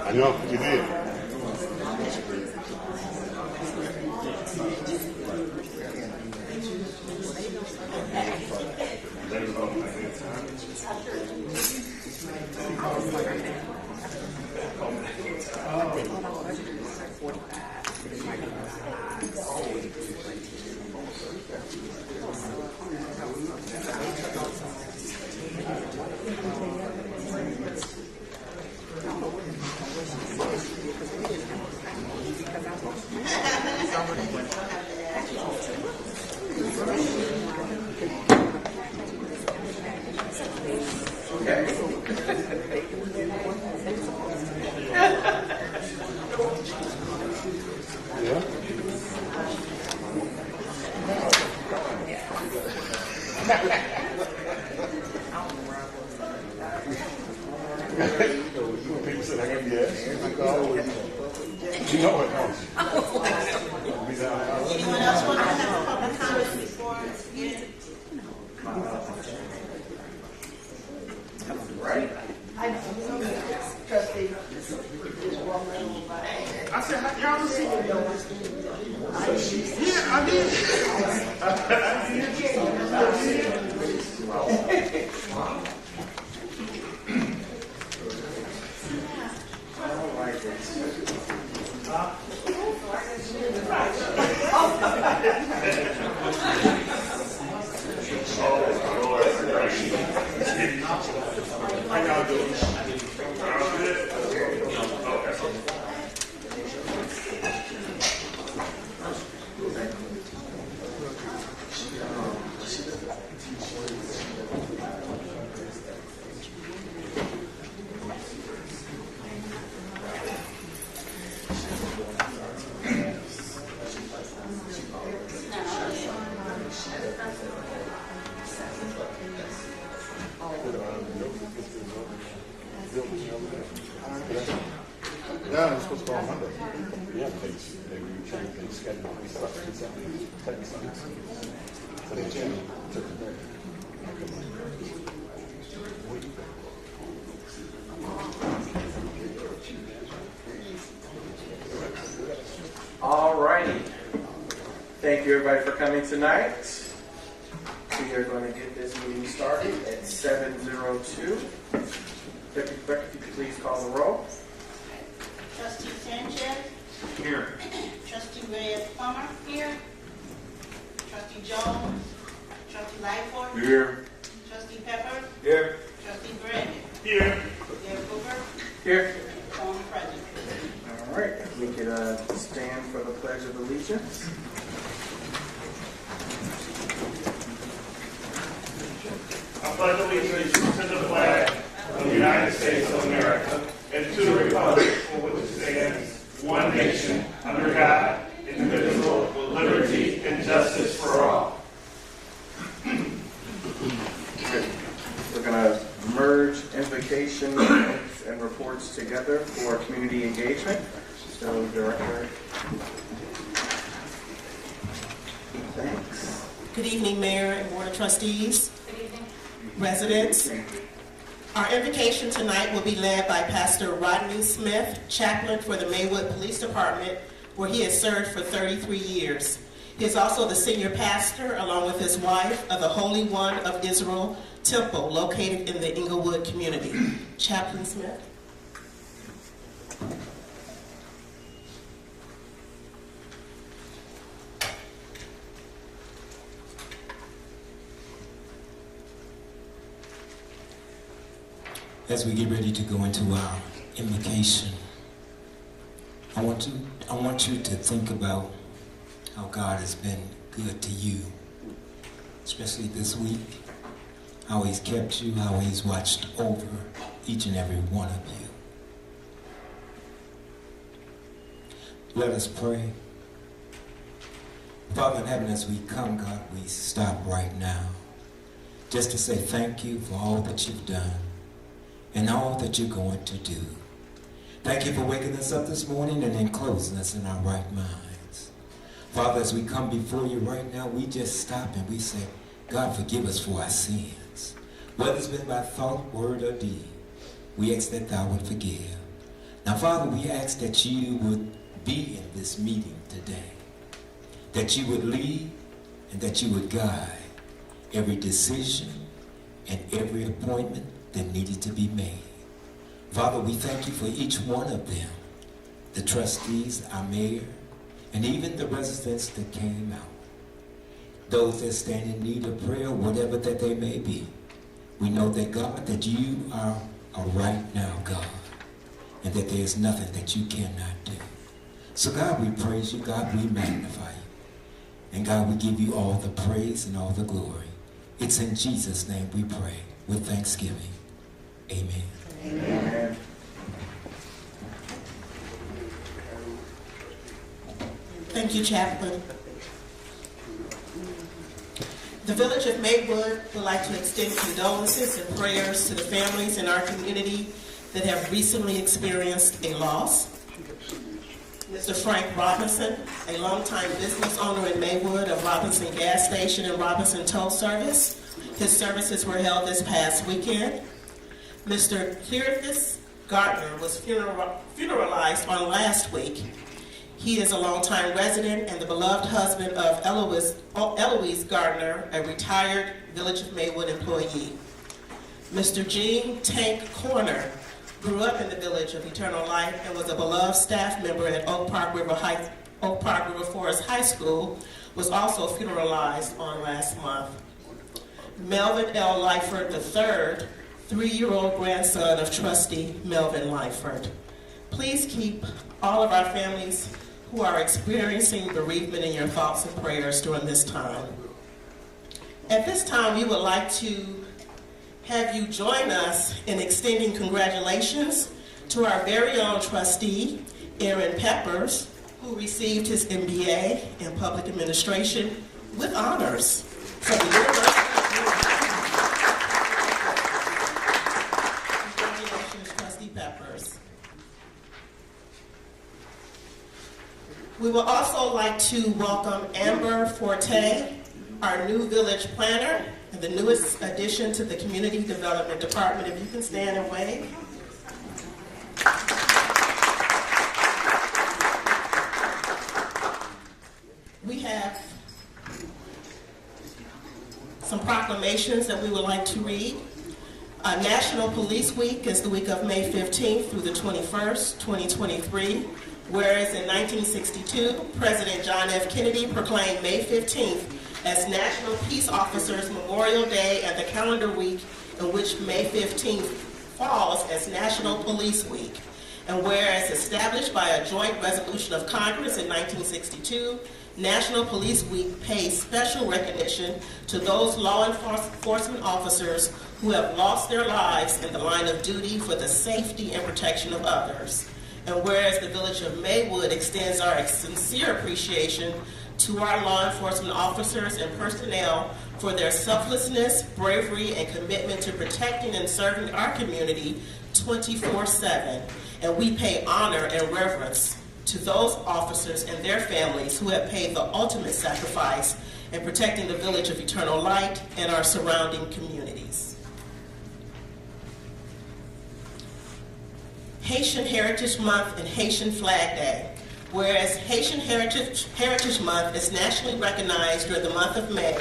I know, you did. People said, I can yes. You know it, don't you? Anyone else want to have public comment before you? Right? Trustee. I said, y'all see it? Yeah, I did. Yeah, it's supposed to go on Monday. Yeah, they scheduled so they took the break. All righty. Thank you, everybody, for coming tonight. We are going to get this meeting started at 7:02. Deputy Clerk, if you could please call the roll. Trustee Sanchez. Here. Trustee Reyes-Palmer. Here. Trustee Jones. Trustee Lightfoot. Here. Trustee Pepper. Here. Trustee Brandon. Here. Mayor Booker. Here. Former President. All right. If we could stand for the Pledge of Allegiance. I pledge allegiance to the flag of the United States of America and to the republic for which it stands, one nation, under God, indivisible, with liberty and justice for all. We're going to merge invocation and reports together for community engagement. So, Director. Thanks. Good evening, Mayor and Board of Trustees, residents. Our invocation tonight will be led by Pastor Rodney Smith, chaplain for the Maywood Police Department, where he has served for 33 years. He is also the senior pastor, along with his wife, of the Holy One of Israel Temple, located in the Inglewood community. Chaplain Smith. As we get ready to go into our invocation, I want you to think about how God has been good to you, especially this week, how he's kept you, how he's watched over each and every one of you. Let us pray. Father in heaven, as we come, God, we stop right now just to say thank you for all that you've done and all that you're going to do. Thank you for waking us up this morning and then closing us in our right minds. Father, as we come before you right now, we just stop and we say, God, forgive us for our sins. Whether it's been by thought, word, or deed, we ask that thou would forgive. Now, Father, we ask that you would be in this meeting today, that you would lead and that you would guide every decision and every appointment that needed to be made. Father, we thank you for each one of them, the trustees, our mayor, and even the residents that came out. Those that stand in need of prayer, whatever that they may be. We know that, God, that you are a right now God, and that there is nothing that you cannot do. So, God, we praise you. God, we magnify you. And, God, we give you all the praise and all the glory. It's in Jesus' name we pray with thanksgiving. Amen. Amen. Thank you, Chaplain. The Village of Maywood would like to extend condolences and prayers to the families in our community that have recently experienced a loss. Mr. Frank Robinson, a longtime business owner in Maywood of Robinson Gas Station and Robinson Tow Service. His services were held this past weekend. Mr. Clearthis Gardner was funeralized on last week. He is a longtime resident and the beloved husband of Eloise Gardner, a retired Village of Maywood employee. Mr. Gene Tank Corner grew up in the Village of Eternal Life and was a beloved staff member at Oak Park River Forest High School, was also funeralized on last month. Melvin L. Lyford III, 3-year-old grandson of trustee Melvin Lyford. Please keep all of our families who are experiencing bereavement in your thoughts and prayers during this time. At this time, we would like to have you join us in extending congratulations to our very own trustee, Aaron Peppers, who received his MBA in Public Administration with honors from the University of Louisville. Congratulations, Trustee Peppers. We would also like to welcome Amber Forte, our new village planner, and the newest addition to the Community Development Department. If you can stand and wave. We have some proclamations that we would like to read. National Police Week is the week of May 15th through the 21st, 2023. Whereas in 1962, President John F. Kennedy proclaimed May 15th as National Peace Officers Memorial Day and the calendar week in which May 15th falls as National Police Week. And whereas established by a joint resolution of Congress in 1962, National Police Week pays special recognition to those law enforcement officers who have lost their lives in the line of duty for the safety and protection of others. And whereas the Village of Maywood extends our sincere appreciation to our law enforcement officers and personnel for their selflessness, bravery, and commitment to protecting and serving our community 24/7. And we pay honor and reverence to those officers and their families who have paid the ultimate sacrifice in protecting the Village of Eternal Light and our surrounding communities. Haitian Heritage Month and Haitian Flag Day. Whereas Haitian Heritage Month is nationally recognized during the month of May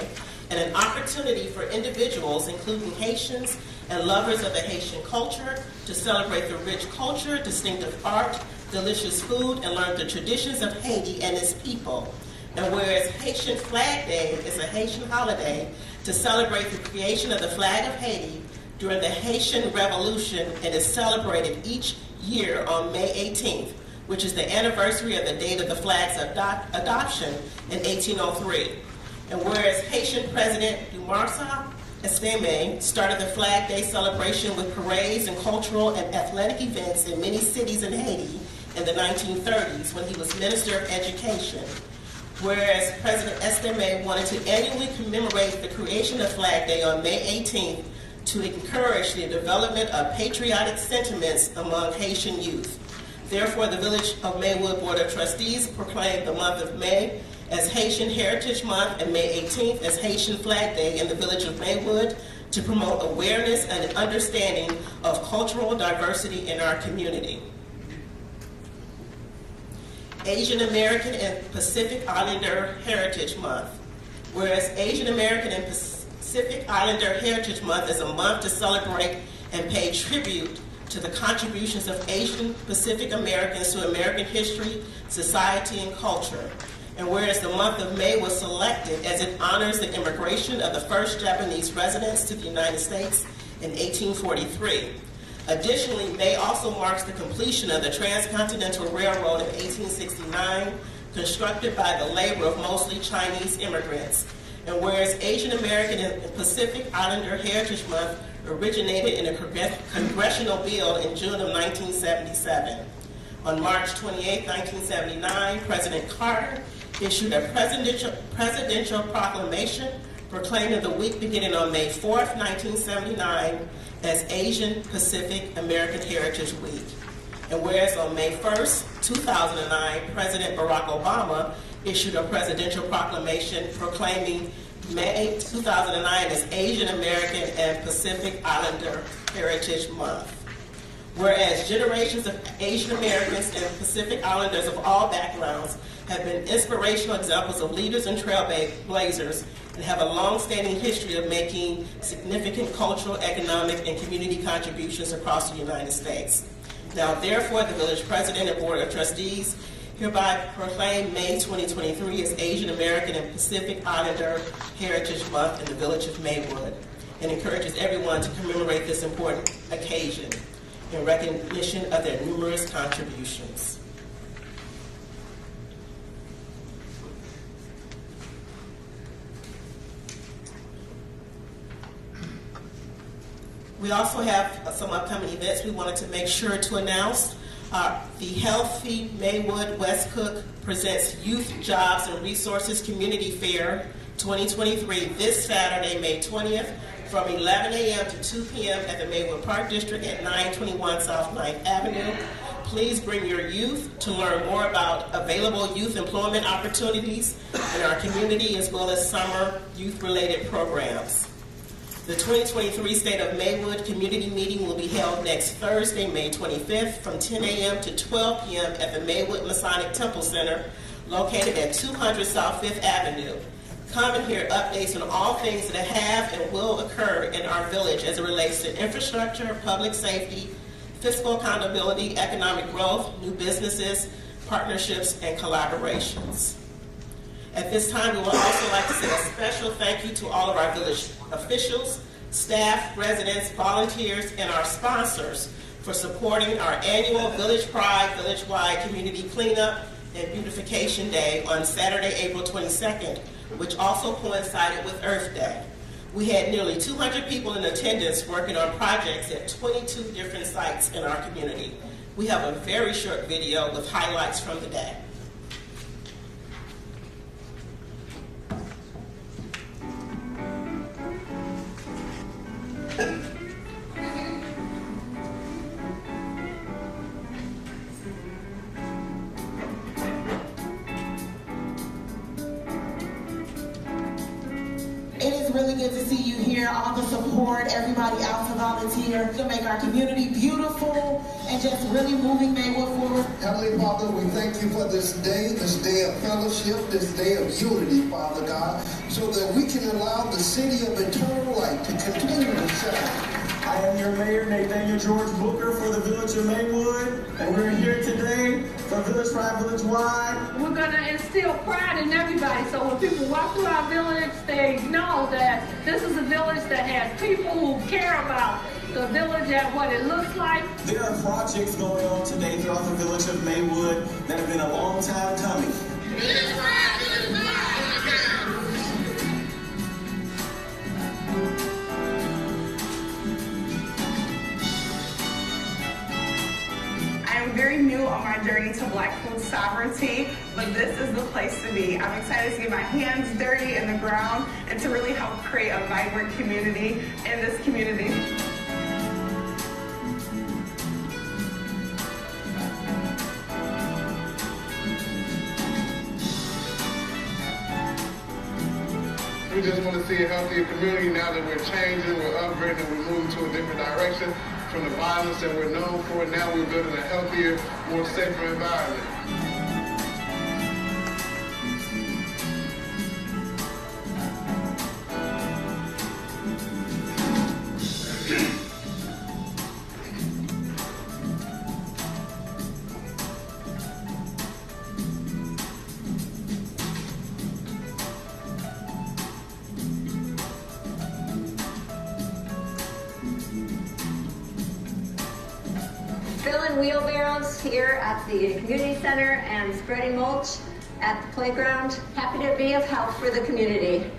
and an opportunity for individuals, including Haitians and lovers of the Haitian culture, to celebrate the rich culture, distinctive art, delicious food, and learn the traditions of Haiti and its people. And whereas Haitian Flag Day is a Haitian holiday to celebrate the creation of the flag of Haiti during the Haitian Revolution and is celebrated each year on May 18th, which is the anniversary of the date of the flag's adoption in 1803. And whereas Haitian President Dumarsa Esteme started the Flag Day celebration with parades and cultural and athletic events in many cities in Haiti in the 1930s when he was Minister of Education. Whereas President Esteme wanted to annually commemorate the creation of Flag Day on May 18th to encourage the development of patriotic sentiments among Haitian youth. Therefore, the Village of Maywood Board of Trustees proclaimed the month of May as Haitian Heritage Month and May 18th as Haitian Flag Day in the Village of Maywood to promote awareness and understanding of cultural diversity in our community. Asian American and Pacific Islander Heritage Month. Whereas Asian American and Pacific Islander Heritage Month is a month to celebrate and pay tribute to the contributions of Asian Pacific Americans to American history, society, and culture. And whereas the month of May was selected as it honors the immigration of the first Japanese residents to the United States in 1843. Additionally, May also marks the completion of the Transcontinental Railroad in 1869, constructed by the labor of mostly Chinese immigrants. And whereas Asian American and Pacific Islander Heritage Month originated in a congressional bill in June of 1977. On March 28, 1979, President Carter issued a presidential proclamation proclaiming the week beginning on May 4th, 1979 as Asian Pacific American Heritage Week. And whereas on May 1st, 2009, President Barack Obama issued a presidential proclamation proclaiming May 2009 as Asian American and Pacific Islander Heritage Month. Whereas generations of Asian Americans and Pacific Islanders of all backgrounds have been inspirational examples of leaders and trailblazers and have a long-standing history of making significant cultural, economic, and community contributions across the United States. Now, therefore, the Village President and Board of Trustees hereby proclaim May 2023 as Asian American and Pacific Islander Heritage Month in the Village of Maywood and encourages everyone to commemorate this important occasion in recognition of their numerous contributions. We also have some upcoming events we wanted to make sure to announce. The Healthy Maywood West Cook presents Youth Jobs and Resources Community Fair 2023 this Saturday, May 20th, from 11 a.m. to 2 p.m. at the Maywood Park District at 921 South 9th Avenue. Please bring your youth to learn more about available youth employment opportunities in our community as well as summer youth-related programs. The 2023 State of Maywood Community Meeting will be held next Thursday, May 25th from 10 a.m. to 12 p.m. at the Maywood Masonic Temple Center located at 200 South 5th Avenue. Come and hear updates on all things that have and will occur in our village as it relates to infrastructure, public safety, fiscal accountability, economic growth, new businesses, partnerships, and collaborations. At this time, we would also like to say a special thank you to all of our village officials, staff, residents, volunteers, and our sponsors for supporting our annual Village Pride, Village-wide Community Cleanup and Beautification Day on Saturday, April 22nd, which also coincided with Earth Day. We had nearly 200 people in attendance working on projects at 22 different sites in our community. We have a very short video with highlights from the day. It is really good to see you here, all the support, everybody out to volunteer to make our community beautiful and just really moving Maywood forward. Heavenly Father, we thank you for this day of fellowship, this day of unity, Father God, so that we can allow the city of eternal light to continue to shine. I am your mayor, Nathaniel George Booker, for the Village of Maywood, and we're here today for Village Pride, Village-wide. We're going to instill pride in everybody, so when people walk through our village, they know that this is a village that has people who care about the village and what it looks like. There are projects going on today throughout the village of Maywood that have been a long time coming. I'm very new on my journey to Black food sovereignty, but this is the place to be. I'm excited to get my hands dirty in the ground and to really help create a vibrant community in this community. We just want to see a healthier community now that we're changing, we're upgrading, we're moving to a different direction from the violence that we're known for. Now we're building a healthier, more safer environment. Filling wheelbarrows here at the community center and spreading mulch at the playground. Happy to be of help for the community.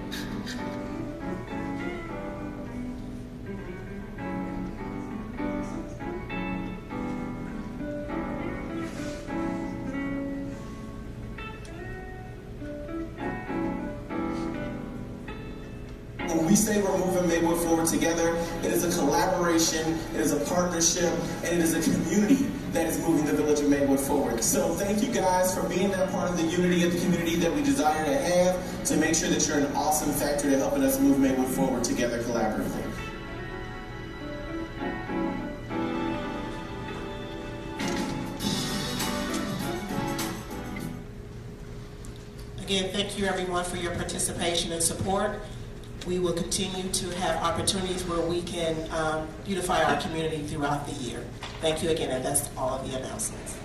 When we say we're moving Maywood forward together, it is a collaboration, it is a partnership, and it is a community that is moving the village of Maywood forward. So thank you guys for being that part of the unity of the community that we desire to have, to make sure that you're an awesome factor to helping us move Maywood forward together collaboratively. Again, thank you everyone for your participation and support. We will continue to have opportunities where we can beautify our community throughout the year. Thank you again, and that's all of the announcements.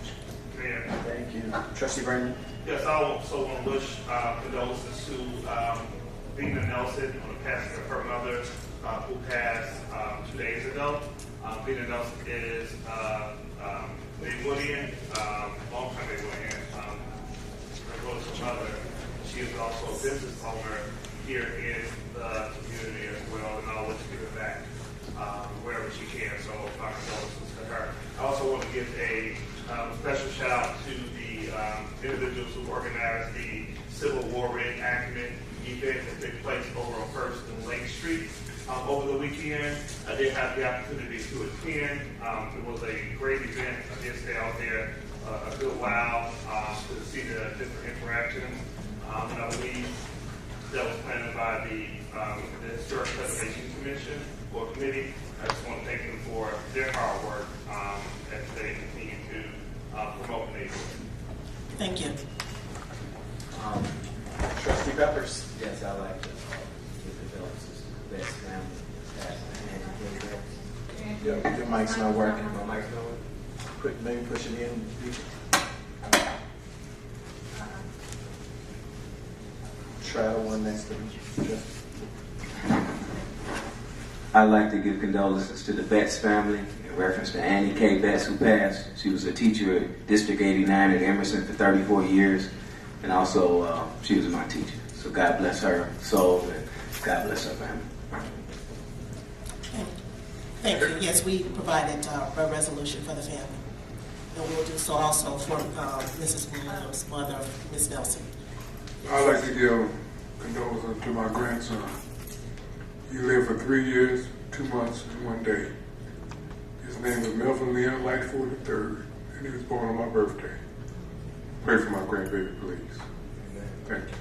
Thank you. Trustee Brandon? Yes, I also want to wish condolences to Dina Nelson on the passing of her mother, who passed 2 days ago. Dina Nelson is Maywoodian, long-time Maywoodian. Her mother. She is also a business owner here in the community as well, and always giving back wherever she can. So my condolences to her. I also want to give a special shout out to the individuals who organized the Civil War reenactment event that took place over on 1st and Lake Street over the weekend. I did have the opportunity to attend. It was a great event. I did stay out there a good while to see the different interactions. And I believe that was planned by the Historic Preservation Commission or Committee. I just want to thank them for their hard work as they continue to promote Maywood. Thank you. Trustee Peppers? Yes, I like to give condolences to the best family. Your mic's not working. My mic's not working. Maybe push it in. Try the one next to you. I'd like to give condolences to the Betts family in reference to Annie K. Betts, who passed. She was a teacher at District 89 at Emerson for 34 years, and also she was my teacher. So God bless her soul, and God bless her family. Thank you. Yes, we provided a resolution for the family. And we'll do so also for Mrs. Williams' mother, Ms. Nelson. I'd like to give condolences to my grandson. He lived for 3 years, 2 months, and 1 day. His name was Melvin Leon Lightfoot III, and he was born on my birthday. Pray for my grandbaby, please. Thank you.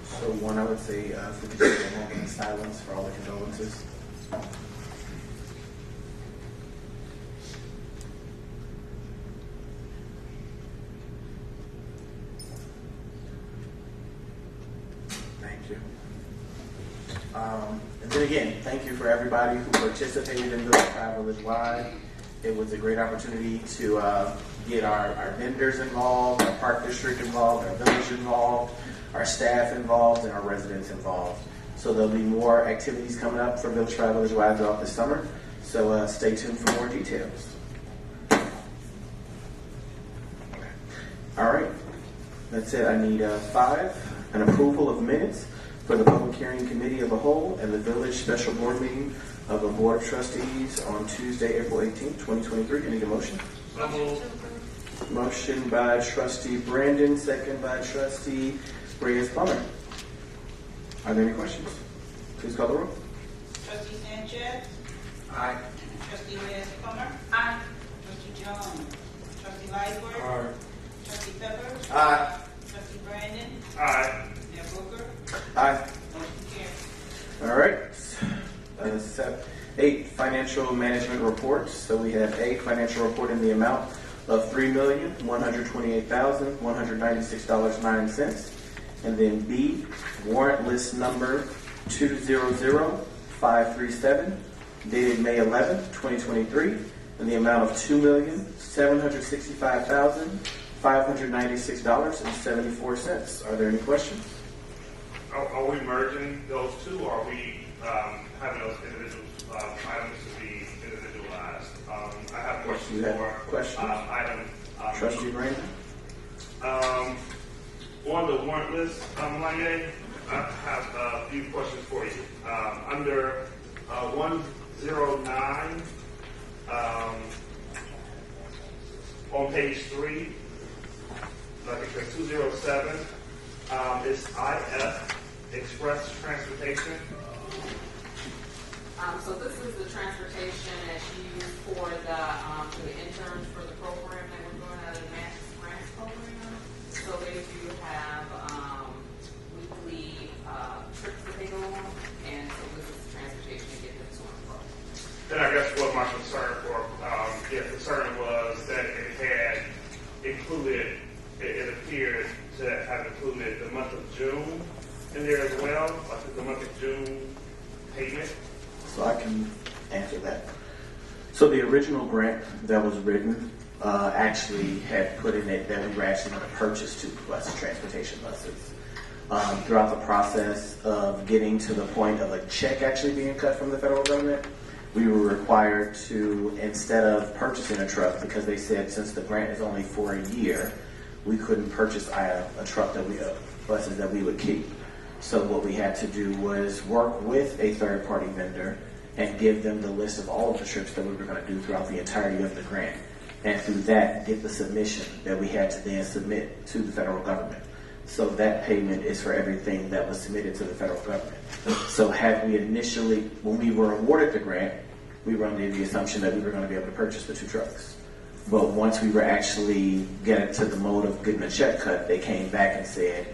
So one, I would say, if we could take a moment of silence for all the condolences. Thank you. And then again, thank you for everybody who participated in Village Pride Village Wide. It was a great opportunity to get our vendors involved, our park district involved, our village involved, our staff involved, and our residents involved. So there'll be more activities coming up for Village 5 Village Wide throughout the summer. So stay tuned for more details. All right. That's it. I need 5, an approval of minutes for the Public Hearing Committee of a whole and the Village Special Board Meeting of the Board of Trustees on Tuesday, April 18th, 2023. Can I get a motion? Motion by Trustee Brandon, second by Trustee Reyes-Plummer. Are there any questions? Please call the roll. Trustee Sanchez? Aye. Trustee Reyes-Plummer? Aye. Trustee Jones? Trustee Lightworth? Aye. Trustee Peppers? Aye. Trustee Brandon? Aye. Mayor Booker? Aye. Motion carries. All right. 8, financial management reports. So we have a financial report in the amount of $3,128,196.09. And then B, warrant list number 200537, dated May 11th, 2023, in the amount of $2,765,596.74. Are there any questions? Are we merging those two, or are we having those individual items to be individualized? I have questions You have for questions? item. Trustee Brandon? On the warrant list, Lanye, I have a few questions for you. Under 109, on page 3, I think that's 207, is IF, Express Transportation. So this is the transportation that's used for the interns for the program that we're doing out of the Master's Grants program. So they do have weekly trips that they go on, and so this is the transportation to get them to and from. Then I guess what my concern was that it had included, it appeared to have included the month of June in there as well, like the month of June payment. So I can answer that. So the original grant that was written actually had put in it that we were actually going to purchase 2 buses, transportation buses. Throughout the process of getting to the point of a check actually being cut from the federal government, we were required to, instead of purchasing a truck, because they said since the grant is only for a year, we couldn't purchase a truck buses that we would keep. So what we had to do was work with a third-party vendor and give them the list of all of the trips that we were going to do throughout the entirety of the grant. And through that, get the submission that we had to then submit to the federal government. So that payment is for everything that was submitted to the federal government. So had we initially, when we were awarded the grant, we were under the assumption that we were going to be able to purchase the 2 trucks. But once we were actually getting to the mode of getting a check cut, they came back and said,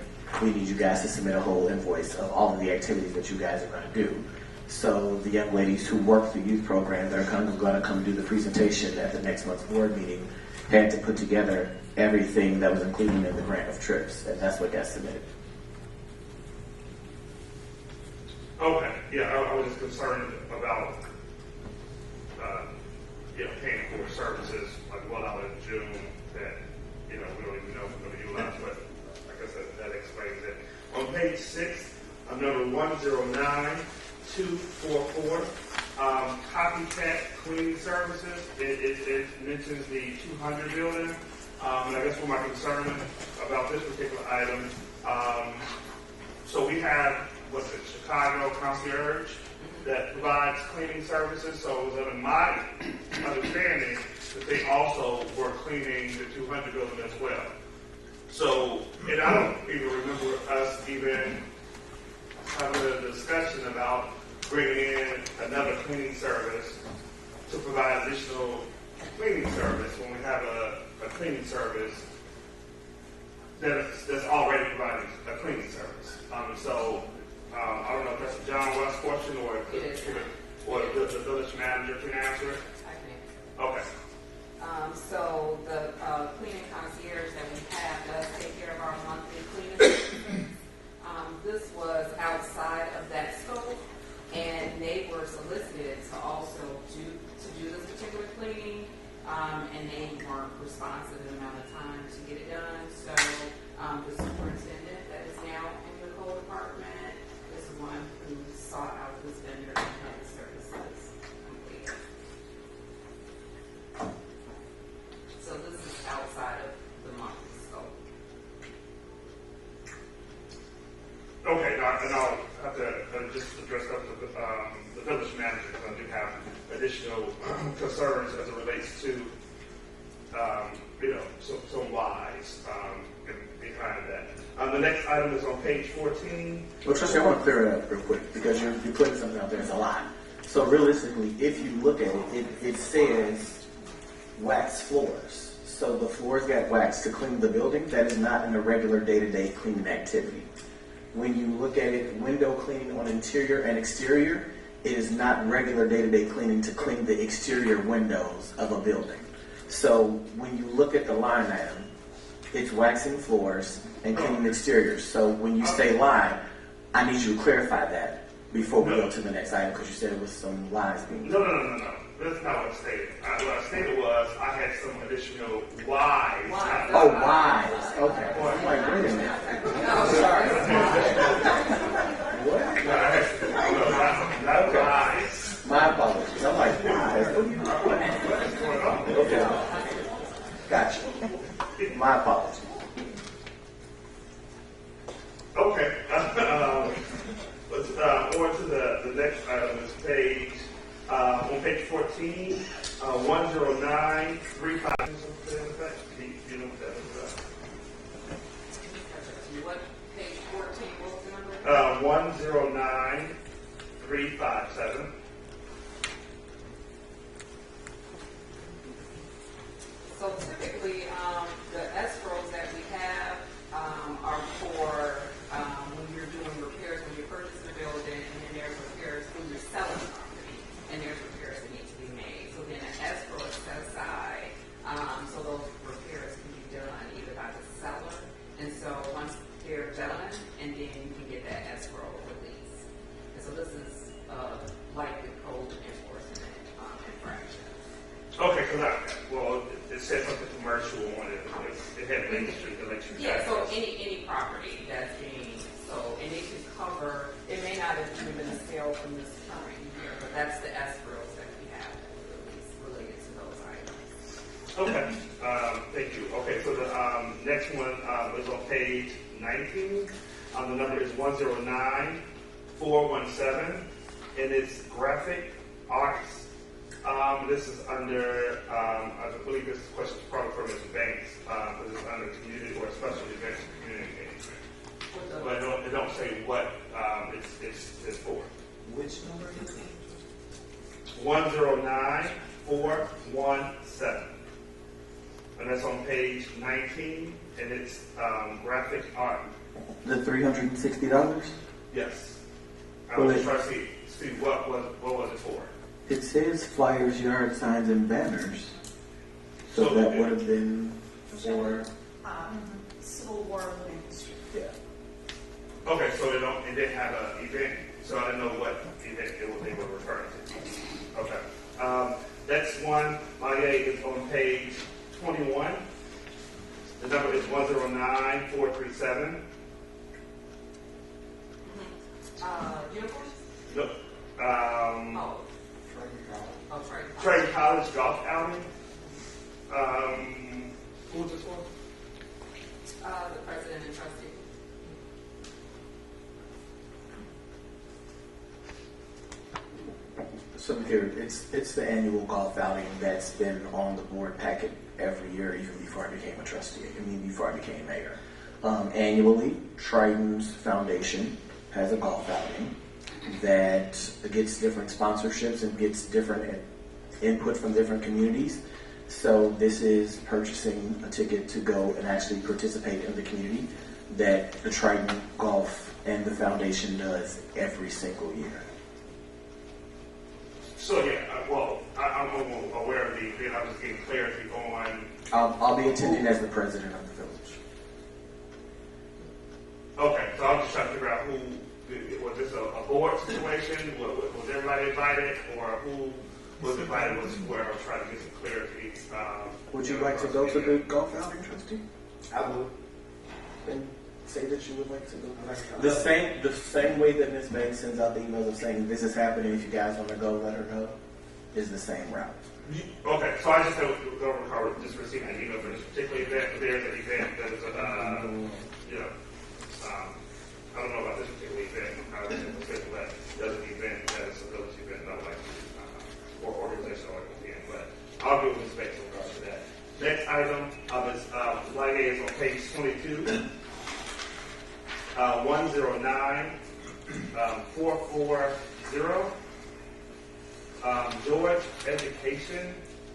we need you guys to submit a whole invoice of all of the activities that you guys are going to do. So the young ladies who work the youth program that are going to come do the presentation at the next month's board meeting had to put together everything that was included in the grant of trips, and that's what got submitted. Okay, yeah, I was just concerned about paying for services like well out in June that we don't even know if we're going to utilize, but I guess that explains it. On page 6, number 109244, copycat cleaning services. It mentions the 200 building. And I guess what my concern about this particular item, so we have, Chicago Concierge that provides cleaning services. So it was under my understanding that they also were cleaning the 200 building as well. So, and I don't even remember us even having a discussion about bringing in another cleaning service to provide additional cleaning service when we have a cleaning service that's already providing a cleaning service. I don't know if that's a John West question or the village manager can answer it. I can. Okay. So the cleaning concierge that we have does take care of our monthly cleaning services. This was outside of that scope, and they were solicited to also do this particular cleaning, and they weren't responsive in the amount of time to get it done. So the superintendent that is now in the code department, this was the one who sought out this vendor and had the services completed. So this is outside of the monthly scope. Okay, now, and I'll have to just address that to the village manager, because I do have additional concerns as it relates to, some lies behind that. The next item is on page 14. Well, Trustee, I want to clear it up real quick because you're putting something out there. It's a lot. So realistically, if you look at it, it says wax floors. So the floors got waxed to clean the building. That is not in a regular day-to-day cleaning activity. When you look at it, window cleaning on interior and exterior, it is not regular day-to-day cleaning to clean the exterior windows of a building. So when you look at the line item, it's waxing floors and cleaning exteriors. So when you say lie, I need you to clarify that before we go to the next item, because you said it was some lies being No. That's not what I stated. What I stated was I had some additional lies. Oh, lies. Okay. I'm like, wait a minute. No, sorry. What? Not lies. My apologies. I'm like, lies? What are you doing? Okay. Gotcha. My apologies. Okay. Let's on to the next item. Is on page 14, 10935. You know what that is? What page 14? What was the number? 109357. So typically, the escrows that we have are for when you're doing repairs, when you purchase the building, and then there's repairs when you're selling the property, and there's repairs that need to be made. So then an escrow is set aside, so those repairs can be done either by the seller, and so once they're done, and then you can get that escrow release. And so this is like the code enforcement infraction. Okay, because it said something commercial on it. It had Main Street to let you Yeah, so any property that's being sold, and it could cover, it may not have even been a sale from this current year, but that's the escrows that we have related to those items. Okay, thank you. Okay, so the next one is on page 19. The number is 109417, and it's graphic arts. This is under, I believe this question is probably for Mr. Banks, because it's under community or special events and community engagement. But it don't say what it's for. Which number is it? 109417. And that's on page 19, and it's graphic art. The $360? Yes. I Well, was trying to see what was it for. It says flyers, yard signs, and banners. So that would have been for Civil War Ministry. yeah. Okay, so it didn't have an event, so I didn't know what event they were referring to. Okay. Next one, Maya, is on page 21. The number is 109437. Uniforms? Nope. Trade College Golf Outing. Who was this for? The president and trustee. So here, it's the annual golf outing that's been on the board packet every year, even before I became a trustee. Before I became mayor. Annually, Triton's Foundation has a golf outing that gets different sponsorships and gets different input from different communities. So this is purchasing a ticket to go and actually participate in the community that the Triton Golf and the foundation does every single year. So yeah, I'm aware of the event. I'm just getting clarity on. I'll be attending as the president of the village. Okay, so I'm just trying to figure out who. Was this a board situation? Was everybody invited, or who was invited? Was where I was trying to get some clarity. Would you like to go to the golf outing, trustee? I would. Then say that you would like to go? The same way that Ms. Banks sends out the emails of saying this is happening, if you guys want to go, let her know, is the same route. Okay, so I just don't recall just receiving an email for this particular event, but there's an event that is I don't know about this particular event, but there's an event that is a village event, not like or organization or event, but I'll give them space in regards to that. Next item is Light A is on page 22, 109-440. George Education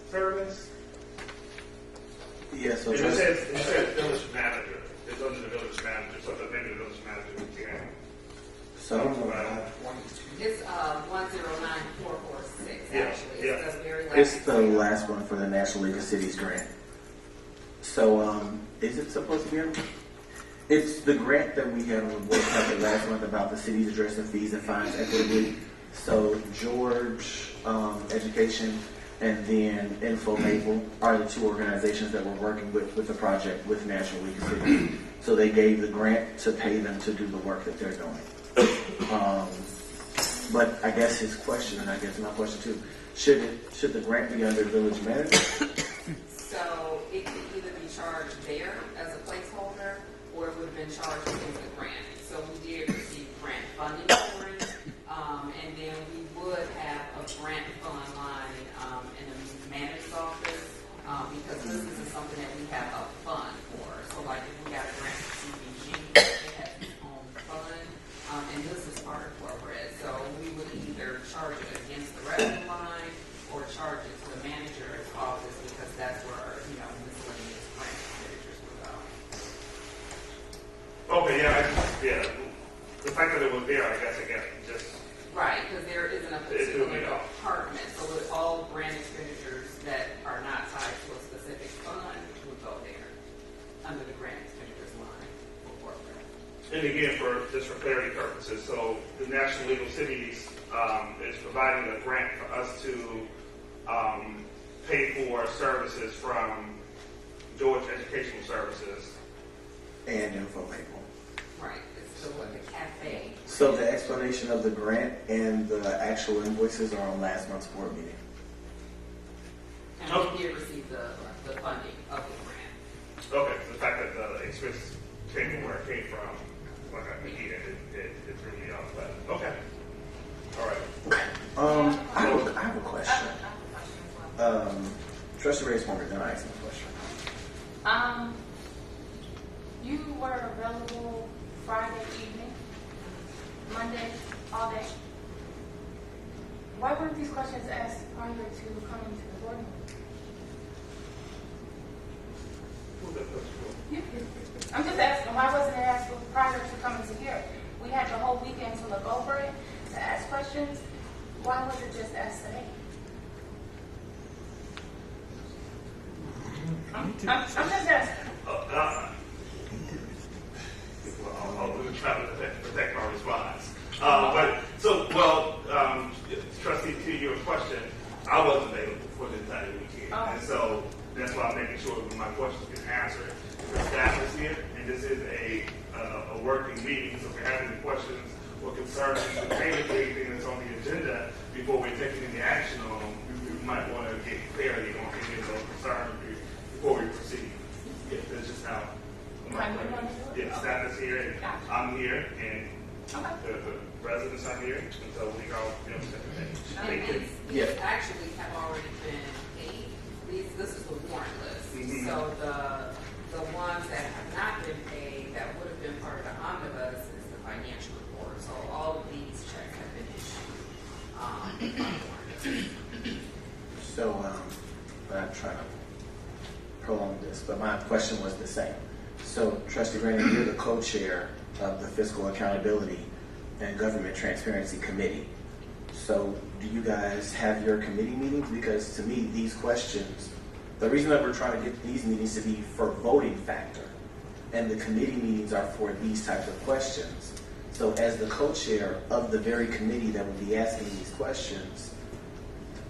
Service. Yeah, so it says village manager. It's under the village manager, so maybe the village manager would be here. So It's 109-446. Actually, it's the very last. It's the last one for the National League of Cities grant. So, is it supposed to be here? It's the grant that we had on the board last month about the city's addressing fees and fines equitably. So George Education and then Info Maywood are the two organizations that we're working with the project with National League of Cities. So they gave the grant to pay them to do the work that they're doing. But I guess his question, and I guess my question too, should the grant be under village manager? So it could either be charged there as a placeholder, or it would have been charged against the grant. So we did receive grant funding for it, and then we would have a grant fund line in the manager's office, because this isn't something that we have a fund for. So like if we got a grant from CBG, it has its own fund, and this is part of corporate. So we would either charge it against the revenue line or charge it to the manager's office, because that's where miscellaneous grant expenditures would go. Okay, yeah. The fact that it was there, I guess just right, because there isn't a particular department, so with all grant expenditures that are not tied to a specific fund would go there under the grant expenditures line for corporate. And again, for clarity purposes, so the National League of Cities is providing a grant for us to pay for services from George Educational Services and Info Maywood. Right, it's the cafe. So the explanation of the grant and the actual invoices are on last month's board meeting. And we did receive the funding of the grant. Okay, the fact that the expense came from where it came from, like I repeated, it threw me off. But okay, all right. I have a question. Trustee Reyes Homer, then I ask my question. You were available Friday evening, Monday, all day. Why weren't these questions asked prior to coming to the board meeting? I'm just asking, why wasn't it asked prior to coming to here? We had the whole weekend to look over it, to ask questions. Why was it just asked today? I'm just asking. I'll try to protect my response. Trustee, to your question, I wasn't available for the entire weekend. And so that's why I'm making sure that my questions get answered. The staff is here, and this is a working meeting, so if you have any questions or concerns pertaining to anything that's on the agenda before we're taking any action on them, we might want to get clarity on any of those concerns before we proceed. Yeah, that's just how. Yeah, staff is here, and I'm here, and the residents are here, and so we all set the page. These actually have already been paid. This is the warrant list. Mm-hmm. So the ones that have not been paid that would have been part of the omnibus is the financial report. So all of these checks have been issued. So I'm trying to prolong this, but my question was the same. So, Trustee Brandon, you're the co-chair of the Fiscal Accountability and Government Transparency Committee. So, do you guys have your committee meetings? Because to me, these questions, the reason that we're trying to get these meetings to be for voting factor, and the committee meetings are for these types of questions. So, as the co-chair of the very committee that would be asking these questions,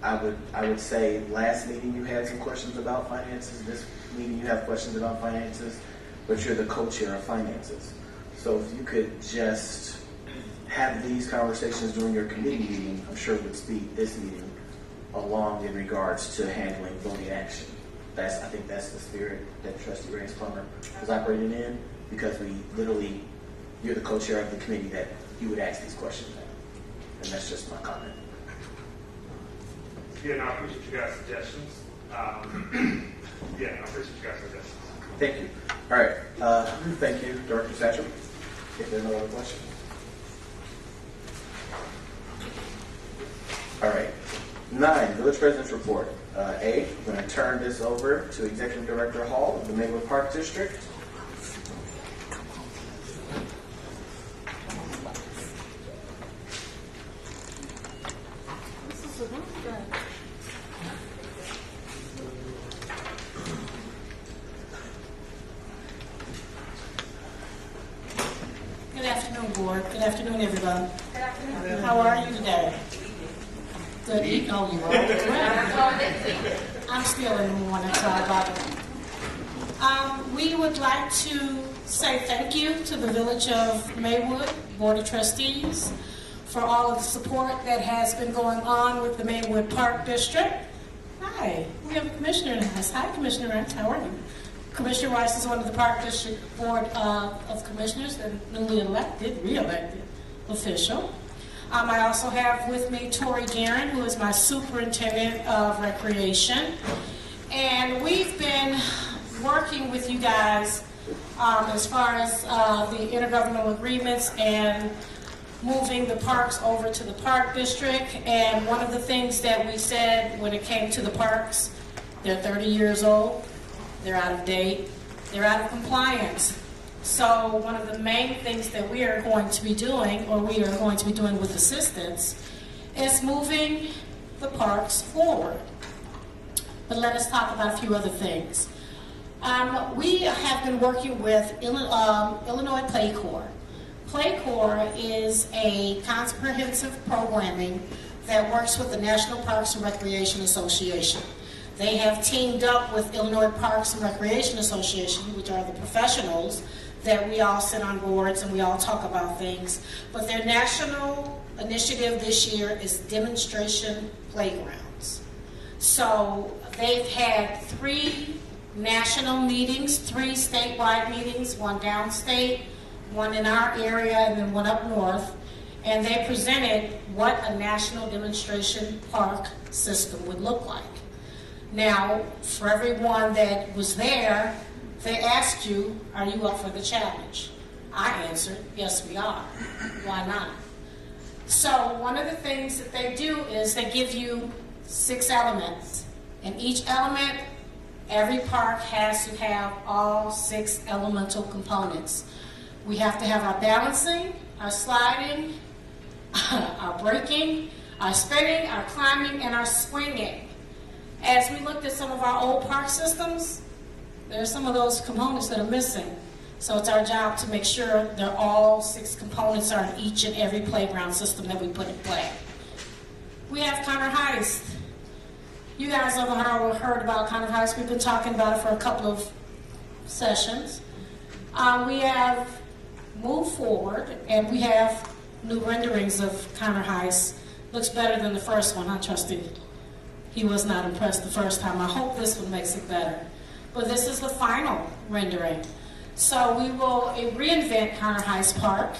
I would say last meeting you had some questions about finances. This meeting you have questions about finances. But you're the co-chair of finances. So if you could just have these conversations during your committee meeting, I'm sure would speed this meeting along in regards to handling voting action. I think that's the spirit that Trustee Reyes Plummer was operating in, because you're the co-chair of the committee that you would ask these questions at. And that's just my comment. Yeah, no, I appreciate you guys' suggestions. I appreciate you guys' suggestions. Thank you. All right. Thank you, Director Satchel. If there are no other questions. All right. 9, Village President's Report. A, I'm going to turn this over to Executive Director Hall of the Maywood Park District. Good afternoon, Board. Good afternoon, everyone. Good afternoon. How are you today? Good evening. Oh, you are? I'm still in the morning, so I got it. We would like to say thank you to the Village of Maywood Board of Trustees for all of the support that has been going on with the Maywood Park District. Hi, we have a commissioner in the house. Hi, Commissioner Rice. How are you? Commissioner Rice is one of the Park District Board of Commissioners and newly re-elected official. I also have with me Tori Guerin, who is my Superintendent of Recreation. And we've been working with you guys as far as the intergovernmental agreements and moving the parks over to the Park District. And one of the things that we said when it came to the parks, they're 30 years old, they're out of date, they're out of compliance. So one of the main things that we are going to be doing, or we are going to be doing with assistance, is moving the parks forward. But let us talk about a few other things. We have been working with Illinois Play Corps. Play Corps is a comprehensive programming that works with the National Parks and Recreation Association. They have teamed up with Illinois Parks and Recreation Association, which are the professionals that we all sit on boards and we all talk about things. But their national initiative this year is demonstration playgrounds. So they've had 3 national meetings, 3 statewide meetings, 1 downstate, 1 in our area, and then 1 up north. And they presented what a national demonstration park system would look like. Now, for everyone that was there, they asked you, are you up for the challenge? I answered, yes, we are. Why not? So one of the things that they do is they give you 6 elements. And each element, every park has to have all 6 elemental components. We have to have our balancing, our sliding, our braking, our spinning, our climbing, and our swinging. As we looked at some of our old park systems, there are some of those components that are missing. So it's our job to make sure that all 6 components are in each and every playground system that we put in play. We have Connor Heist. You guys have heard about Connor Heist. We've been talking about it for a couple of sessions. We have moved forward, and we have new renderings of Connor Heist. Looks better than the first one, huh, Trustee? He was not impressed the first time. I hope this one makes it better. But this is the final rendering. So we will reinvent Connor Heist Park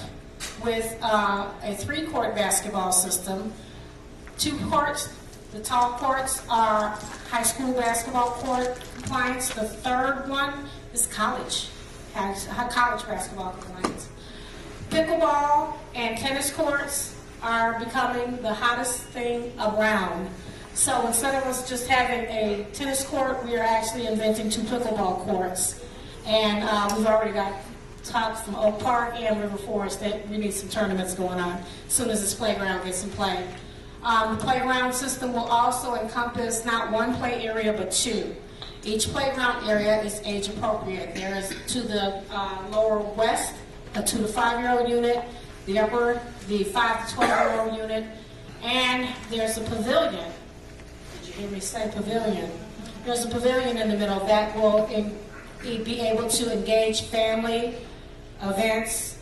with a 3-court basketball system. 2 courts, the tall courts are high school basketball court compliance. The 3rd one is college basketball compliance. Pickleball and tennis courts are becoming the hottest thing around. So instead of us just having a tennis court, we are actually inventing 2 pickleball courts. And we've already got talks from Oak Park and River Forest that we need some tournaments going on as soon as this playground gets in play. The playground system will also encompass not 1 play area, but 2. Each playground area is age appropriate. There is to the lower west, a 2 to 5-year-old unit, the upper, the 5 to 12-year-old unit, and there's a pavilion. Hear me say pavilion. There's a pavilion in the middle that will be able to engage family events,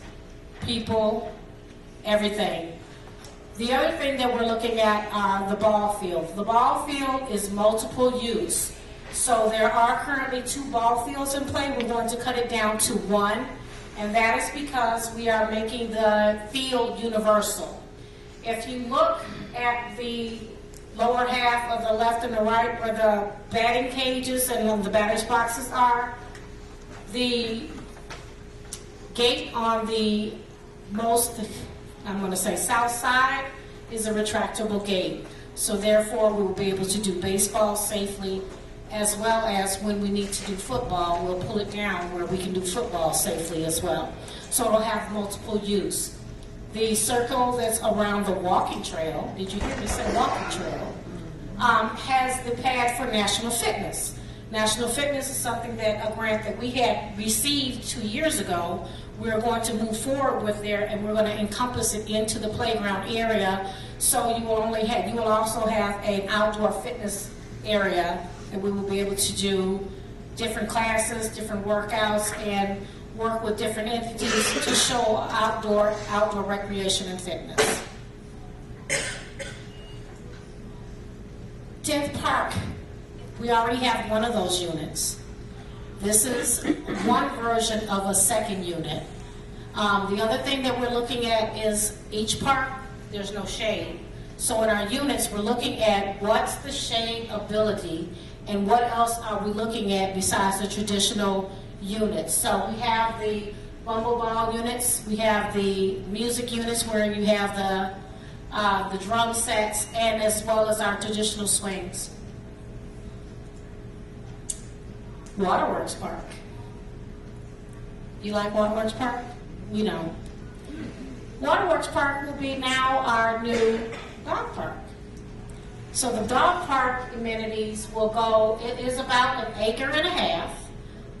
people, everything. The other thing that we're looking at are the ball field. The ball field is multiple use. So there are currently 2 ball fields in play. We're going to cut it down to 1, and that is because we are making the field universal. If you look at the lower half of the left and the right where the batting cages and the batter's boxes are, the gate on the most, I'm going to say south side, is a retractable gate. So therefore we will be able to do baseball safely, as well as when we need to do football, we'll pull it down where we can do football safely as well. So it'll have multiple use. The circle that's around the walking trail, did you hear me say walking trail, has the pad for National Fitness. National Fitness is something that, a grant that we had received 2 years ago. We're going to move forward with there, and we're going to encompass it into the playground area. So you will also have an outdoor fitness area, and we will be able to do different classes, different workouts, and work with different entities to show outdoor recreation and fitness. 10th Park, we already have one of those units. This is one version of a second unit. The other thing that we're looking at is each park, there's no shade. So in our units, we're looking at what's the shade ability and what else are we looking at besides the traditional units. So we have the bumble ball units, we have the music units where you have the drum sets, and as well as our traditional swings. Waterworks Park. You like Waterworks Park? You know. Waterworks Park will be now our new dog park. So the dog park amenities will go, it is about 1.5 acres.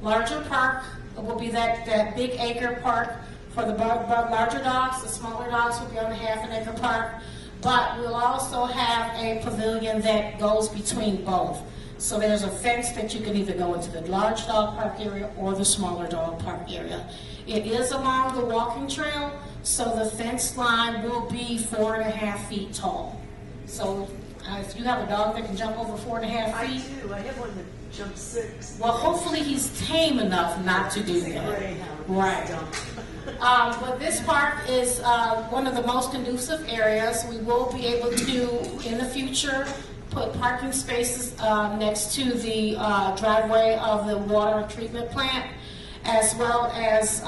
Larger park will be that big acre park for the larger dogs. The smaller dogs will be on the 1/2 acre park. But we'll also have a pavilion that goes between both. So there's a fence that you can either go into the large dog park area or the smaller dog park area. It is along the walking trail, so the fence line will be 4.5 feet tall. So if you have a dog that can jump over 4.5 feet. I do. I have one that jumps 6. Well, hopefully he's tame enough not to do that. Right. But this park is one of the most conducive areas. We will be able to, in the future, put parking spaces next to the driveway of the water treatment plant, as well as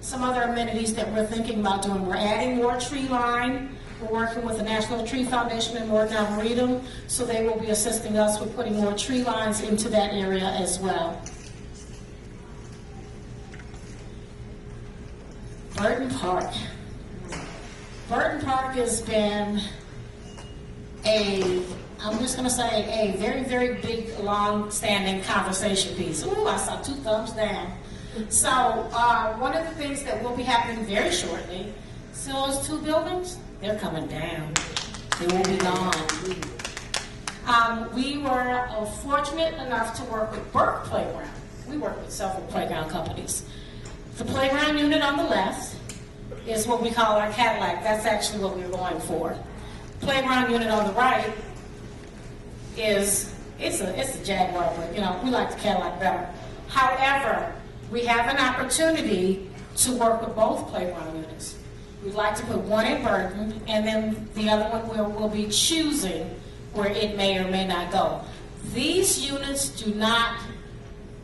some other amenities that we're thinking about doing. We're adding more tree line. We're working with the National Tree Foundation in North Arboretum, so they will be assisting us with putting more tree lines into that area as well. Burton Park. Burton Park has been I'm just going to say a very, very big, long-standing conversation piece. Ooh, I saw 2 thumbs down. So one of the things that will be happening very shortly, see those 2 buildings? They're coming down. They will be gone. We were fortunate enough to work with Burke Playground. We work with several playground companies. The playground unit on the left is what we call our Cadillac. That's actually what we were going for. Playground unit on the right is it's a Jaguar, but we like the Cadillac better. However, we have an opportunity to work with both playground units. We'd like to put one in Burton, and then the other one we'll be choosing where it may or may not go. These units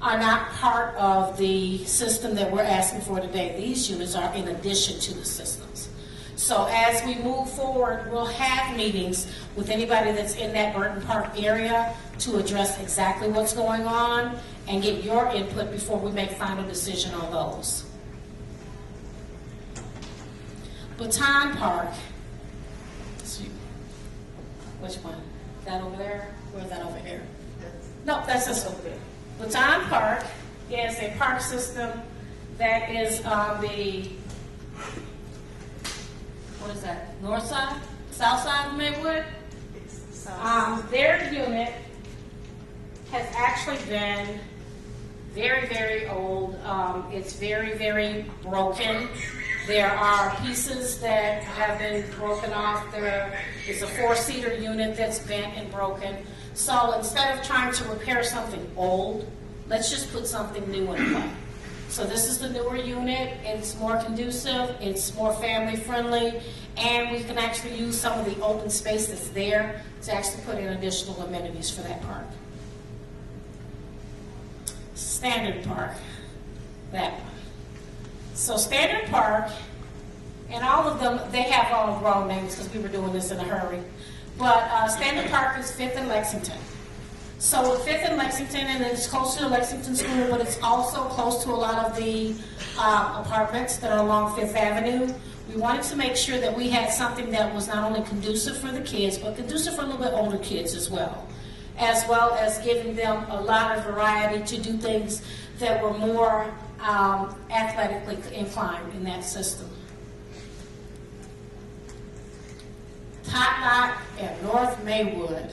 are not part of the system that we're asking for today. These units are in addition to the systems. So as we move forward, we'll have meetings with anybody that's in that Burton Park area to address exactly what's going on and get your input before we make final decision on those. Baton Park. Which one? That over there? Or is that over here? No, that's this one. Baton Park is a park system that is on the, what is that, north side? South side of Maywood? Their unit has actually been very, very old. It's very, very broken. There are pieces that have been broken off. There is a 4-seater unit that's bent and broken. So instead of trying to repair something old, let's just put something new in play. So this is the newer unit. It's more conducive, it's more family friendly, and we can actually use some of the open space that's there to actually put in additional amenities for that park. Standard Park, that one. So Standard Park, and all of them, they have all wrong names because we were doing this in a hurry. But Standard Park is 5th and Lexington. So 5th and Lexington, and it's close to the Lexington School, but it's also close to a lot of the apartments that are along 5th Avenue. We wanted to make sure that we had something that was not only conducive for the kids, but conducive for a little bit older kids as well as giving them a lot of variety to do things that were more athletically inclined in that system. Tot Lot at North Maywood.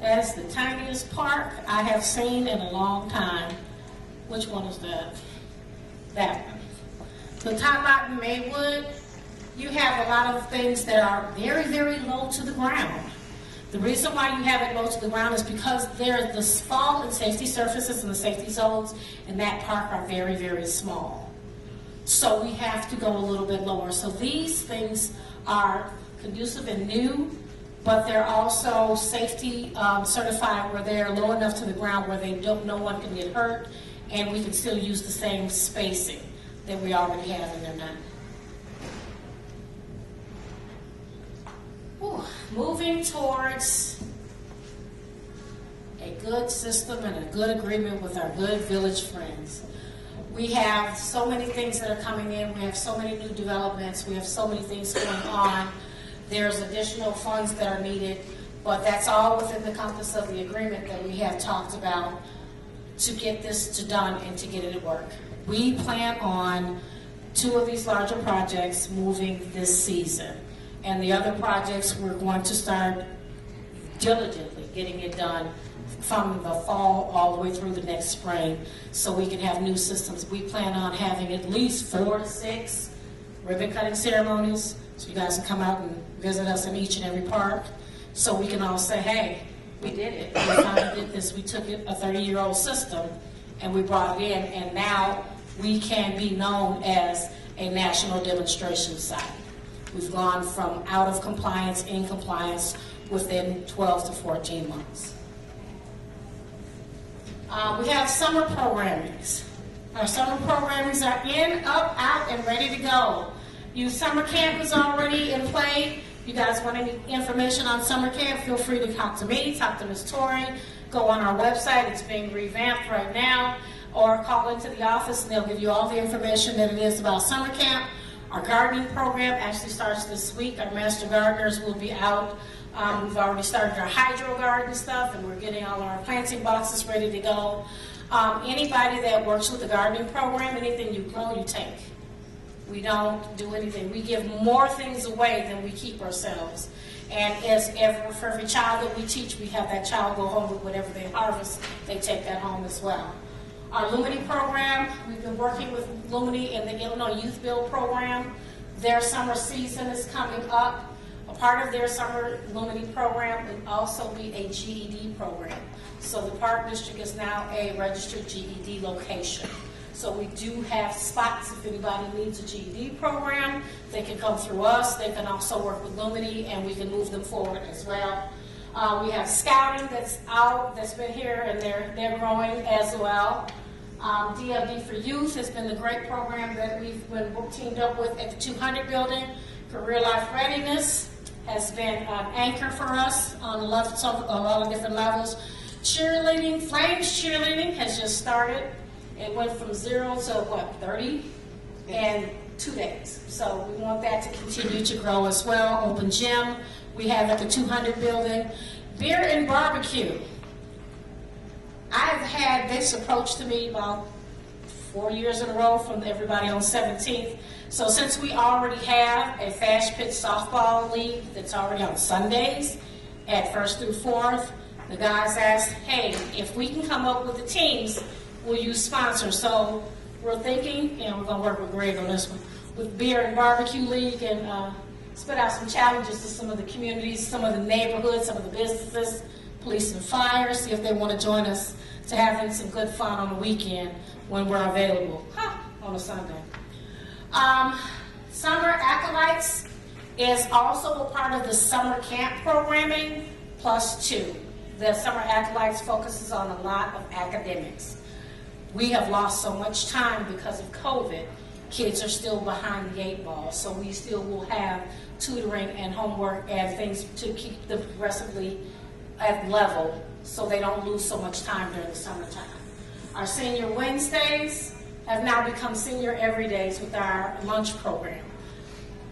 That is the tiniest park I have seen in a long time. Which one is that? That one. The Tot Lot in Maywood, you have a lot of things that are very, very low to the ground. The reason why you have it low to the ground is because the fall and safety surfaces and the safety zones in that park are very, very small. So we have to go a little bit lower. So these things are conducive and new, but they're also safety certified where they're low enough to the ground where no one can get hurt, and we can still use the same spacing that we already have in there now. Moving towards a good system and a good agreement with our good village friends. We have so many things that are coming in. We have so many new developments. We have so many things going on. There's additional funds that are needed, but that's all within the compass of the agreement that we have talked about to get this done and to get it to work. We plan on 2 of these larger projects moving this season. And the other projects, we're going to start diligently getting it done from the fall all the way through the next spring so we can have new systems. We plan on having at least 4 to 6 ribbon cutting ceremonies so you guys can come out and visit us in each and every park so we can all say, hey, we did it. We finally did this. We took it, a 30-year-old system, and we brought it in, and now we can be known as a national demonstration site. We've gone from out of compliance, in compliance within 12 to 14 months. We have summer programmings. Our summer programmings are in, up, out, and ready to go. Summer camp is already in play. You guys want any information on summer camp, feel free to talk to me, talk to Ms. Torrey, go on our website, it's being revamped right now, or call into the office and they'll give you all the information that it is about summer camp. Our gardening program actually starts this week. Our master gardeners will be out. We've already started our hydro garden stuff, and we're getting all our planting boxes ready to go. Anybody that works with the gardening program, anything you grow, you take. We don't do anything. We give more things away than we keep ourselves. And for every child that we teach, we have that child go home with whatever they harvest. They take that home as well. Our Lumini program, we've been working with Lumini in the Illinois Youth Build program. Their summer season is coming up. A part of their summer Lumini program will also be a GED program. So the Park District is now a registered GED location. So we do have spots if anybody needs a GED program. They can come through us. They can also work with Lumini, and we can move them forward as well. We have scouting that's out, that's been here, and they're growing as well. DLD for Youth has been the great program that we've been teamed up with at the 200 building. Career Life Readiness has been an anchor for us on a lot of different levels. Cheerleading, Flames Cheerleading has just started. It went from 0 to 30 in 2 days. So we want that to continue to grow as well. Open gym we have at the 200 building. Beer and barbecue. I've had this approach to me about 4 years in a row from everybody on 17th. So since we already have a fast pitch softball league that's already on Sundays at 1st through 4th, the guys asked, hey, if we can come up with the teams, will you sponsor? So we're thinking, we're going to work with Greg on this one, with Beer and Barbecue League and spit out some challenges to some of the communities, some of the neighborhoods, some of the businesses, police and fire, see if they want to join us to having some good fun on the weekend when we're available on a Sunday. Summer Acolytes is also a part of the summer camp programming +2. The Summer Acolytes focuses on a lot of academics. We have lost so much time because of COVID. Kids are still behind the 8 ball, so we still will have tutoring and homework and things to keep them progressively at level so they don't lose so much time during the summertime. Our Senior Wednesdays have now become Senior Everydays with our lunch program.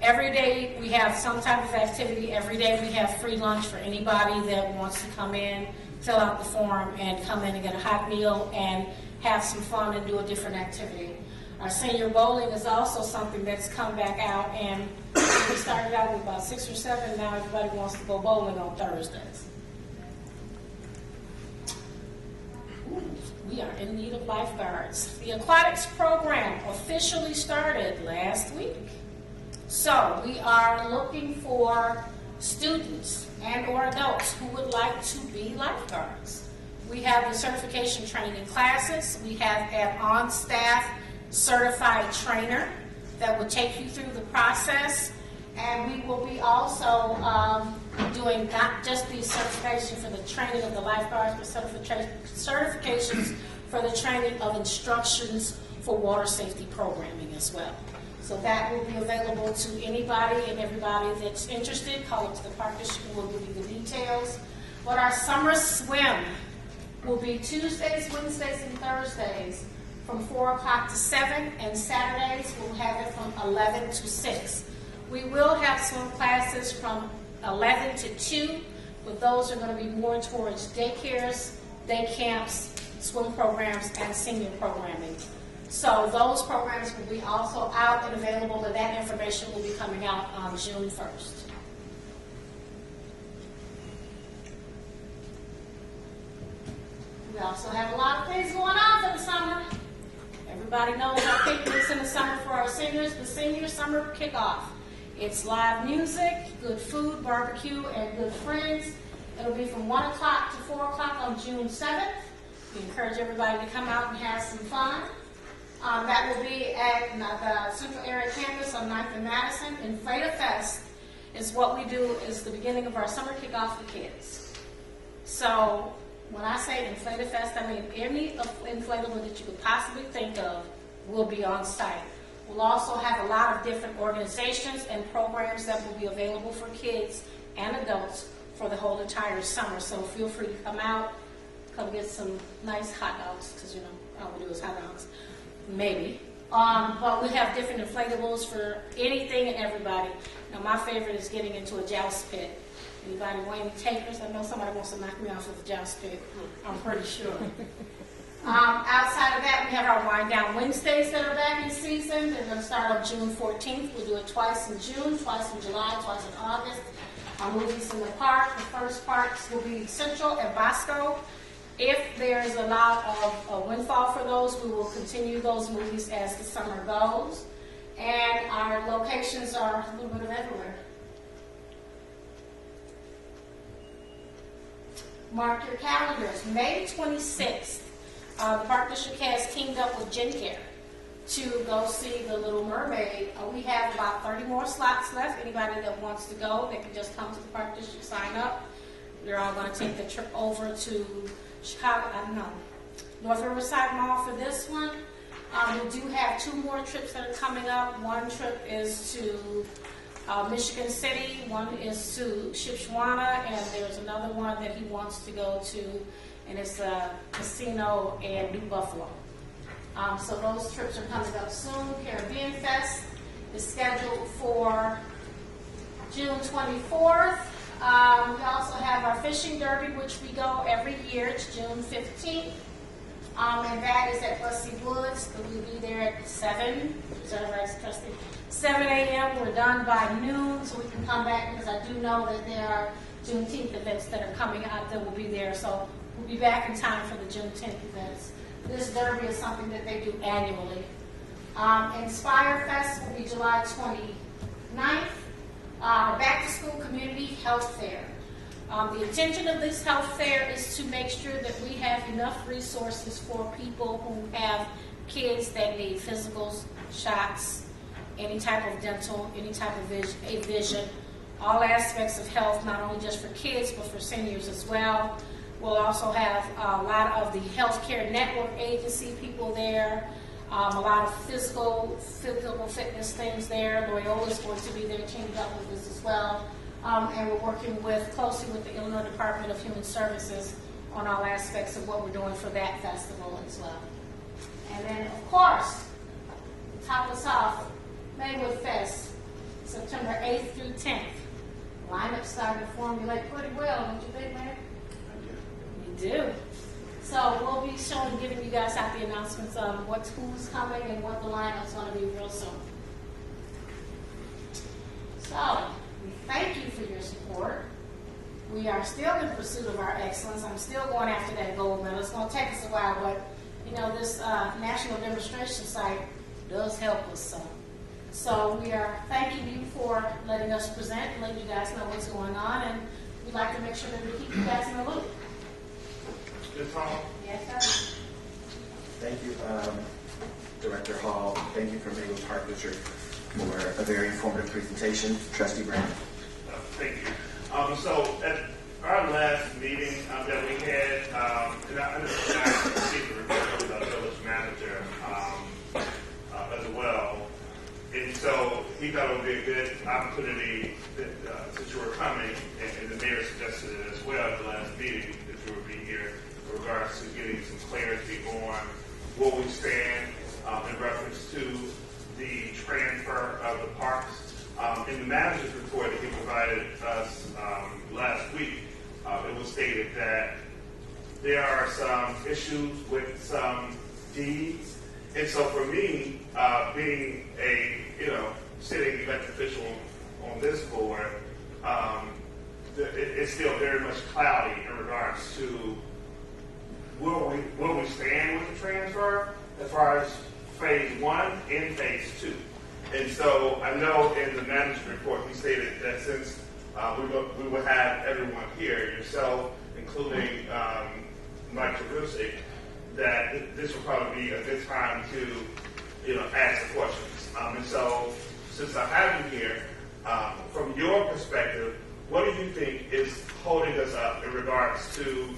Every day we have some type of activity. Every day we have free lunch for anybody that wants to come in, fill out the form, and come in and get a hot meal and have some fun and do a different activity. Our Senior Bowling is also something that's come back out, and we started out with about 6 or 7. Now everybody wants to go bowling on Thursdays. We are in need of lifeguards. The aquatics program officially started last week. So we are looking for students and or adults who would like to be lifeguards. We have the certification training classes. We have an on-staff certified trainer that will take you through the process. And we will be also doing not just the certification for the training of the lifeguards, but certifications for the training of instructions for water safety programming as well. So that will be available to anybody and everybody that's interested. Call up to the park district and we'll give you the details. But our summer swim will be Tuesdays, Wednesdays, and Thursdays from 4 o'clock to 7, and Saturdays we'll have it from 11 to 6. We will have swim classes from 11 to 2, but those are going to be more towards daycares, day camps, swim programs, and senior programming. So those programs will be also out and available, and that information will be coming out on June 1st. We also have a lot of things going on for the summer. Everybody knows our picnics in the summer for our seniors, the Senior Summer Kickoff. It's live music, good food, barbecue, and good friends. It'll be from 1 o'clock to 4 o'clock on June 7th. We encourage everybody to come out and have some fun. That will be at the Central Area Campus on 9th and Madison. Inflata Fest is what we do, is the beginning of our summer kickoff for kids. So when I say Inflata Fest, I mean any inflatable that you could possibly think of will be on site. We'll also have a lot of different organizations and programs that will be available for kids and adults for the whole entire summer. So feel free to come out, come get some nice hot dogs, because you know all we do is hot dogs. Maybe. But we have different inflatables for anything and everybody. Now, my favorite is getting into a joust pit. Anybody want any takers? I know somebody wants to knock me off of the joust pit. I'm pretty sure. Outside of that, we have our Wind Down Wednesdays that are back in season. They're going to start on June 14th. We'll do it twice in June, twice in July, twice in August. Our movies in the park. The first parks will be Central and Bosco. If there's a lot of a windfall for those, we will continue those movies as the summer goes. And our locations are a little bit of everywhere. Mark your calendars. May 26th, the Park District has teamed up with GenCare to go see The Little Mermaid. We have about 30 more slots left. Anybody that wants to go, they can just come to the Park District, sign up. We're all going to take the trip over to Chicago, North Riverside Mall for this one. We do have 2 more trips that are coming up. One trip is to Michigan City, one is to Shipshewana, and there's another one that he wants to go to, and it's a casino in New Buffalo. So those trips are coming up soon. Caribbean Fest is scheduled for June 24th. We also have our fishing derby, which we go every year. It's June 15th. And that is at Bussy Woods. We'll be there at 7 a.m. We're done by noon, so we can come back, because I do know that there are Juneteenth events that are coming out that will be there. So we'll be back in time for the Juneteenth events. This derby is something that they do annually. Inspire Fest will be July 29th. Back to School Community Health Fair. The intention of this health fair is to make sure that we have enough resources for people who have kids that need physicals, shots, any type of dental, any type of vision, all aspects of health, not only just for kids, but for seniors as well. We'll also have a lot of the healthcare network agency people there, a lot of physical fitness things there. Loyola's going to be there teamed up with us as well. And we're working closely with the Illinois Department of Human Services on all aspects of what we're doing for that festival as well. And then, of course, top us off, Maywood Fest, September 8th through 10th. Lineup starting to formulate pretty well, don't you think, man? We do. So we'll be giving you guys out the announcements on who's coming and what the lineup's going to be real soon. So, we thank you for your support. We are still in pursuit of our excellence. I'm still going after that gold medal. It's going to take us a while, but you know, this national demonstration site does help us some. So we are thanking you for letting us present and letting you guys know what's going on, and we'd like to make sure that we keep you guys in the loop. Ms. Hall? Yes, sir. Thank you, Director Hall. Thank you for Maywood Park District for a very informative presentation. Trustee Brandon. Thank you. So at our last meeting that we had, and I received a report from the village manager as well. And so he thought it would be a good opportunity that, since you were coming, and the mayor suggested it as well at the last meeting, that you would be here in regards to getting some clarity on where we stand in reference to the transfer of the parks. In the manager's report that he provided us last week, it was stated that there are some issues with some deeds. And so for me, being a sitting elected official on this board, it's still very much cloudy in regards to where we stand with the transfer as far as phase 1 and phase 2. And so I know in the manager's report he stated that since we will have everyone here, yourself, including Mike Jerusik, that this will probably be a good time to ask the questions. And so since I have you here, from your perspective, what do you think is holding us up in regards to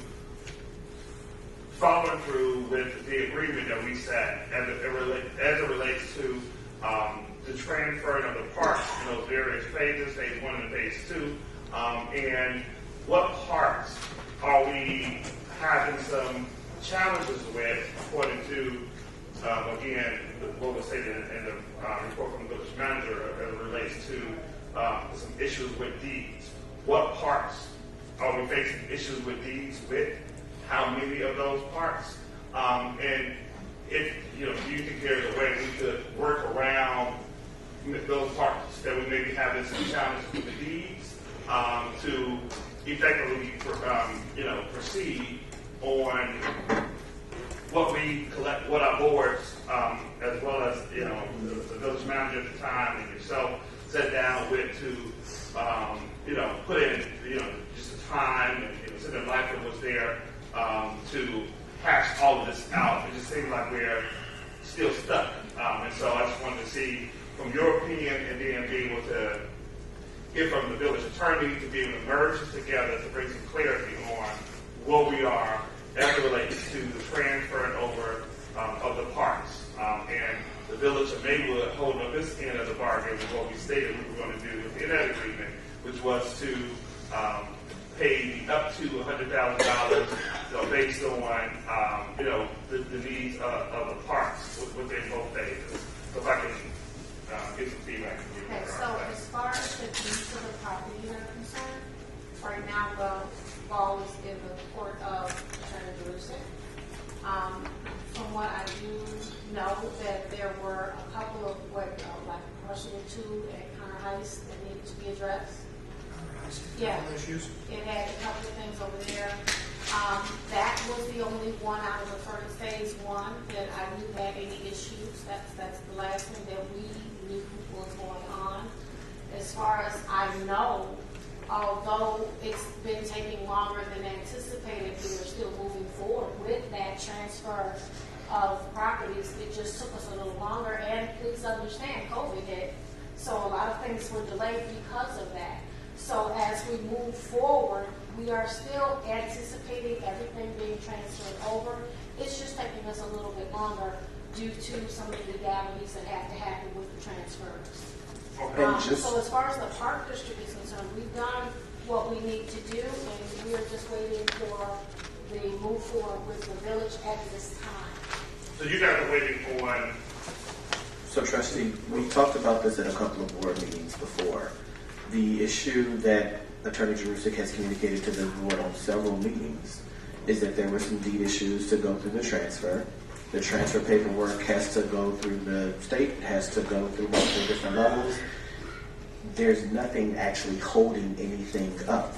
following through with the agreement that we set as it relates to the transferring of the parks in those various phases, phase 1 and phase 2, and what parts are we having some challenges with, according to, again, what was stated in the report from the village manager as it relates to some issues with deeds. What parts are we facing issues with deeds with? How many of those parts? And if do you think there's a way we could work around those parts that we maybe having some challenges with the deeds to effectively proceed on what we collect, what our boards, as well as the village manager at the time and yourself sat down with to put in just the time and Senator Lightfoot was there to hash all of this out. It just seems like we're still stuck, and so I just wanted to see from your opinion, and then be able to hear from the village attorney to be able to merge this together to bring some clarity on where we are as it relates to the transfer over of the parks. And the village of Maywood holding up this end of the bargain with what we stated we were going to do within that agreement, which was to pay up to $100,000 based on the needs of the parks within both phases. So if I can get some feedback from you. Okay, so as far as the deeds of the property are concerned, right now the ball is in the court of Attorney Jerusik. From what I do know, that there were a couple of like Russian 2 at Connor Heights that needed to be addressed. Yeah, it had a couple of things over there. That was the only one out of the first phase one that I knew had any issues. That's the last thing that we knew was going on. As far as I know, although it's been taking longer than anticipated, we are still moving forward with that transfer of properties. It just took us a little longer, and please understand, COVID hit, so a lot of things were delayed because of that. So as we move forward, we are still anticipating everything being transferred over. It's just taking us a little bit longer due to some of the legalities that have to happen with the transfers. So as far as the park district is concerned, we've done what we need to do, and we are just waiting for the move forward with the village at this time. So you guys are waiting on... So trustee, we talked about this at a couple of board meetings before. The issue that Attorney Jerusik has communicated to the board on several meetings is that there were some deed issues to go through the transfer. The transfer paperwork has to go through the state, has to go through multiple different levels. There's nothing actually holding anything up.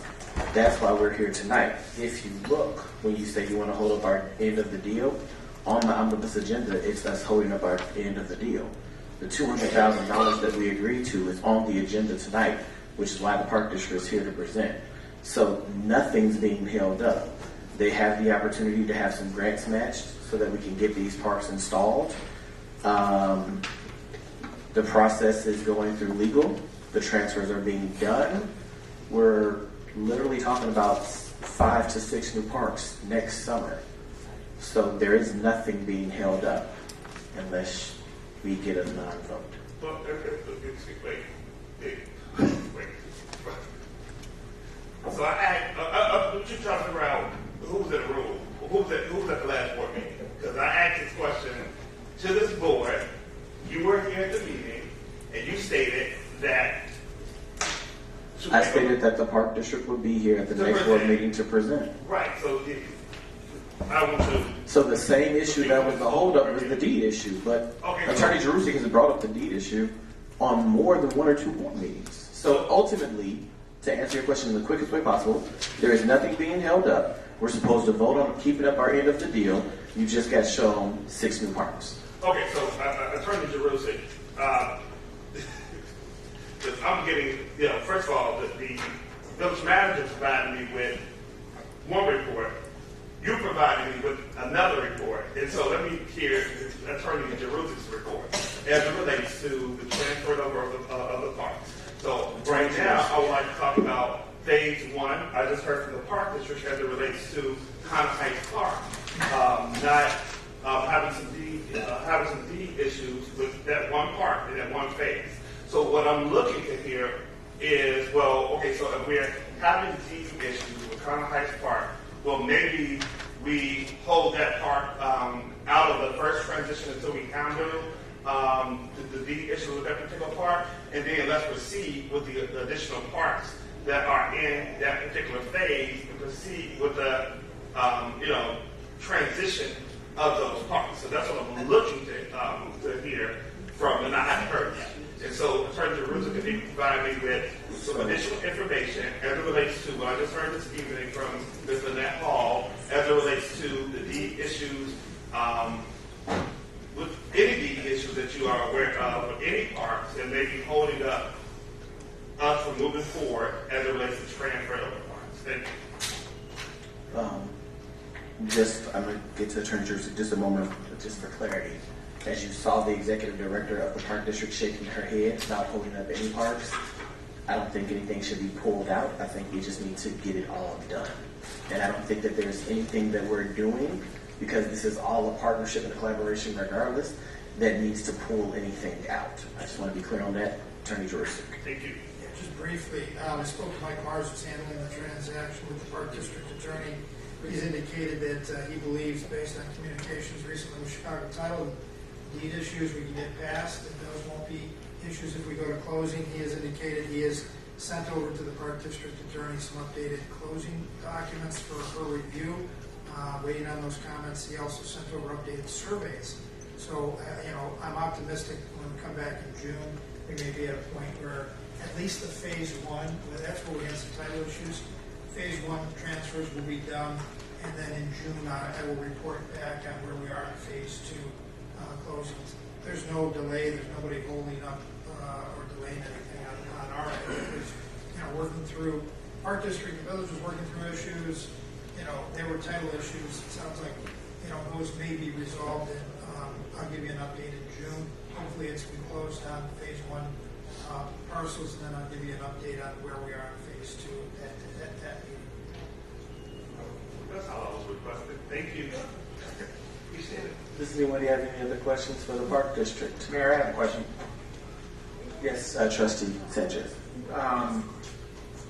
That's why we're here tonight. If you look, when you say you want to hold up our end of the deal, on the omnibus agenda, it's us holding up our end of the deal. The $200,000 that we agreed to is on the agenda tonight, which is why the Park District is here to present. So nothing's being held up. They have the opportunity to have some grants matched so that we can get these parks installed. The process is going through legal. The transfers are being done. We're literally talking about 5 to 6 new parks next summer. So there is nothing being held up unless we get a non-vote. Well, wait. So I asked, you trying to figure out who's in the room, who's at the last board meeting? Because I asked this question to this board. You were here at the meeting, and you stated that. I stated that the Park District would be here at the next board meeting to present. Right. So I want to. So the same issue that was the holdup was the deed issue, but Attorney Jerusik has brought up the deed issue on more than 1 or 2 board meetings. So ultimately, to answer your question in the quickest way possible, there is nothing being held up. We're supposed to vote on keeping up our end of the deal. You just got shown 6 new parks. Okay, so Attorney Jerusik, I'm getting, first of all, the village manager provided me with one report. You provided me with another report. And so let me hear Attorney Jerusik's report as it relates to the transfer over of the parks. So right now, I would like to talk about phase 1. I just heard from the Park District as it relates to Connor Heights Park, not having some deed issues with that one park in that one phase. So what I'm looking to hear is, so if we're having deed issues with Connor Heights Park, well, maybe we hold that park out of the first transition until we handle the deed issue with that particular park, and then let's proceed with the additional parks that are in that particular phase and proceed with the transition of those parks. So that's what I'm looking to hear from, and I haven't heard that. And so Attorney Jerusik, if you can provide me with some additional information as it relates to what I just heard this evening from Ms. Lynette Hall, as it relates to the deed issues, with any deed issues that you are aware of, or any parks that may be holding up us from moving forward as it relates to transfer of the parks. Thank you. I'm going to get to Attorney Jerusik just a moment, just for clarity. As you saw the executive director of the Park District shaking her head, not holding up any parks, I don't think anything should be pulled out. I think we just need to get it all done. And I don't think that there's anything that we're doing, because this is all a partnership and a collaboration regardless, that needs to pull anything out. I just want to be clear on that. Attorney Jerusik. Thank you. Yeah, just briefly, I spoke to Mike Mars, who's handling the transaction with the Park District Attorney. He's indicated that he believes, based on communications recently with Chicago Title, deed issues we can get past, and those won't be issues if we go to closing. He has indicated he has sent over to the Park District Attorney some updated closing documents for her review. Waiting on those comments. He also sent over updated surveys. So, I'm optimistic when we come back in June, we may be at a point where at least the phase 1, that's where we have some title issues, phase 1 transfers will be done, And then in June, I will report back on where we are in phase 2 closings. There's no delay. There's nobody holding up or delaying anything on our end. There's, working through Park District, the village was working through issues. There were title issues. It sounds like, those may be resolved, and I'll give you an update in June. Hopefully it's been closed on phase 1 parcels, and then I'll give you an update on where we are in phase 2 at that meeting. That's all I was requesting. Thank you. Appreciate it. Does anyone have any other questions for the Park District? Mayor, I have a question. Yes, Trustee Sanchez.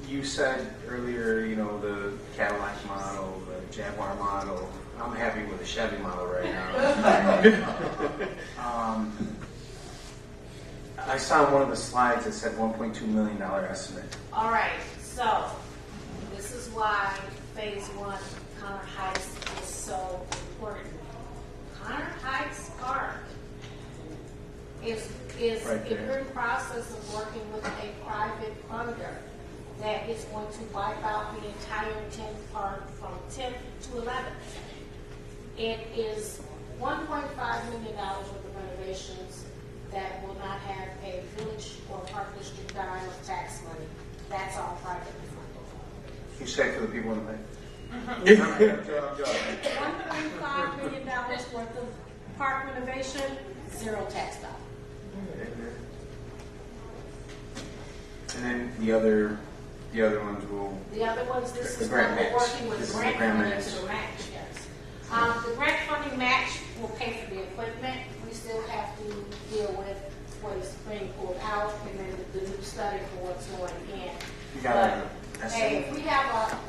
You said earlier, the Cadillac model, the Jaguar model. I'm happy with the Chevy model right now. I saw one of the slides that said $1.2 million estimate. All right, so this is why phase 1 Connor Heights is so important. Connor Heights Park is Right there. in the process of working with a private funder that is going to wipe out the entire 10th park from 10th to 11th. It is $1.5 million worth of renovations that will not have a village or park district dime of tax money. That's all privately funded. You say for the people in the $1.5 million worth of park renovation, 0 tax dollar. And then the other ones will. The other ones, this The is grant what we're match. working with This the is grant the grant funding match. to the match, yes. The grant funding match will pay for the equipment. We still have to deal with what is being pulled out and then the new study for what's going in. You got But, hey, if we have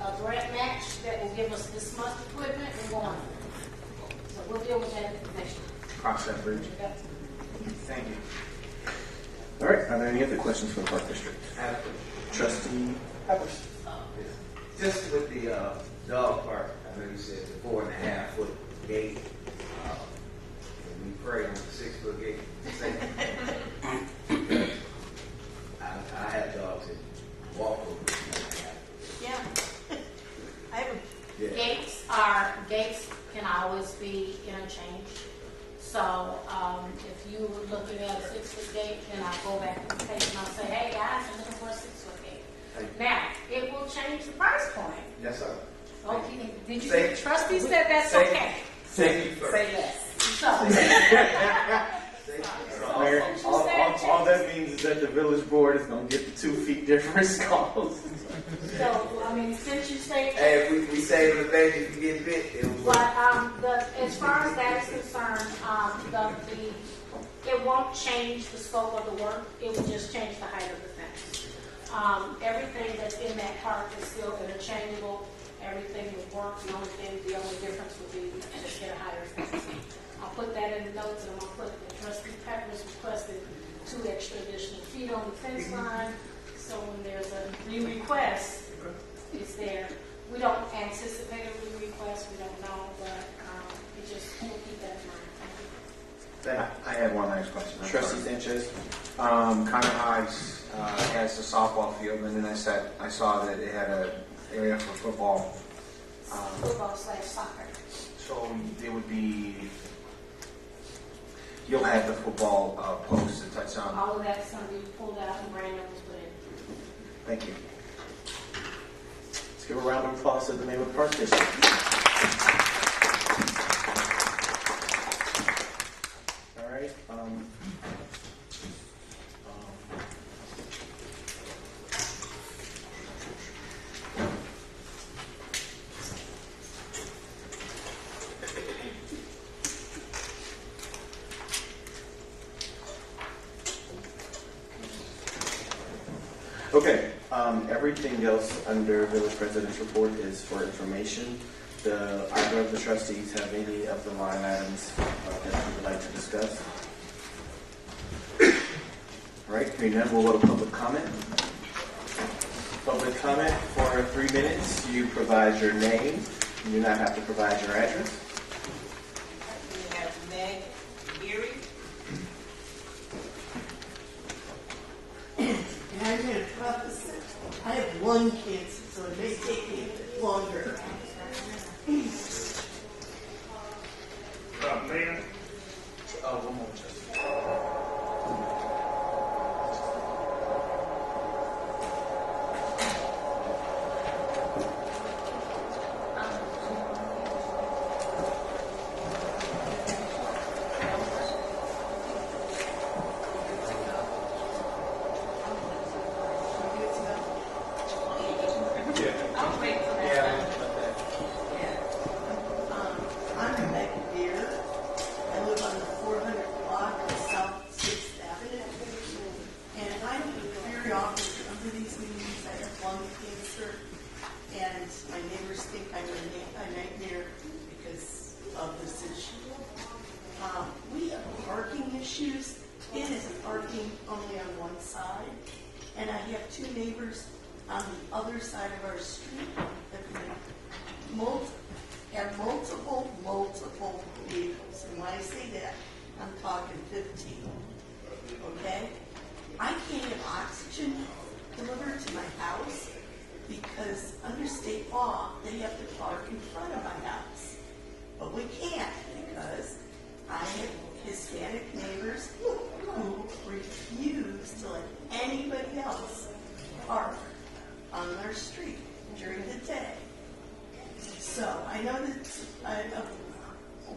a grant match that will give us this much equipment, we're going. So we'll deal with that next year. Cross that bridge. Yep. Thank you. All right, are there any other questions for the Park District? Trustee Peppers. Just with the dog park, I know you said the 4.5 foot gate. And we pray on the 6 foot gate. I have dogs that walk over. Yeah. I have Yeah. Gates can always be interchanged. So if you were looking at a 6-foot gate, then I'll go back to the page and I'll say, hey guys, I'm looking for a 6-foot gate. Now, it will change the price point. Yes, sir. Okay. Did you Say- say the trustee said that's say- okay? say first. Say less. So, Mayor, since you all said that means is that the village board is going to get the 2 feet difference calls. so, I mean, since you say Hey, if we save the baby if you get bit, it will work. But as far as that is concerned, it won't change the scope of the work. It will just change the height of the fence. Everything that's in that park is still interchangeable. Everything will work. The only difference would be just get a higher fence. I'll put that in the notes, and I'm gonna put the trustee Peppers requested 2 extra additional feet on the fence line. So when there's a re-request, it's there. We don't anticipate a re-request. We don't know, but we'll keep that in mind. Thank you. I have one last question. Trustee Sanchez. Connor Heights has the softball field, and then I saw that it had an area for football. Football/soccer. So it would be. You'll have the football posts and touchdown. All of that's going to be pulled out and brand numbers put in. Thank you. Let's give a round of applause to the Maywood Park District. All right. Okay, everything else under Village President's Report is for information. Either of the trustees have any of the line items that you would like to discuss? All right, hearing none, we'll go to public comment. Public comment for 3 minutes. You provide your name. You do not have to provide your address. We have Meg Geary. I have one kid, so it may take me longer. one more, Justin. I'm Rebecca Deere. I live on the 400 block of South 6th Avenue. And I don't very often come to these meetings. I have lung cancer. And my neighbors think I'm a nightmare because of this issue. We have parking issues. It is parking only on one side. And I have two neighbors on the other side of our street that have multiple vehicles. And when I say that, I'm talking 15. Okay? I can't have oxygen delivered to my house because under state law, they have to park in front of my house. But we can't because I have Hispanic neighbors who refuse to let anybody else park on their street during the day. So I know that's a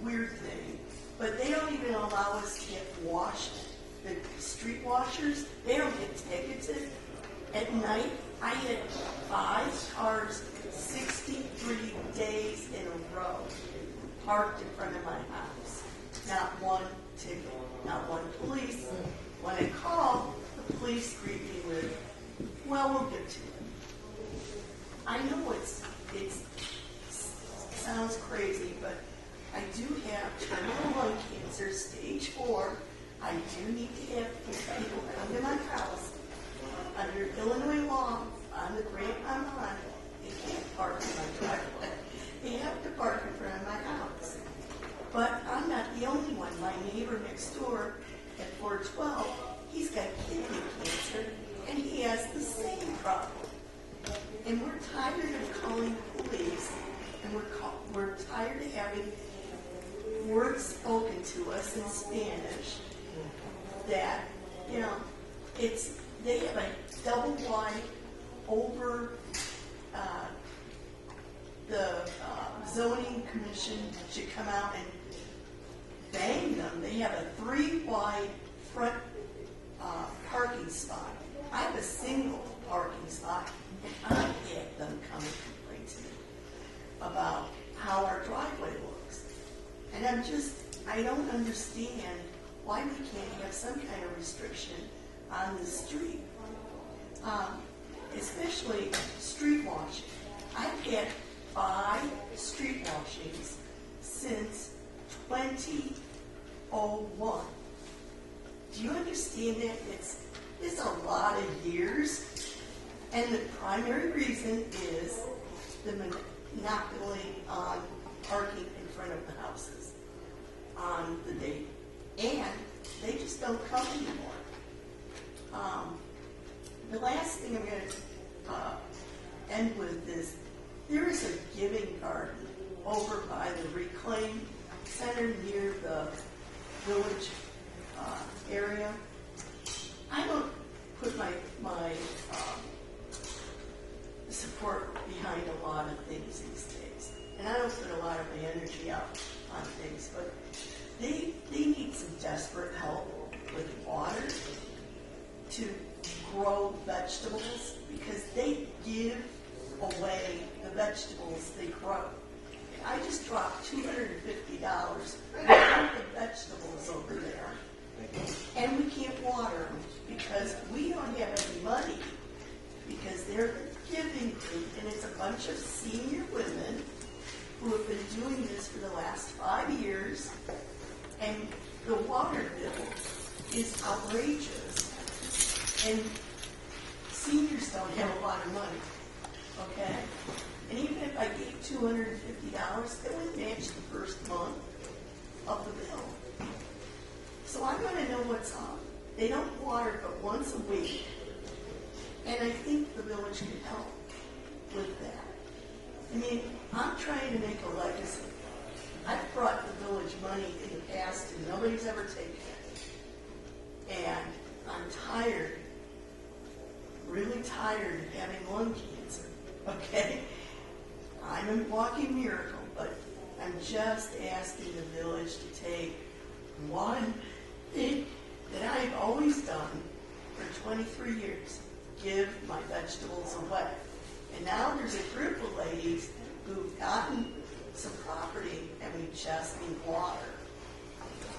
weird thing, but they don't even allow us to get washed. The street washers, they don't get ticketed. At night, I had 5 cars 63 days in a row parked in front of my house. Not one ticket, not one police. When I call, the police greet me with, well, we'll get to it. I know it sounds crazy, but I do have terminal lung cancer, stage 4. I do need to have people come to my house. Under Illinois law, on the grant I'm on, they can't park in my driveway. They have to park in front of my house. But I'm not the only one. My neighbor next door at 412, he's got kidney cancer, and he has the same problem. And we're tired of calling the police, and we're tired of having words spoken to us in Spanish that, they have a double wide over the zoning commission should come out and bang them. They have a 3-wide front parking spot. I have a single parking spot, and I had them come and complain to me about how our driveway looks. And I don't understand why we can't have some kind of restriction on the street, especially street washing. I've had 5 street washings since 2001. Do you understand that? It's a lot of years, and the primary reason is the monopoly on parking in front of the houses on the day, and they just don't come anymore. The last thing I'm going to end with is there is a giving garden over by the Reclaim Center near the village area. I don't put my support behind a lot of things these days, and I don't put a lot of my energy out on things, but they need some desperate help with water to grow vegetables because they give away the vegetables they grow. I just dropped $250 on the vegetables over there, and we can't water them because we don't have any money because they're the giving group, and it's a bunch of senior women who have been doing this for the last 5 years, and the water bill is outrageous. And seniors don't have a lot of money, okay? And even if I gave $250, it wouldn't match the first month of the bill. So I want to know what's up. They don't water but once a week, and I think the village can help with that. I mean, I'm trying to make a legacy. I've brought the village money in the past and nobody's ever taken it. And I'm tired, really tired of having lung cancer, okay? I'm a walking miracle, but I'm just asking the village to take one thing that I've always done for 23 years, give my vegetables away. And now there's a group of ladies who've gotten some property and we just need water.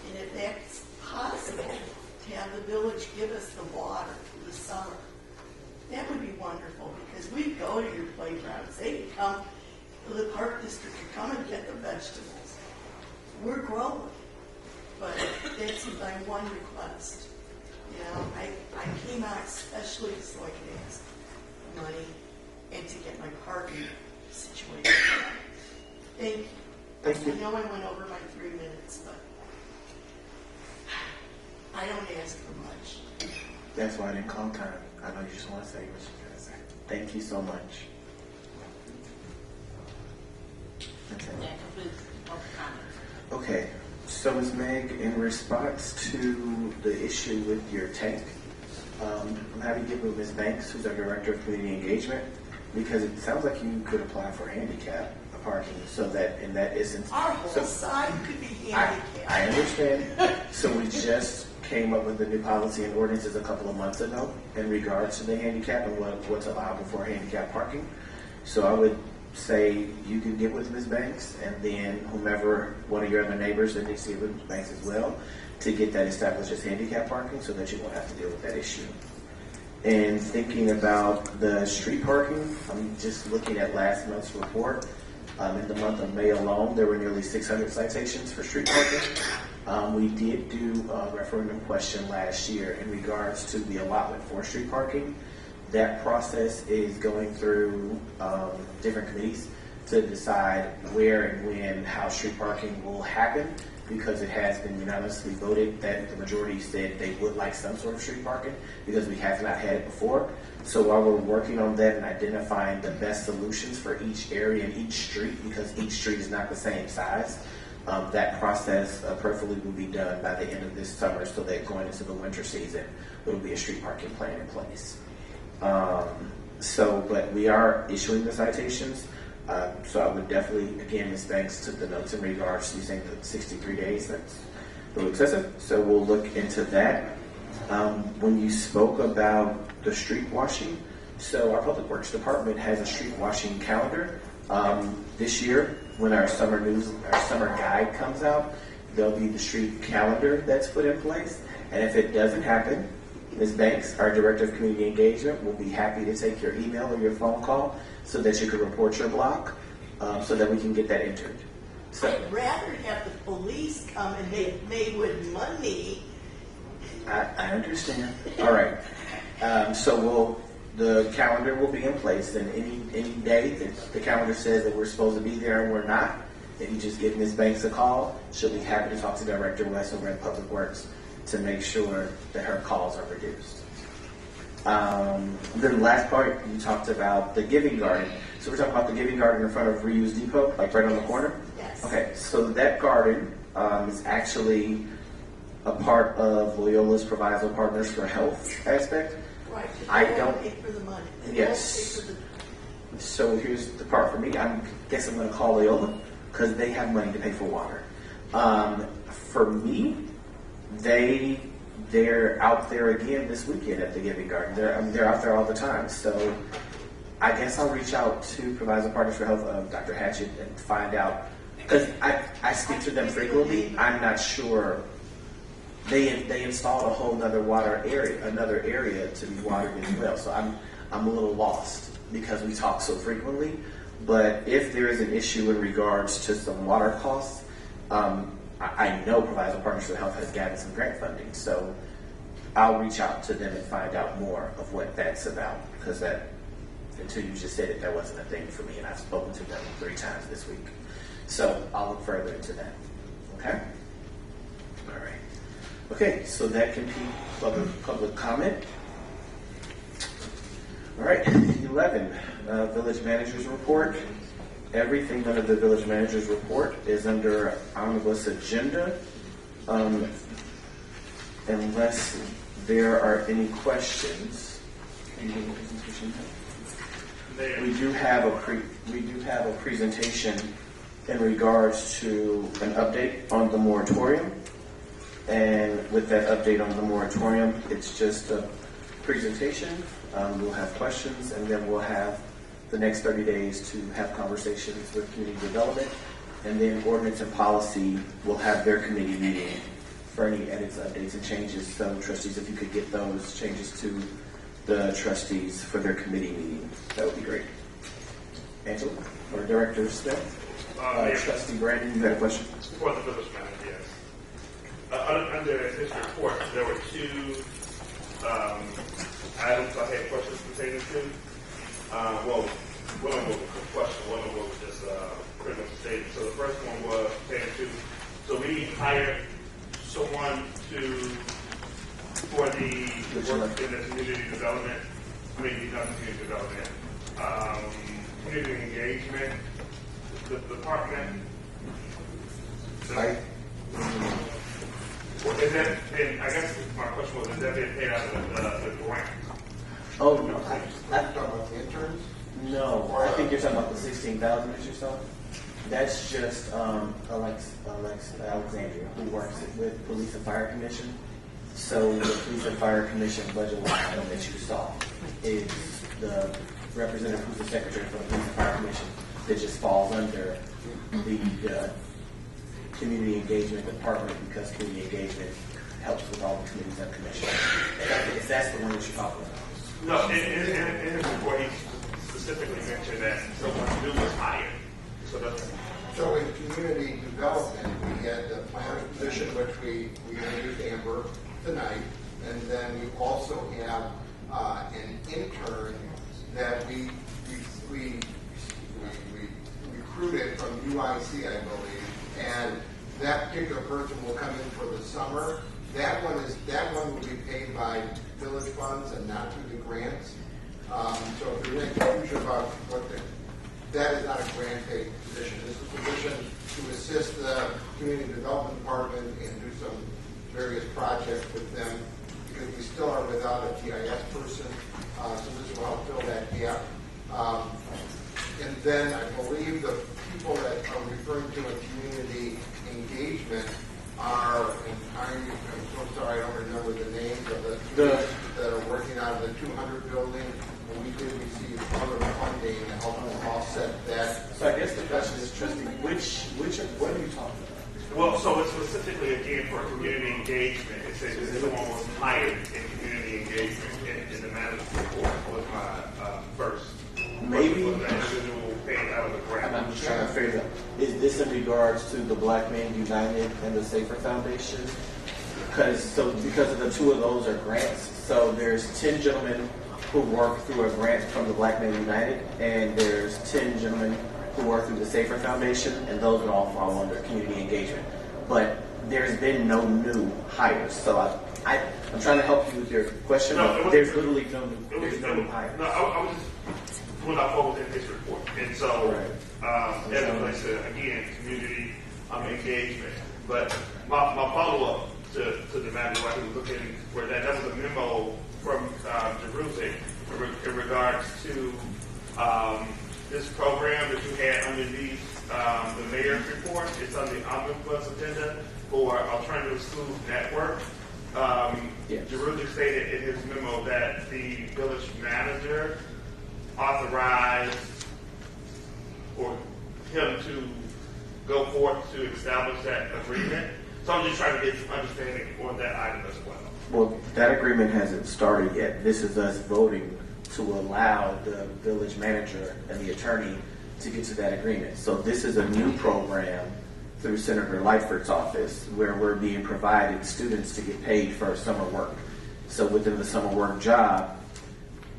And if that's possible, to have the village give us the water for the summer, that would be wonderful because we go to your playgrounds. They can come, the park district can come and get the vegetables. We're growing, but that's my one request. You know, I came out especially so I could ask money and to get my parking situation. Thank you. Thank you. I know I went over my 3 minutes, but I don't ask for much. That's why I didn't call time. I know you just want to say what you're going to say. Thank you so much. Okay. That concludes public comments. Okay. So, Ms. Meg, in response to the issue with your tank, I'm happy to get with Ms. Banks, who's our Director of Community Engagement, because it sounds like you could apply for handicap parking so that in that instance... Our whole side could be handicapped. I understand. So we just came up with the new policy and ordinances a couple of months ago in regards to the handicap and what's allowable for handicap parking. So I would say you could get with Ms. Banks and then whomever, one of your other neighbors that needs to get with Ms. Banks as well to get that established as handicap parking so that you won't have to deal with that issue. And thinking about the street parking, I'm just looking at last month's report. In the month of May alone, there were nearly 600 citations for street parking. We did do a referendum question last year in regards to the allotment for street parking. That process is going through different committees to decide where and when, how street parking will happen, because it has been unanimously voted that the majority said they would like some sort of street parking because we have not had it before. So while we're working on that and identifying the best solutions for each area and each street, because each street is not the same size, that process perfectly will be done by the end of this summer so that going into the winter season, there will be a street parking plan in place. But we are issuing the citations. So I would definitely, again, Ms. Banks took the notes in regards to you saying the 63 days, that's a little excessive. So we'll look into that. When you spoke about the street washing, so our Public Works Department has a street washing calendar. This year, when our summer guide comes out, there'll be the street calendar that's put in place. And if it doesn't happen, Ms. Banks, our Director of Community Engagement, will be happy to take your email or your phone call so that you can report your block so that we can get that entered. So, I'd rather have the police come and make Maywood money. I understand. All right. The calendar will be in place, and any day that the calendar says that we're supposed to be there and we're not, if you just give Ms. Banks a call, she'll be happy to talk to Director West over at Public Works to make sure that her calls are reduced. Then the last part, you talked about the Giving Garden. So we're talking about the Giving Garden in front of Reuse Depot, like right on the corner? Yes. Okay, so that garden is actually a part of Loyola's Proviso Partners for Health aspect. Right. I don't pay for the money. They Yes. don't pay for the... So here's the part for me. I guess I'm going to call Loyola because they have money to pay for water. For me, they're out there again this weekend at the Giving Garden. They're out there all the time. So I guess I'll reach out to Proviso Partners for Health, Dr. Hatchett, and find out, because I speak to them frequently. I'm not sure. They installed a whole another area to be watered as well. So I'm a little lost because we talk so frequently. But if there is an issue in regards to some water costs, I know Proviso Partners for Health has gotten some grant funding. So I'll reach out to them and find out more of what that's about, because that, until you just said it, that wasn't a thing for me, and I've spoken to them 3 times this week. So I'll look further into that. Okay? All right. Okay, so that completes public comment. All right, 11, Village Manager's Report. everything under the village manager's report is under omnibus agenda. Unless there are any questions. We do have a presentation in regards to an update on the moratorium. And with that update on the moratorium, it's just a presentation. We'll have questions, and then we'll have the next 30 days to have conversations with community development. And then ordinance and policy will have their committee meeting for any edits, updates, and changes. So trustees, if you could get those changes to the trustees for their committee meeting, that would be great. Angela, or Director Smith? Trustee Brandon, you had a question? For the village manager, yes. Under his report, there were two items I had questions pertaining to. Well, one of them was a question, one of them was just pretty much a statement. So the first one was pertaining to, so we hired someone for the work in the community development, not community development, community engagement, the department. Is that, and I guess my question was, is that being paid out of the grant? Oh, no. Are you talking about the interns? No, I think you're talking about the 16,000 that you saw. That's just Alexandria, who works with Police and Fire Commission. So the Police and Fire Commission budget line item that you saw is the representative who's the secretary for the Police and Fire Commission that just falls under the community engagement department, because community engagement helps with all the committees and commissions. If that's the one that you're talking about. No, in his report, he specifically mentioned that someone new was hired. So in community development, we had the planner position, which we introduced Amber tonight, and then we also have an intern that we recruited from UIC, I believe, and that particular person will come in for the summer. That one will be paid by village funds and not through the grants. So if there's any confusion about that is not a grant paid position. This is a position to assist the community development department and do some various projects with them, because we still are without a GIS person. So this will help fill that gap. And then I believe the people that are referring to in community engagement are, and I'm so sorry I don't remember the names of the that are working out of the 200 building. And we did receive other funding to help us offset that. So I guess the question is, trustee, what are you talking about? Well, so it's specifically again for community engagement. It says that someone was hired in community engagement in the manager's report was my first. Maybe. Was that individual paid out of the grant? I'm just trying to figure it out. Is this in regards to the Black Men United and the Safer Foundation? Because of the two of those are grants. So there's 10 gentlemen who work through a grant from the Black Men United, and there's 10 gentlemen who work through the Safer Foundation, and those would all fall under community engagement. But there's been no new hires. So I'm trying to help you with your question. No, there's literally no new hires. No, I was just pulling out what was in this report. And so, as I said, again, community engagement. But my follow-up to the matter, while he was looking for that was a memo from Jerusalem in regards to this program that you had underneath the mayor's report. It's on the omnibus agenda for Alternative Schools Network. Jerusalem stated in his memo that the village manager authorized for him to go forth to establish that agreement. So I'm just trying to get some understanding on that item as well. Well, that agreement hasn't started yet. This is us voting to allow the village manager and the attorney to get to that agreement. So this is a new program through Senator Lightfoot's office where we're being provided students to get paid for summer work. So within the summer work job,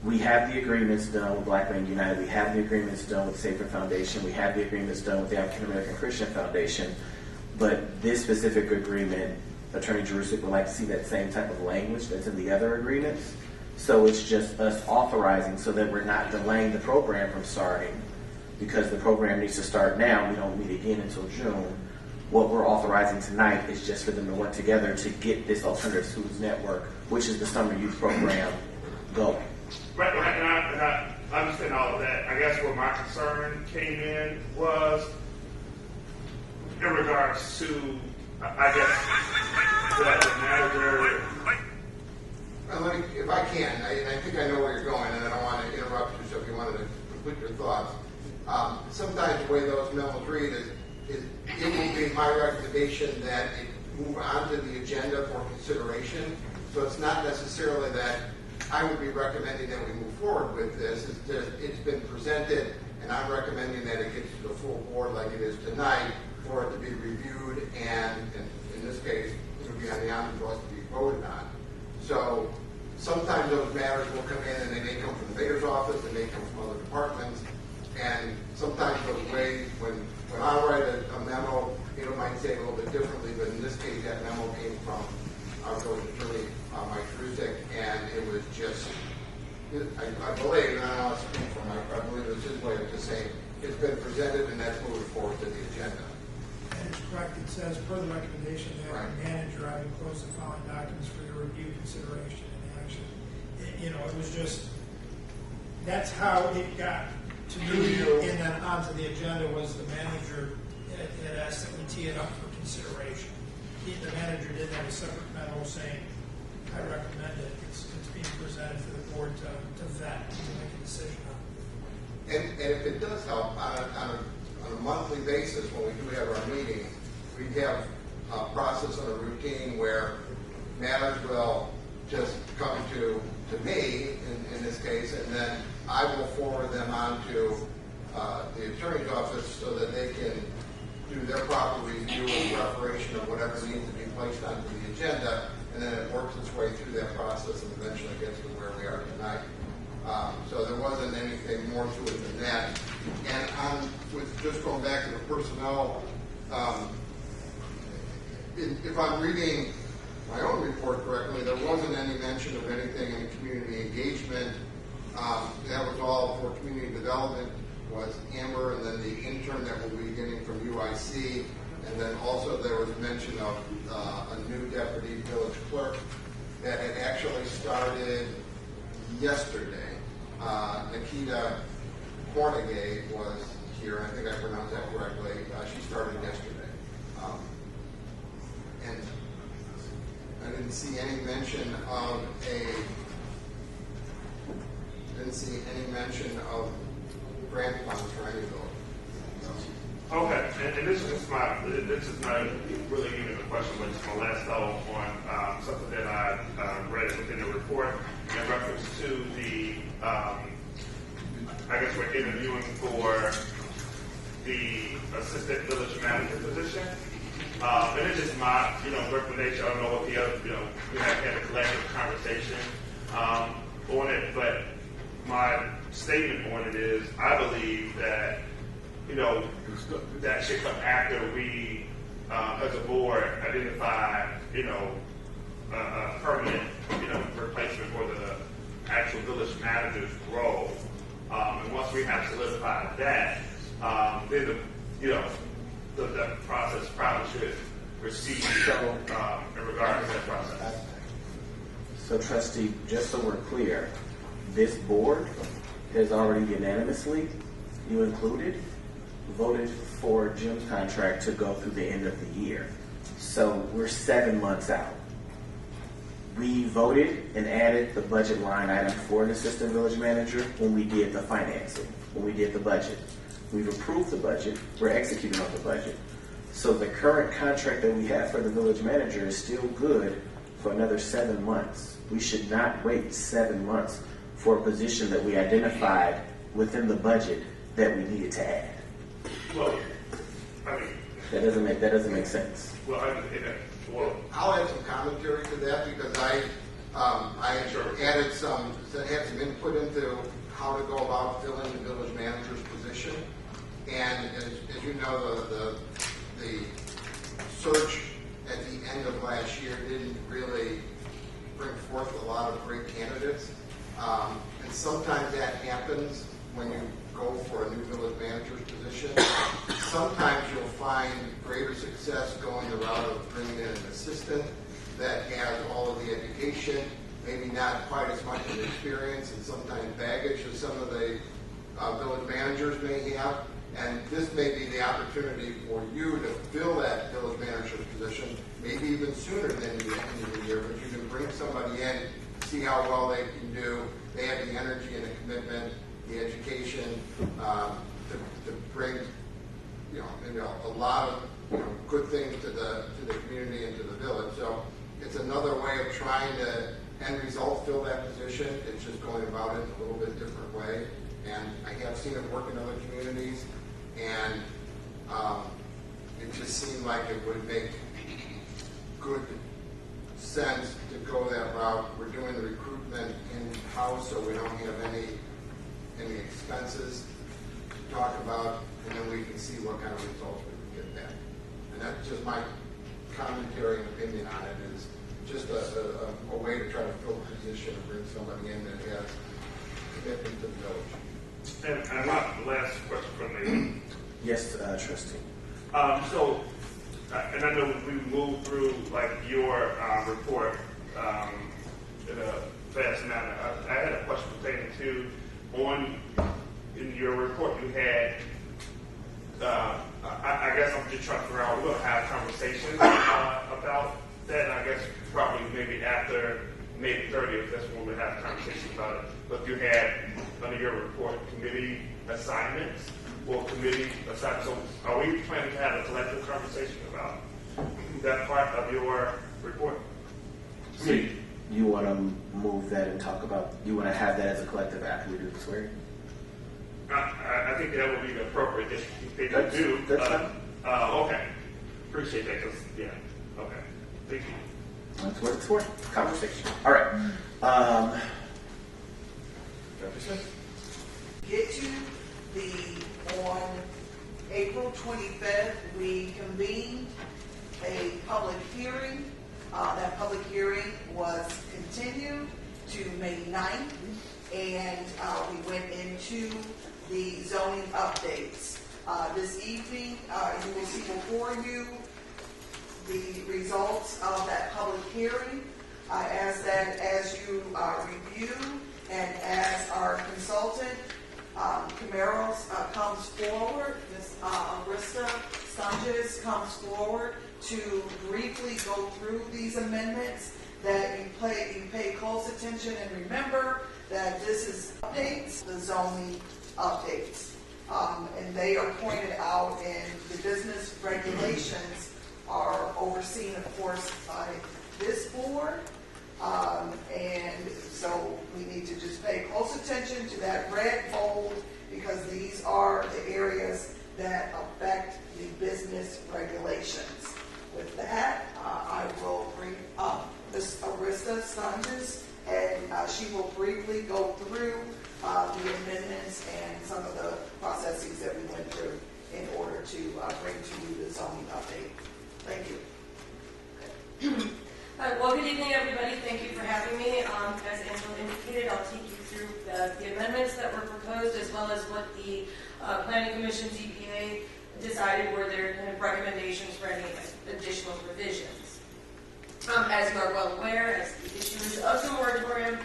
we have the agreements done with Black Men United. We have the agreements done with Safer Foundation. We have the agreements done with the African American Christian Foundation. But this specific agreement, Attorney Jerusalem would like to see that same type of language that's in the other agreements. So it's just us authorizing so that we're not delaying the program from starting because the program needs to start now. We don't meet again until June. What we're authorizing tonight is just for them to work together to get this alternative schools network, which is the summer youth program, going. Right, and I understand all of that. I guess where my concern came in was in regards to, I guess, the manager. If I can, I think I know where you're going, and I don't want to interrupt you, so if you wanted to complete your thoughts. Sometimes the way those memos read is it will be my recommendation that it move on to the agenda for consideration. So it's not necessarily that I would be recommending that we move forward with this. It's been presented, and I'm recommending that it gets to the full board like it is tonight for it to be reviewed, and in this case, it will be on the omnibus to be voted on. So sometimes those matters will come in, and they may come from the mayor's office, they may come from other departments, and sometimes those ways, when I write a memo, it might say it a little bit differently, but in this case, that memo came from our village attorney, Mike Rusick, and it was just, I believe, and I don't know it's coming from Mike, I believe it was his way of just saying, it's been presented and that's moving forward to the agenda. And it's correct, it says, per the recommendation of the acting manager, I enclose the following documents for your review, consideration, and action. It was just, that's how it got to me, and then onto the agenda was the manager had asked that we tee it up for consideration. The manager did have a separate memo saying, I recommend it. It's being presented for the board to vet, to make a decision on. And if it does help, on a monthly basis, when we do have our meetings, we have a process and a routine where matters will just come to me, in this case, and then I will forward them on to the attorney's office so that they can do their proper review and preparation of whatever needs to be placed onto the agenda, and then it works its way through that process and eventually gets to where we are tonight. So there wasn't anything more to it than that. And with just going back to the personnel, if I'm reading my own report correctly, there wasn't any mention of anything in community engagement. That was all for community development, was Amber, and then the intern that will be getting from UIC, and then also there was mention of a new deputy village clerk that had actually started yesterday. Nikita Cornegay was here, I think I pronounced that correctly. She started yesterday. And I didn't see any mention of grant funds for any village. Okay, and this is not really even a question, but it's my last thought on something that I read within the report in reference to the, I guess we're interviewing for the assistant village manager position. And it's just my, recommendation. I don't know what the other, we have had a collective conversation on it, but my statement on it is, I believe that, that should come after we, as a board, identify, a permanent, replacement for the actual village manager's role. And once we have solidified that, then the process probably should proceed in regards to that process. So, trustee, just so we're clear, this board has already unanimously, you included, voted for Jim's contract to go through the end of the year. So we're 7 months out. We voted and added the budget line item for an assistant village manager when we did the financing, when we did the budget. We've approved the budget. We're executing on the budget. So the current contract that we have for the village manager is still good for another 7 months. We should not wait 7 months for a position that we identified within the budget that we needed to add. Well, I mean, that doesn't make sense. Well, I'll add some commentary to that because I added had some input into how to go about filling the village manager's position. And as you know, the search at the end of last year didn't really bring forth a lot of great candidates. And sometimes that happens when you go for a new village manager's position. Sometimes you'll find greater success going the route of bringing in an assistant that has all of the education, maybe not quite as much of experience and sometimes baggage as some of the village managers may have. And this may be the opportunity for you to fill that village manager's position, maybe even sooner than the end of the year, but you can bring somebody in, see how well they can do. They have the energy and the commitment, the education to bring a lot of good things to the community and to the village. So it's another way of trying to end result fill that position. It's just going about it in a little bit different way. And I have seen it work in other communities, and it just seemed like it would make good sense to go that route. We're doing the recruitment in-house, so we don't have any expenses to talk about, and then we can see what kind of results we can get back. And that's just my commentary and opinion on it, is just a way to try to fill the position and bring somebody in that has commitment to the village. And my last question from me. Yes, trustee. And I know we moved through like your report in a fast manner. I had a question pertaining to in your report you had. I guess I'm just trying to figure out. We're gonna have a conversation about that. I guess probably maybe after May 30th. That's when we'll have a conversation about it. But you had under your report committee assignments. Well, committee assignments. So are we planning to have a collective conversation about that part of your report? So you want to move that and talk about, you want to have that as a collective after we do the swearing? I think that would be appropriate if they That's do. fine. Okay. Appreciate that. Yeah. Okay. Thank you. That's what it's for. Conversation. All right. Dr. Smith? Get to on April 25th, we convened a public hearing. That public hearing was continued to May 9th, and we went into the zoning updates. This evening, you will see before you the results of that public hearing. As you review and as our consultant Camaros comes forward, Ms. Arista Sanchez comes forward to briefly go through these amendments, that you pay close attention and remember that this is updates, the zoning updates. And they are pointed out, and the business regulations are overseen, of course, by this board. And so we need to just pay close attention to that red bold, because these are the areas that affect the business regulations. With that, I will bring up Ms. Arista Sanchez, and she will briefly go through the amendments and some of the processes that we went through in order to bring to you the zoning update. Thank you. Well, good evening, everybody. Thank you for having me. As Angela indicated, I'll take you through the amendments that were proposed, as well as what the Planning Commission, ZPA, decided were their kind of recommendations for any additional revisions. As you are well aware, as the issuers of the moratorium,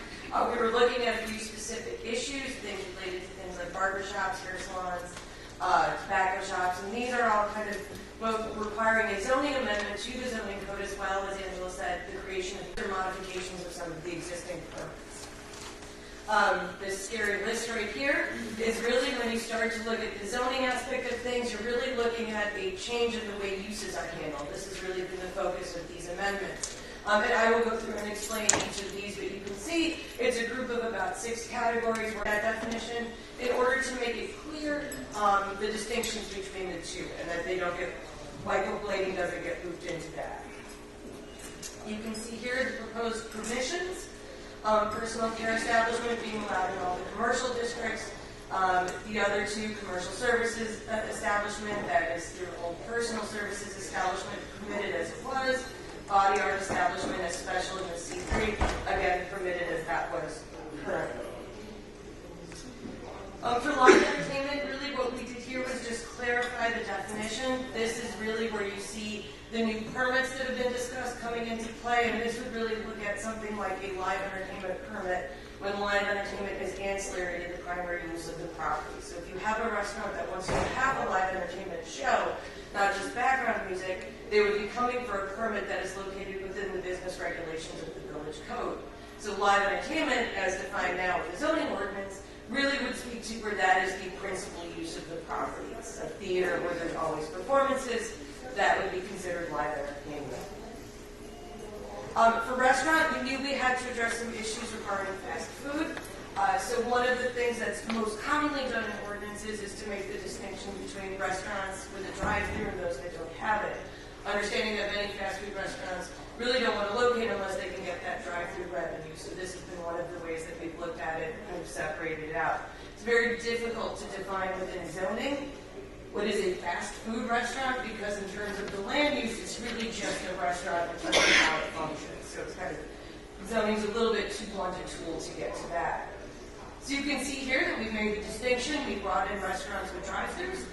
we were looking at a few specific issues, things related to things like barbershops, hair salons, tobacco shops, and these are all kind of both requiring a zoning amendment to the zoning code, as well as Angela said, the creation of other modifications of some of the existing permits. This scary list right here is really, when you start to look at the zoning aspect of things, you're really looking at a change in the way uses are handled. This has really been the focus of these amendments. And I will go through and explain each of these, but you can see it's a group of about 6 categories for that definition, in order to make it clear the distinctions between the two, and that they don't get, microblading doesn't get looped into that. You can see here the proposed permissions. Personal care establishment being allowed in all the commercial districts. The other 2, commercial services establishment, that is through old personal services establishment, permitted as it was. Body art establishment as special in the C3, again permitted as that was currently. For live entertainment, way, and this would really look at something like a live entertainment permit when live entertainment is ancillary to the primary use of the property. So if you have a restaurant that wants to have a live entertainment show, not just background music, they would be coming for a permit that is located within the business regulations of the village code. So live entertainment, as defined now with the zoning ordinance, really would speak to where that is the principal use of the property. It's a theater where there's always performances, that would be considered live entertainment. For restaurant, we knew we had to address some issues regarding fast food. So one of the things that's most commonly done in ordinances is to make the distinction between restaurants with a drive-through and those that don't have it. Understanding that many fast food restaurants really don't want to locate unless they can get that drive-through revenue. So this has been one of the ways that we've looked at it and separated it out. It's very difficult to define within zoning what is a fast food restaurant, because in terms of the land use, it's really just a restaurant in terms of how it functions. So it's kind of, zoning's a little bit too blunt a tool to get to that. So you can see here that we've made the distinction. We brought in restaurants with drive-thrus.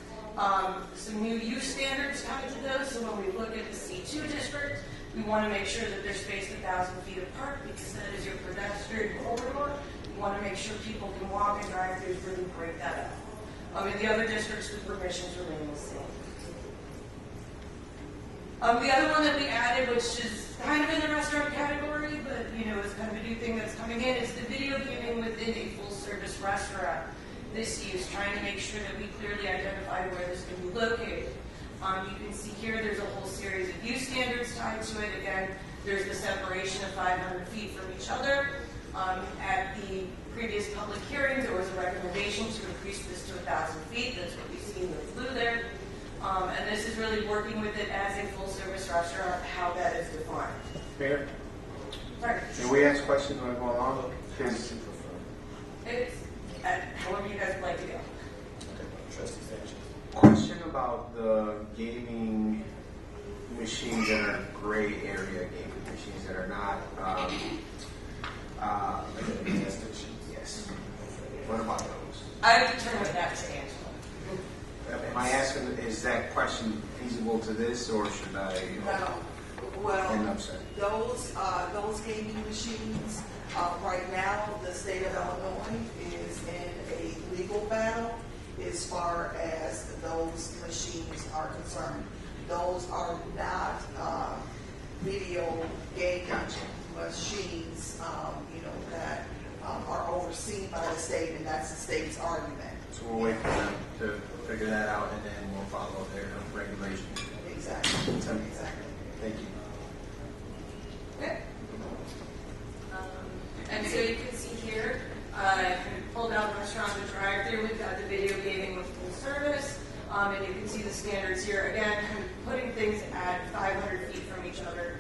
Some new use standards tied to those. So when we look at the C2 district, we want to make sure that they're spaced 1,000 feet apart, because that is your pedestrian corridor. We want to make sure people can walk, and drive-thrus really break that up. In the other districts, the permissions remain the same. The other one that we added, which is kind of in the restaurant category, but is kind of a new thing that's coming in, is the video gaming within a full-service restaurant. This use, trying to make sure that we clearly identify where this can be located. You can see here there's a whole series of use standards tied to it. Again, there's the separation of 500 feet from each other. At the previous public hearing, there was a recommendation to increase this to 1,000 feet. That's what we see in the blue there. And this is really working with it as a full-service restaurant, how that is defined. Mayor? Sorry. Can we ask questions when I go along? It's however you guys would like to go. Question about the gaming machines that are gray area gaming machines that are not yes. What about those? I would determine that to Angela. Am I asking, is that question feasible to this, or should I end up saying? Those gaming machines, right now, the state of Illinois is in a legal battle as far as those machines are concerned. Those are not video game machines, that are overseen by the state, and that's the state's argument. So we'll wait for them to figure that out, and then we'll follow their regulations. Exactly. Thank you. Okay. And so you can see here, I pulled out the restaurant with drive-thru. We've got the video gaming with full service. And you can see the standards here. Again, putting things at 500 feet from each other.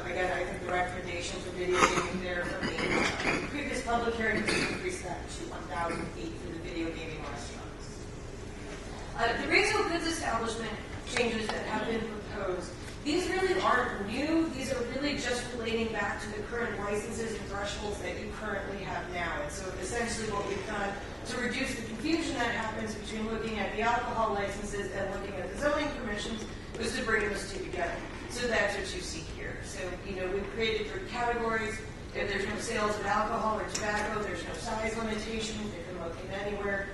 Again, I think the recommendations for video gaming there from the previous public hearing was to increase that to 1,000 feet for the video gaming restaurants. The retail goods establishment changes that have been proposed, these really aren't new. These are really just relating back to the current licenses and thresholds that you currently have now. And so essentially what we've done to reduce the confusion that happens between looking at the alcohol licenses and looking at the zoning permissions was to bring those two together. So that's what you see here. So, we've created 3 categories. If there's no sales of alcohol or tobacco, there's no size limitation. They can locate anywhere.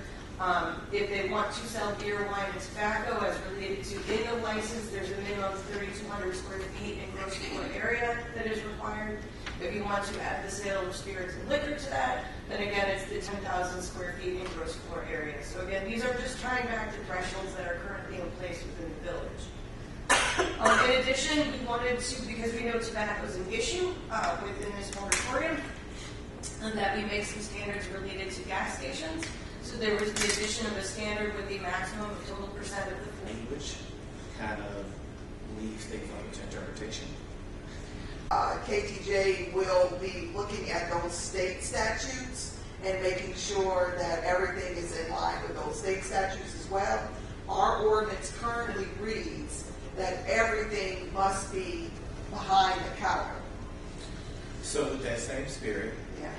If they want to sell beer, wine, and tobacco as related to in the license, there's a minimum of 3,200 square feet in gross floor area that is required. If you want to add the sale of spirits and liquor to that, then again, it's the 10,000 square feet in gross floor area. So again, these are just tying back to thresholds that are currently in place within the village. In addition, we wanted to, because we know tobacco is an issue within this moratorium, and that we make some standards related to gas stations. So there was the addition of a standard with the maximum of total percent of the fleet. Which kind of leaves things open to interpretation. KTJ will be looking at those state statutes and making sure that everything is in line with those state statutes as well. Our ordinance currently reads that everything must be behind the counter. So with that same spirit,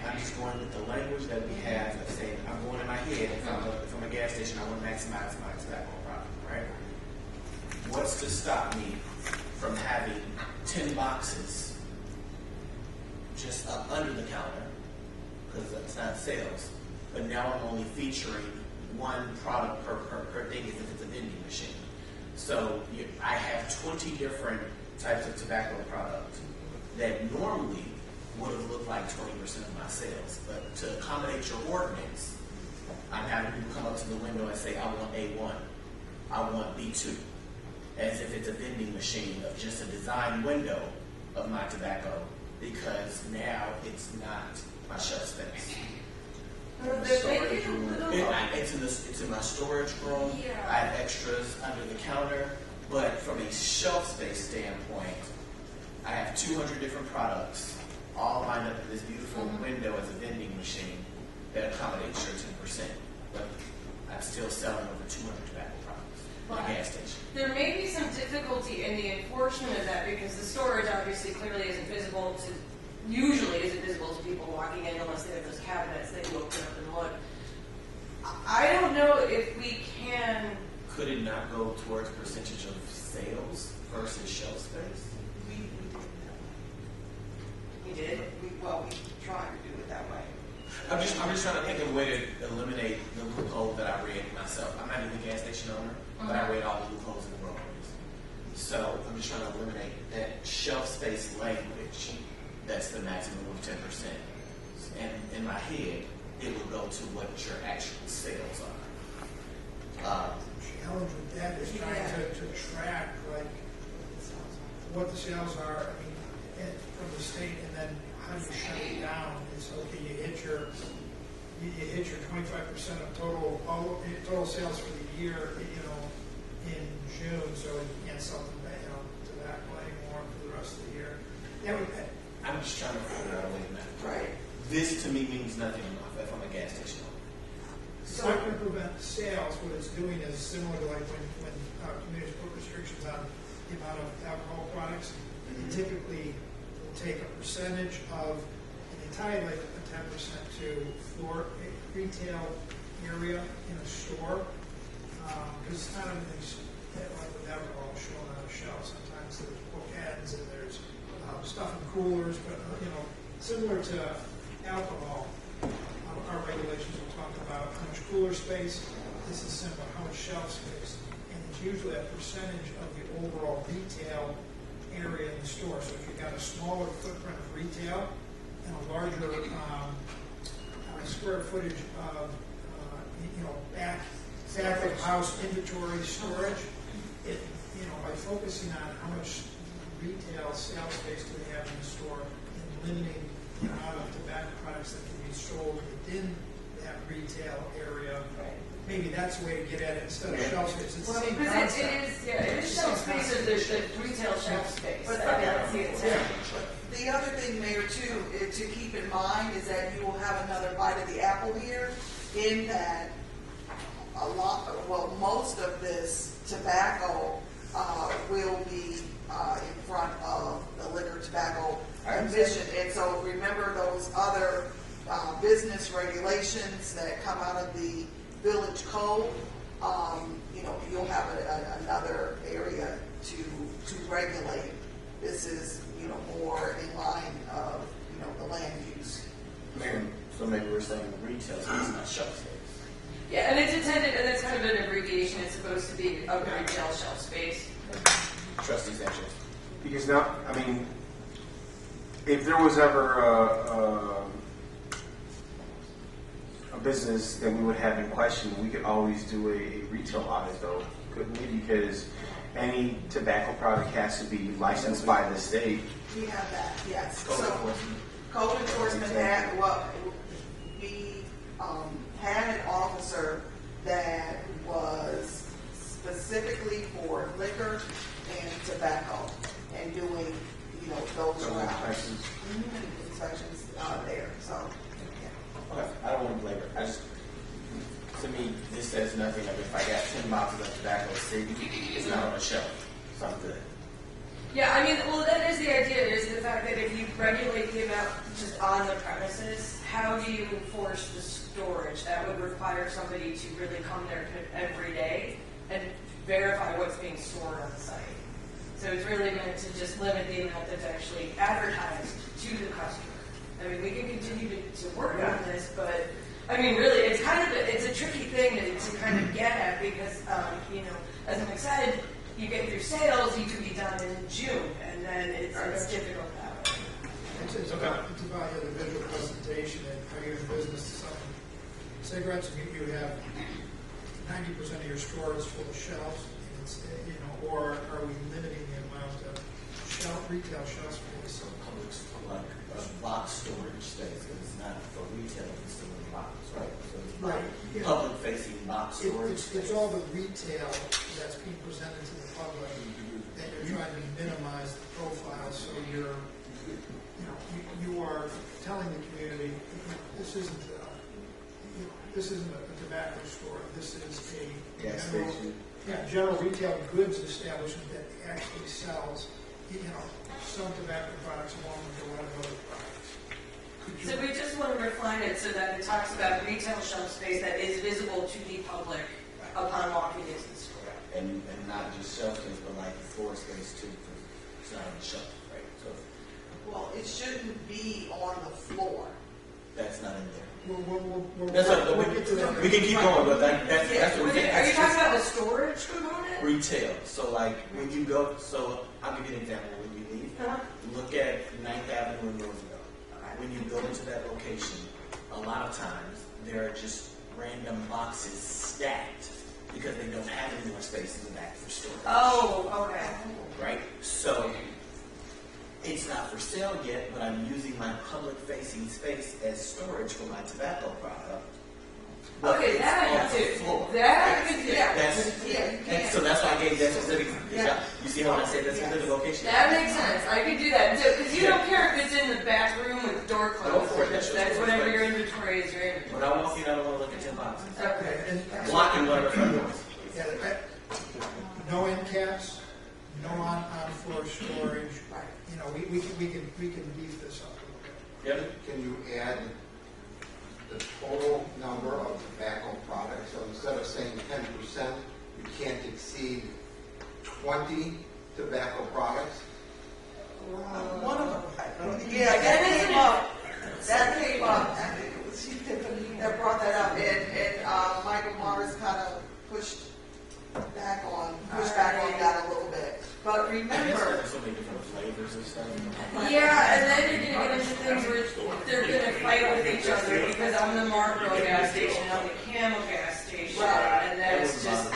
I'm just going with the language that we have of saying, I'm going in my head, if I'm a gas station, I want to maximize my tobacco profit, right? What's to stop me from having 10 boxes just under the counter, because it's not sales. But now I'm only featuring one product per thing as if it's a vending machine. So I have 20 different types of tobacco products that normally would have looked like 20% of my sales. But to accommodate your ordinance, I'm having people come up to the window and say, I want A1, I want B2, as if it's a vending machine of just a design window of my tobacco, because now it's not my shelf space. It's in my storage room. Yeah. I have extras under the counter, but from a shelf space standpoint, I have 200 different products all lined up in this beautiful window as a vending machine that accommodates your 10%. But I'm still selling over 200 tobacco products in a gas station. There may be some difficulty in the enforcement of that because the storage obviously clearly isn't visible to, usually isn't visible to people walking in unless they have those cabinets that you open up and look. I don't know if we can. Could it not go towards percentage of sales versus shelf space? We did. We tried to do it that way. I'm just trying to think of a way to eliminate the loophole that I read myself. I'm not even a gas station owner, but I read all the loopholes in the world. So I'm just trying to eliminate that shelf space language. That's the maximum of 10%. And in my head, it will go to what your actual sales are. Challenge with that is trying to track like what the sales are. I mean, from the state, and then how do you shut it down? It's okay. You hit your 25% of total sales for the year. In June, so you can't sell tobacco anymore for the rest of the year. I'm just trying to figure out a way to make it. Right. This to me means nothing if I'm a gas station owner. It's not going to prevent sales. What it's doing is similar to like when communities put restrictions on the amount of alcohol products. They typically will take a percentage of, and they tie like a 10% to floor retail area in a store, because not everything's like with alcohol shown on a shelf. Sometimes there's bookends and there's stuff in coolers, but similar to alcohol. Our regulations will talk about how much cooler space. This is simple, how much shelf space. And it's usually a percentage of the overall retail area in the store. So if you've got a smaller footprint of retail and a larger square footage of back of house inventory storage, by focusing on how much retail sales space do they have in the store and limiting the amount of tobacco products that can be sold within that retail area. Maybe that's a way to get at it instead of shelf space. It's the same concept. It is shelf space or there's the retail shelf space. But the other thing, Mayor, too, to keep in mind is that you will have another bite of the apple here, in that most of this tobacco will be in front of the liquor tobacco commission. And so remember those other business regulations that come out of the village code. You'll have another area to regulate. This is more in line of the land use. So maybe we're saying retail space, not shelf space. Yeah, and it's intended, and that's kind of an abbreviation. It's supposed to be a retail shelf space. Trustees actions. Because now, if there was ever a business that we would have in question, we could always do a retail audit, though, couldn't we? Because any tobacco product has to be licensed by the state. We have that, yes. Code enforcement. Code enforcement had we had an officer that was specifically for liquor and tobacco and doing those rounds. Inspections there. So Okay, I don't want to belabor it. To me, this says nothing of if I got 10 boxes of tobacco sitting, it's not on a shelf. So I'm good. Yeah, that is the idea, is the fact that if you regulate the amount just on the premises, how do you enforce the storage? That would require somebody to really come there every day and verify what's being stored on the site. So it's really meant to just limit the amount that's actually advertised to the customer. I mean, we can continue to work on this, but I mean, really, it's kind of it's a tricky thing to kind of get at because you know, as Mike said, you get your sales, you can be done in June, and then it's difficult that way. It's about the visual presentation and how you're in business to selling cigarettes. You have 90% of your store is full of shelves. It's, you know, or are we limiting the amount of retail shelf space? Like a box storage space, because it's not for retail, it's still in box, right? So it's not Yeah. public-facing box storage. It's all the retail that's being presented to the public that you're trying to minimize the profile, so you're, you are telling the community, this isn't a tobacco store. This is a general retail goods establishment that actually sells, some tobacco products along with a lot of other products. So we just want to refine it so that it talks about retail shelf space that is visible to the public upon walking into the store. And not just shelf space, but like floor space too, because it's not on the shelf, right? So Well, it shouldn't be on the floor. that's not in there. We can keep going, but that's what we get. Are you talking about the storage component? Retail. So like when you go, so I'll give you an example. When you leave, look at 9th Avenue in Roosevelt. When you go into that location, a lot of times there are just random boxes stacked because they don't have any more space in the back for storage. Oh, okay. Right? So it's not for sale yet, but I'm using my public-facing space as storage for my tobacco product. Okay, that I can do. That I can do. And so that's why I gave that specific. You see how I say that specific location? That makes sense. I can do that. Because you don't care if it's in the back room with the door closed. That's whatever your inventory is, your inventory. When I walk in, I don't want to look at 10 boxes. Okay. Blocking one of the front doors. No end caps, no on-floor storage. We can beef this up a little bit. Can you add the total number of tobacco products? So instead of saying 10%, you can't exceed 20 tobacco products? One of them. That came up. I think it was Tiffany that brought that up, and Michael Mars kind of pushed back on that a little bit. But remember, So many different flavors and stuff. Yeah, and then you're going to get into things where they're going to fight with each other because I'm the Marlboro gas station, I'm the Camel gas station, and then it's just...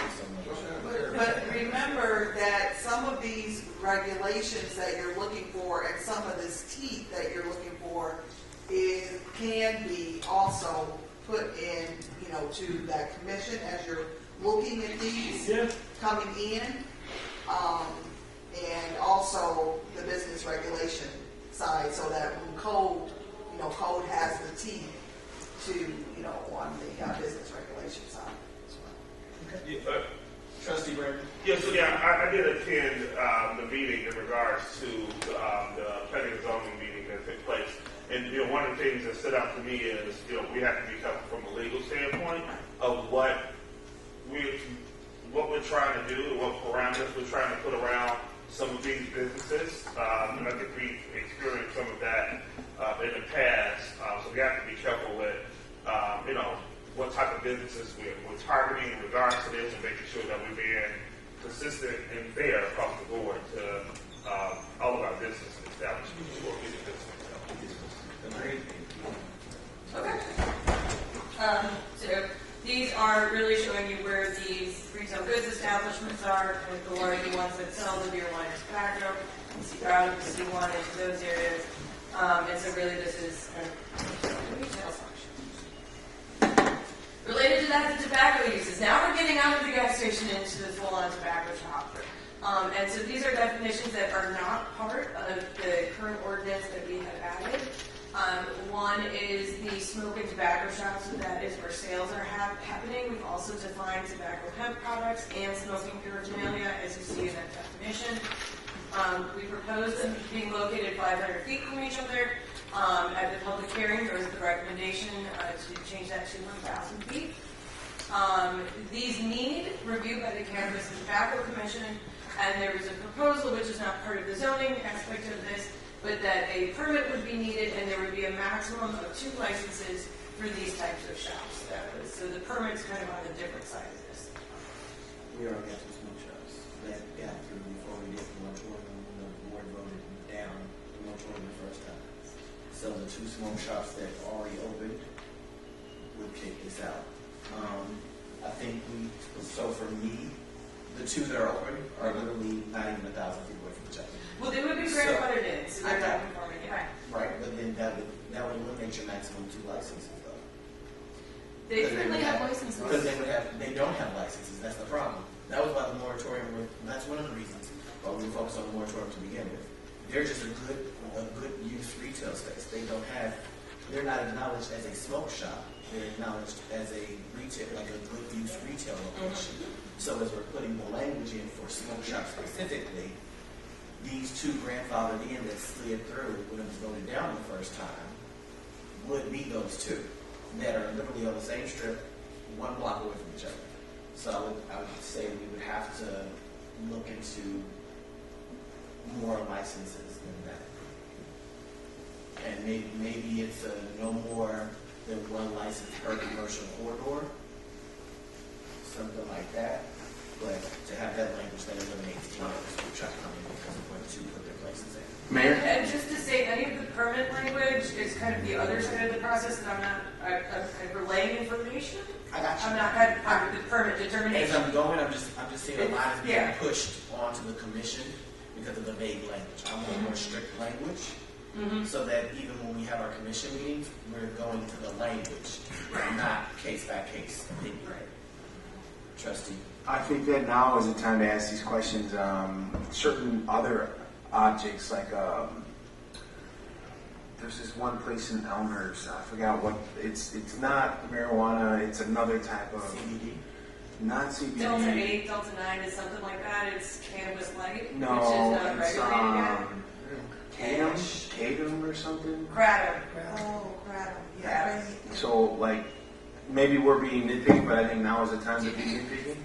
But remember that some of these regulations that you're looking for and some of this teeth that you're looking for can be also put in, to that commission as you're looking at these coming in. And also the business regulation side, so that when code has the teeth to, on the business regulation side as well. Trustee Brandon? I did attend the meeting in regards to the planning and zoning meeting that took place. And one of the things that stood out to me is we have to be careful from a legal standpoint of what we're trying to do and what parameters we're trying to put around some of these businesses. And I think we've experienced some of that in the past. So we have to be careful with what type of businesses we're targeting in regards to this, and making sure that we're being consistent and fair across the board to all of our business establishments or business. Okay. So these are really showing you where these retail goods establishments are, and the larger ones that sell the beer, wine, and tobacco. You see out of the C1 into those areas. And so really this is a retail section. Related to that, the tobacco uses. Now we're getting out of the gas station into the full-on tobacco shop. And so these are definitions that are not part of the current ordinance that we have added. One is the smoke and tobacco shop, so that is where sales are happening. We've also defined tobacco hemp products and smoking paraphernalia, as you see in that definition. We proposed them being located 500 feet from each other. At the public hearing, there was the recommendation to change that to 1,000 feet. These need review by the Cannabis and Tobacco Commission, and there was a proposal, which is not part of the zoning aspect of this, but that a permit would be needed and there would be a maximum of 2 licenses for these types of shops. So the permit's kind of on the different side of this. We already got 2 smoke shops that got through before we did the moratorium when the board voted down the moratorium the first time. So the 2 smoke shops that already opened would kick this out. I think so for me, the 2 that are open are literally not even 1,000 feet away from each other. Well, they would be grandfathered in, so they're not I- conforming, yeah. Right, but then that would eliminate your maximum 2 licenses though. They Because have licenses. Because they don't have licenses, that's the problem. That was why the moratorium, that's one of the reasons why we were focused on the moratorium to begin with. They're just a good use retail space. They're not acknowledged as a smoke shop. They're acknowledged as a retail, like a good use retail location. So as we're putting the language in for smoke shop specifically, these 2 grandfathered in that slid through when it was voted down the first time would be those 2 that are literally on the same strip, 1 block away from each other. So I would say we would have to look into more licenses than that. And maybe it's no more than 1 license per commercial corridor, something like that. But to have that language that eliminates any other smoke shop coming because of when 2 put their license in. Mayor? And just to say, any of the permit language is kind of the other side of the process that I'm kind of relaying information. I got you. I'm not kind of part of the permit determination. As I'm going, I'm just seeing a lot is being Yeah. pushed onto the commission because of the vague language. I want more strict language. So that even when we have our commission meetings, we're going to the language, not case by case opinion. Trustee. I think that now is the time to ask these questions. Certain other objects, like there's this one place in Elmhurst. I forgot what. It's not marijuana. It's another type of CBD. Not CBD. Delta 8, Delta 9 is something like that. It's cannabis-like, No, which is not it's regulated yet. Kadum or something. Kratom. Oh, Kratom, yeah. So like maybe we're being nitpicky, but I think now is the time to be nitpicky.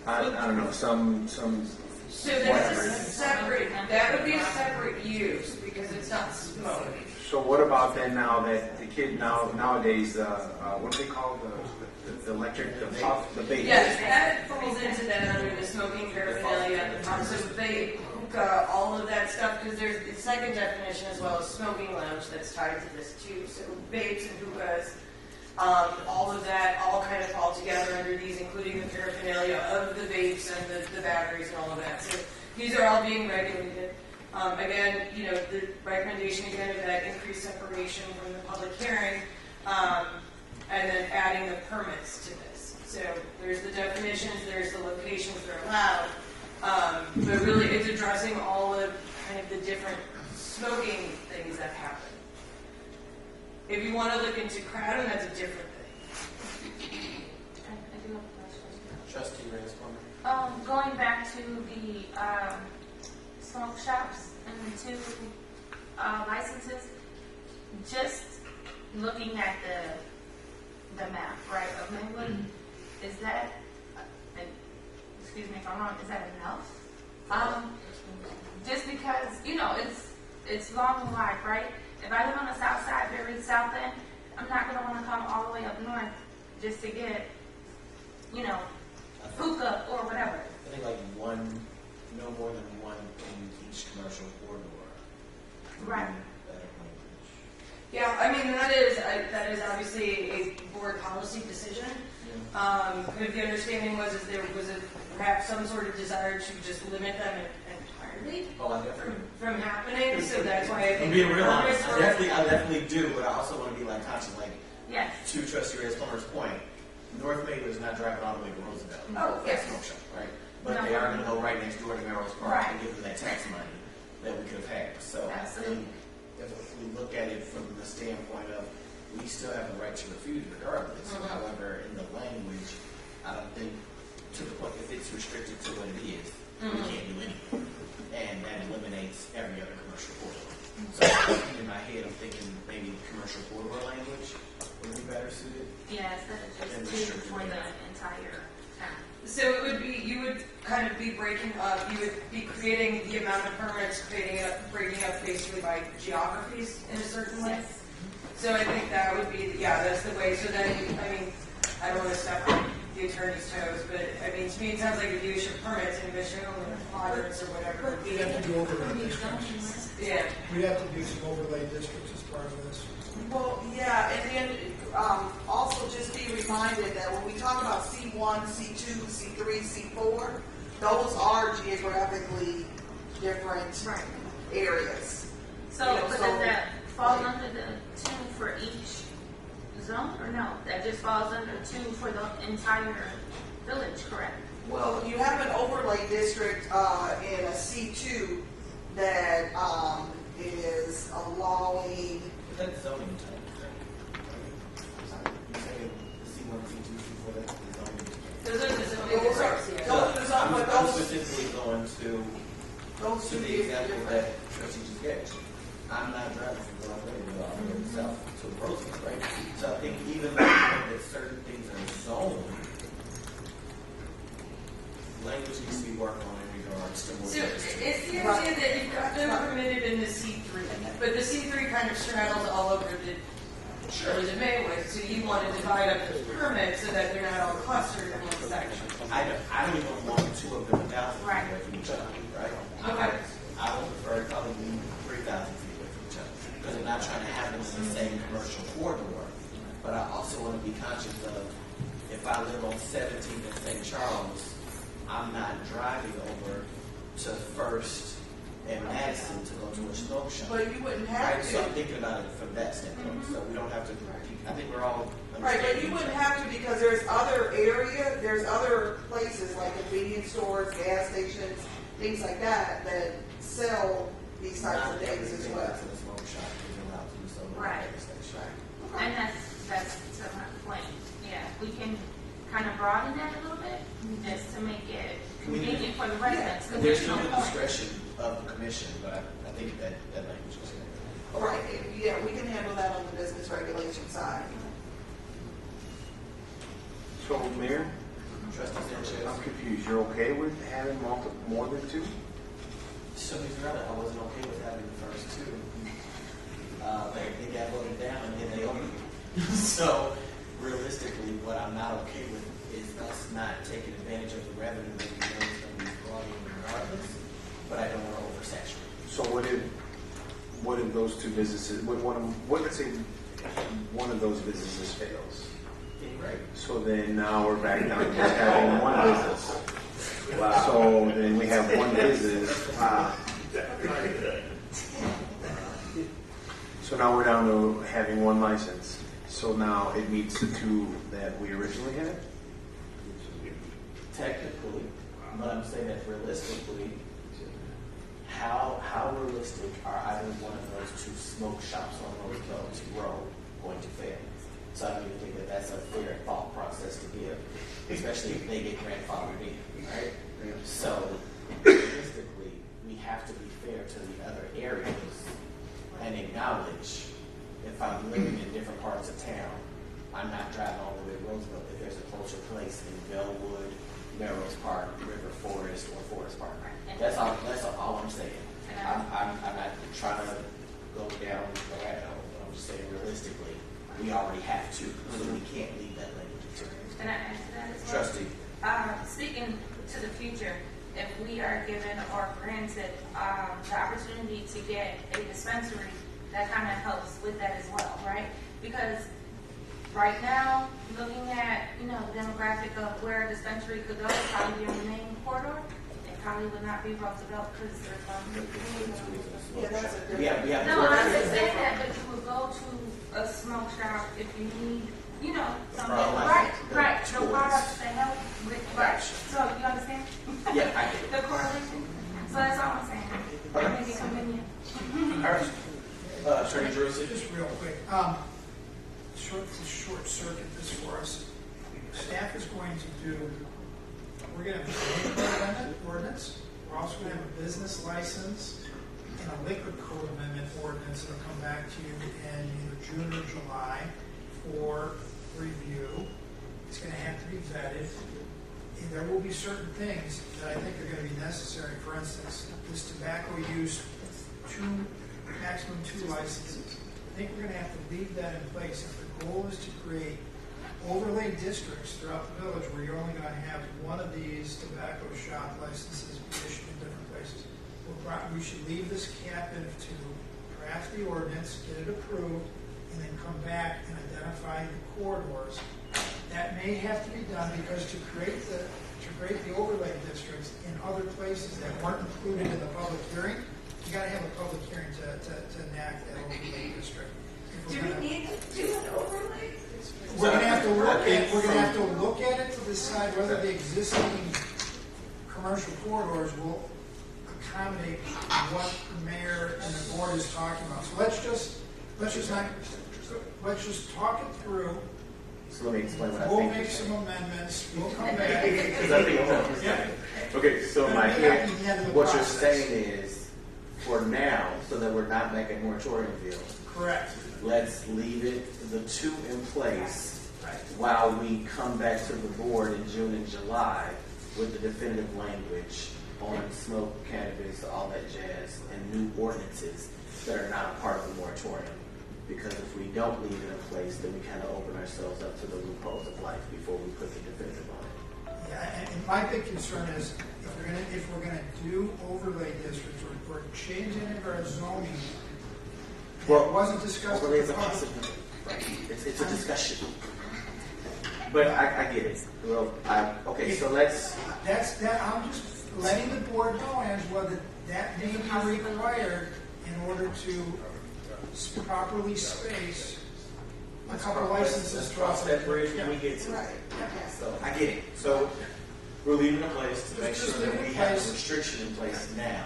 I don't know, some So whatever. that's a separate, that would be a separate use because it's not smoke. So what about then now that the kid nowadays, what do they call the electric, the puff, the vape? Yes, that falls into that under the smoking paraphernalia. So vape, hookah, all of that stuff, because there's the second definition as well as smoking lounge that's tied to this too. So vapes and hookahs, all of that all kind of fall together under these, including the paraphernalia of the vapes and the batteries and all of that. So these are all being regulated. Again, the recommendation again is that increased separation from the public hearing, and then adding the permits to this. So there's the definitions, there's the locations that are allowed, but really it's addressing all of kind of the different smoking things that happen. If you want to look into kratom, that's a different thing. I do have a question. Trustee Reyes-Plummer. Going back to the smoke shops and the 2 licenses, just looking at the map, right, of Maywood, is that, excuse me if I'm wrong, is that enough? Just because, it's long and wide, right? If I live on the south side, very south end, I'm not going to want to come all the way up north just to get, hookah or whatever. I think no more than 1 in each commercial corridor. Right. Yeah, I mean, that is obviously a board policy decision. If the understanding was there was perhaps some sort of desire to just limit them entirely from happening, so that's why I think... I'm being real honest. I definitely do, but I also want to be like conscious, yes. To Trustee Reyes-Plummer's point, North Maywood is not driving all the way to Roosevelt. Oh, yes. Smoke shop, right? But they are going to go right next door to Melrose Park and give them that tax money that we could have had. So I think if we look at it from the standpoint of we still have the right to refuse regardless. However, in the language, I don't think to the point if it's restricted to what it is, we can't do anything. And that eliminates every other commercial corridor. So in my head, I'm thinking maybe commercial corridor language would be better suited. Yeah, instead of just 2 for the entire town. So it would be, kind of be breaking up, you would be creating the amount of permits, breaking up basically by geographies in a certain way. So I think that would be, that's the way. So then, I mean, I don't want to step on the attorney's toes, but I mean, to me, it sounds like if you issue permits in Michigan or moderates or whatever. We have to do overlay districts. Yeah. We have to do some overlay districts as part of this. Well, yeah, and then also just be reminded that when we talk about C1, C2, C3, C4, those are geographically different areas. So, but does that fall under the 2 for each zone, or no? That just falls under 2 for the entire village, correct? Well, you have an overlay district in a C2 that is allowing. That's zoning type. You're saying C1, C2, C4, that's the zoning. Those are the zoning Those are districts, yeah. I'm specifically going to the example that Trustee just gave. I'm not driving from North Bay all the way south to Roseland, right? So I think even though that certain things are zoned, language needs to be worked on in regards to So it's the idea that you've got them permitted in the C3, but the C3 kind of straddles all over the Maywood, so you want to divide up the permits so that they're not all clustered in one section. I don't even want 2 of them 1,000 feet away from each other, right? Okay. I would prefer probably 3,000 feet away from each other because I'm not trying to have them in the same commercial corridor. But I also want to be conscious of if I live on 17th in St. Charles, I'm not driving over to First and Madison to go to a smoke shop. But you wouldn't have right? to. So I'm thinking about it from that standpoint. So we don't have to. I think we're all Right, but you wouldn't have to because there's other places like convenience stores, gas stations, things like that sell these types of things as well. Right. And that's to my point. Yeah, we can kind of broaden that a little bit just to make it convenient for the residents. Yeah. There's still the discretion of the commission, but I think that language is good. All right, yeah, we can handle that on the business regulation side. So, Mayor, Trustee Sanchez, I'm confused. You're okay with having more than 2? So, Mr. Rowland, I wasn't okay with having the first 2. They got voted down and then they opened it. So, realistically, what I'm not okay with is us not taking advantage of the revenue that we know is going to be brought in regardless, but I don't want to oversaturate. So what if those 2 businesses, let's say one of those businesses fails? Right. So then now we're back down to just having one business. Wow. So then we have one business. So now we're down to having one license. So now it meets the 2 that we originally had? Technically, but I'm saying that realistically, how realistic are either one of those 2 smoke shops on Roosevelt Road going to fail? So I don't even think that that's a fair thought process to give, especially if they get grandfathered in, right? So realistically, we have to be fair to the other areas and acknowledge if I'm living in different parts of town, I'm not driving all the way to Roosevelt. If there's a closer place in Bellwood, Melrose Park, River Forest, or Forest Park, that's all I'm saying. I'm not trying to go down the rabbit hole, but I'm just saying realistically, we already have 2, so we can't leave that language to Can I answer that as well? Trustee. Speaking to the future, if we are given or granted the opportunity to get a dispensary, that kind of helps with that as well, right? Because right now, looking at the demographic of where a dispensary could go, probably on the main corridor, it probably would not be Roosevelt because there's No, I understand that, but you would go to a smoke shop if you need, something. Right. The products that help with, right. So you understand? Yeah, I get it. The correlation. So that's all I'm saying. Make it convenient. All right. Attorney Jerusalem. Just real quick, short circuit this for us. Staff is going to do, we're going to have a liquor amendment ordinance. We're also going to have a business license and a liquor code amendment ordinance that'll come back to you in either June or July for review. It's going to have to be vetted. there will be certain things that I think are going to be necessary. For instance, this tobacco use, maximum two licenses. I think we're going to have to leave that in place. If the goal is to create overlay districts throughout the village where you're only going to have one of these tobacco shop licenses be issued in different places, we should leave this captive to craft the ordinance, get it approved, and then come back and identify the corridors. That may have to be done because to create the overlay districts in other places that weren't included in the public hearing, you got to have a public hearing to enact that overlay district. Do we need to do an overlay? We're going to have to look at it to decide whether the existing commercial corridors will accommodate what the mayor and the board is talking about. So let's just talk it through. So let me explain what I We'll think. make some amendments. We'll come back. Because I think okay, so in my head, what you're saying is, for now, so that we're not back at moratorium field. Correct. Let's leave it, the two in place, while we come back to the board in June and July with the definitive language on smoke, cannabis, all that jazz, and new ordinances that are not a part of the moratorium. Because if we don't leave it in place, then we kind of open ourselves up to the loopholes of life before we put the definitive on it. Yeah, and my big concern is if we're gonna do overlay districts or change any of our zoning, it wasn't discussed. Overlay is a possibility. Right. It's a discussion. But I get it. Well, okay, so let's. I'm just letting the board know, Angela, that may be required in order to properly space a couple licenses. Cross that bridge when we get to it. So I get it. So we're leaving a place to make sure that we have a restriction in place now,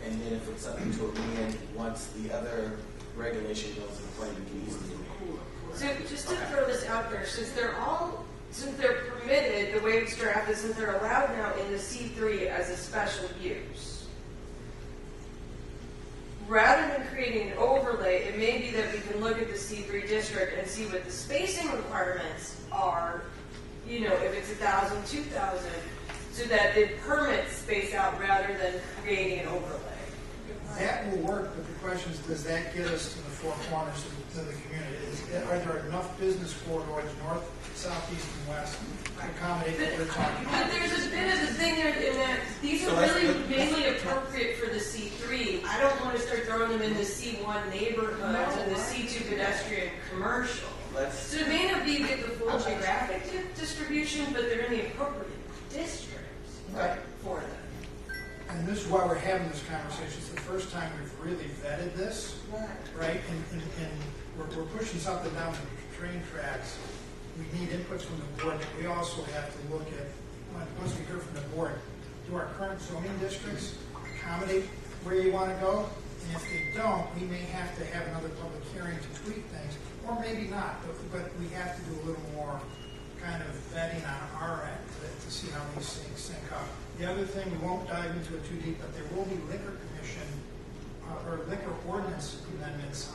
and then if it's something to amend once the other regulation goes into play, we can easily do it. So just to throw this out there, since they're permitted, the way it's drafted, since they're allowed now in the C3 as a special use, rather than creating an overlay, it may be that we can look at the C3 district and see what the spacing requirements are, if it's 1,000, 2,000, so that the permits space out rather than creating an overlay. That will work, but the question is, does that get us to the four corners of the community? Are there enough business corridors, north, south, east, and west, to accommodate what we're talking about? But there's a bit of the thing there in that these are really mainly appropriate for the C3. I don't want to start throwing them in the C1 neighborhoods and the C2 pedestrian commercial. So it may not be get the full geographic distribution, but they're in the appropriate districts for them. And this is why we're having this conversation. It's the first time we've really vetted this, right? And we're pushing something down the train tracks. We need inputs from the board, but we also have to look at, once we hear from the board, do our current zoning districts accommodate where you want to go? And if they don't, we may have to have another public hearing to tweak things, or maybe not, but we have to do a little more kind of vetting on our end to see how these things sync up. The other thing, we won't dive into it too deep, but there will be liquor commission or liquor ordinance amendments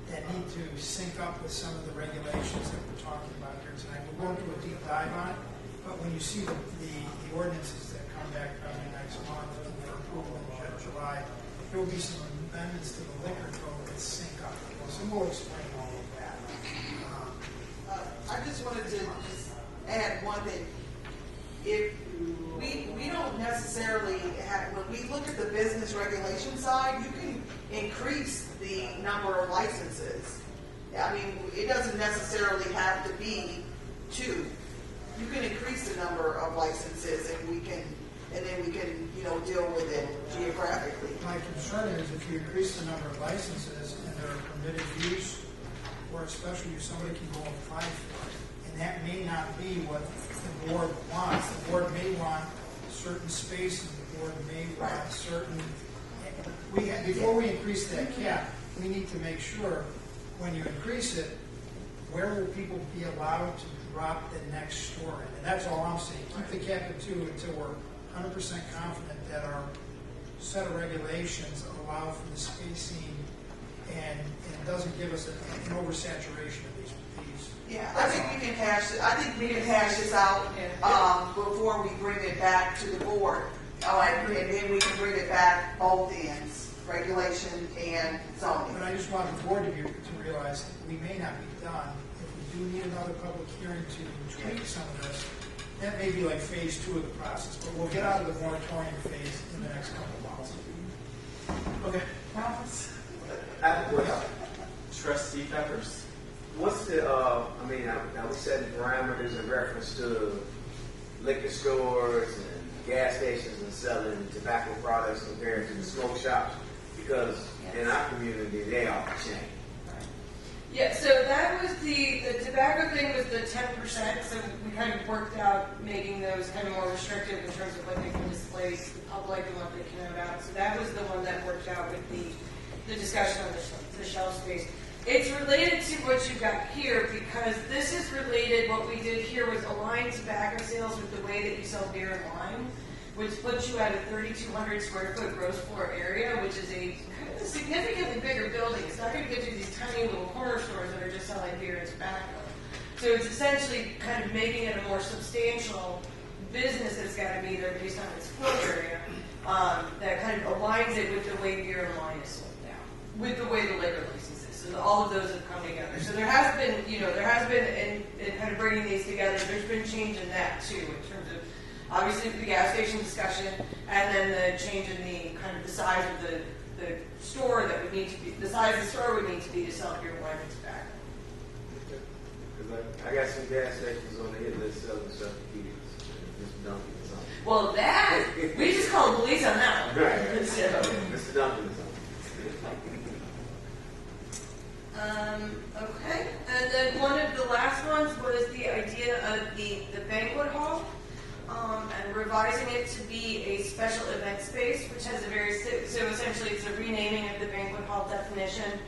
that need to sync up with some of the regulations that we're talking about here tonight. We'll go into a deep dive on it, but when you see the ordinances that come back probably next month for approval in July, there will be some amendments to the liquor code that sync up. So we'll explain all of that. I just wanted to add one thing. If we don't necessarily have, when we look at the business regulation side, you can increase the number of licenses. I mean, it doesn't necessarily have to be 2. You can increase the number of licenses, and then we can deal with it geographically. My concern is if you increase the number of licenses and there are permitted use or a special use, somebody can go and apply for it. And that may not be what the board wants. The board may want certain space, and the board may want certain. Before we increase that cap, we need to make sure when you increase it, where will people be allowed to drop the next store in? And that's all I'm saying. Keep the cap at 2 until we're 100% confident that our set of regulations allow for the spacing and it doesn't give us an oversaturation of these Yeah, I think we can hash this out, before we bring it back to the board. And then we can bring it back both ends, regulation and zoning. But I just want the board to realize that we may not be done. If we do need another public hearing to tweak some of this, that may be like phase 2 of the process, but we'll get out of the moratorium phase in the next couple of months. Okay. Well, Trustee Peppers. What's the, now we setting parameters in reference to liquor stores and gas stations and selling tobacco products compared to the smoke shops? Because in our community, they are the chain. Yeah, so that was the tobacco thing was the 10%, so we kind of worked out making those kind of more restrictive in terms of what they can display to the public and what they can have out. So that was the one that worked out with the discussion on the shelf space. It's related to what you've got here because this is related, what we did here was align tobacco sales with the way that you sell beer and wine, which puts you at a 3,200 square foot gross floor area, which is a kind of a significantly bigger building. It's not going to get you these tiny little corner stores that are just selling beer and tobacco. So it's essentially kind of making it a more substantial business that's got to be there based on its floor area that kind of aligns it with the way beer and wine is sold now, with the way the liquor license is. So all of those have come together. So there has been, in kind of bringing these together, there's been change in that too, in terms of obviously the gas station discussion, and then the change in the kind of the size of the store that would need to be, the size of the store would need to be to sell beer, wine, and tobacco. I got some gas stations on the hit list selling stuff to kids. Mr. Duncan or something. Well, that, we just called police on that one. Right. So, Mr. Duncan or something. okay, and then one of the last ones was the idea of the banquet hall. And revising it to be a special event space, which has a so essentially it's a renaming of the banquet hall definition.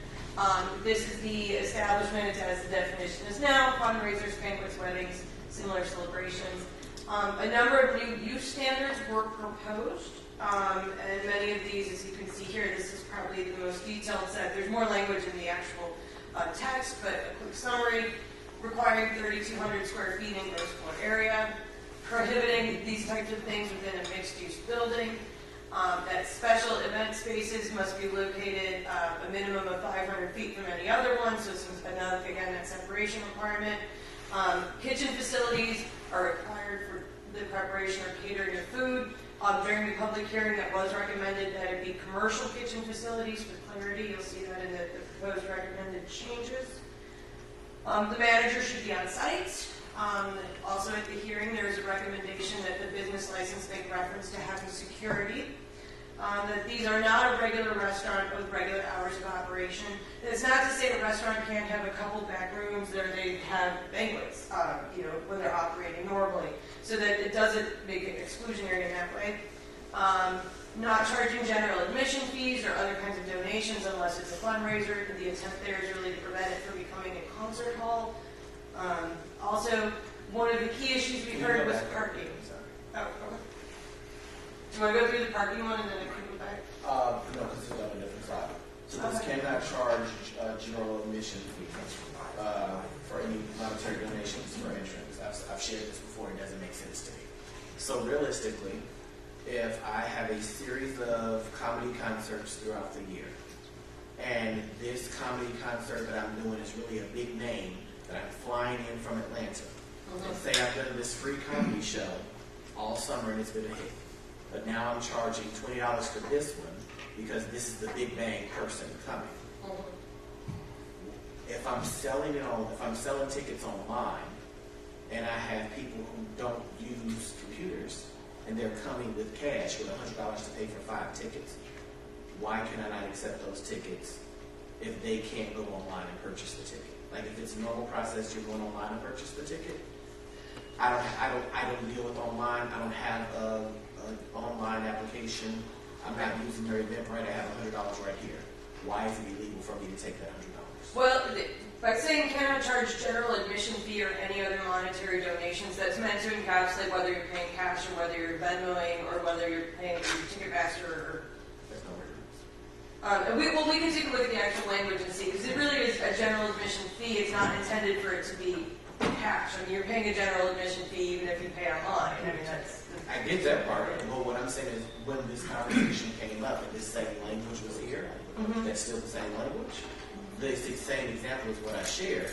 This is the establishment as the definition is now, fundraisers, banquets, weddings, similar celebrations. A number of new use standards were proposed, and many of these, as you can see here, this is probably the most detailed set. There's more language in the actual text, but a quick summary, requiring 3,200 square feet in gross floor area, prohibiting these types of things within a mixed-use building, that special event spaces must be located a minimum of 500 feet from any other one, so this is another, again, that separation requirement. Kitchen facilities are required for the preparation or catering of food. During the public hearing, that was recommended that it be commercial kitchen facilities. For clarity, you'll see that in the proposed recommended changes. The manager should be on site. Also at the hearing, there is a recommendation that the business license make reference to having security. That these are not a regular restaurant with regular hours of operation. It's not to say a restaurant can't have a couple back rooms where they have banquets, when they're operating normally, so that it doesn't make it exclusionary in that way. Not charging general admission fees or other kinds of donations unless it's a fundraiser. The intent there is really to prevent it from becoming a concert hall. Also, one of the key issues we heard was parking. Oh, okay. Do you want to go through the parking one and then I can go back? No, because it's on a different side. So this cannot charge general admission fees for any monetary donations for entrance. I've shared this before. It doesn't make sense to me. So realistically, if I have a series of comedy concerts throughout the year, and this comedy concert that I'm doing is really a big name that I'm flying in from Atlanta, and say I've done this free comedy show all summer and it's been a hit, but now I'm charging $20 for this one because this is the big bang person coming. If I'm selling tickets online, and I have people who don't use computers, and they're coming with cash with $100 to pay for 5 tickets, why can I not accept those tickets if they can't go online and purchase the ticket? Like if it's a normal process, you're going online and purchase the ticket. I don't deal with online. I don't have an online application. I'm not using their Eventbrite. I have $100 right here. Why is it illegal for me to take that $100? Well, by saying cannot charge general admission fee or any other monetary donations, that's meant to encapsulate whether you're paying cash or whether you're Venmoing or whether you're paying through Ticketmaster or. There's no reference. And we can take a look at the actual language and see, because it really is a general admission fee. It's not intended for it to be cash. I mean, you're paying a general admission fee even if you pay online. I mean, I get that part, but what I'm saying is when this conversation came up and this same language was here, that's still the same language. The same example is what I shared.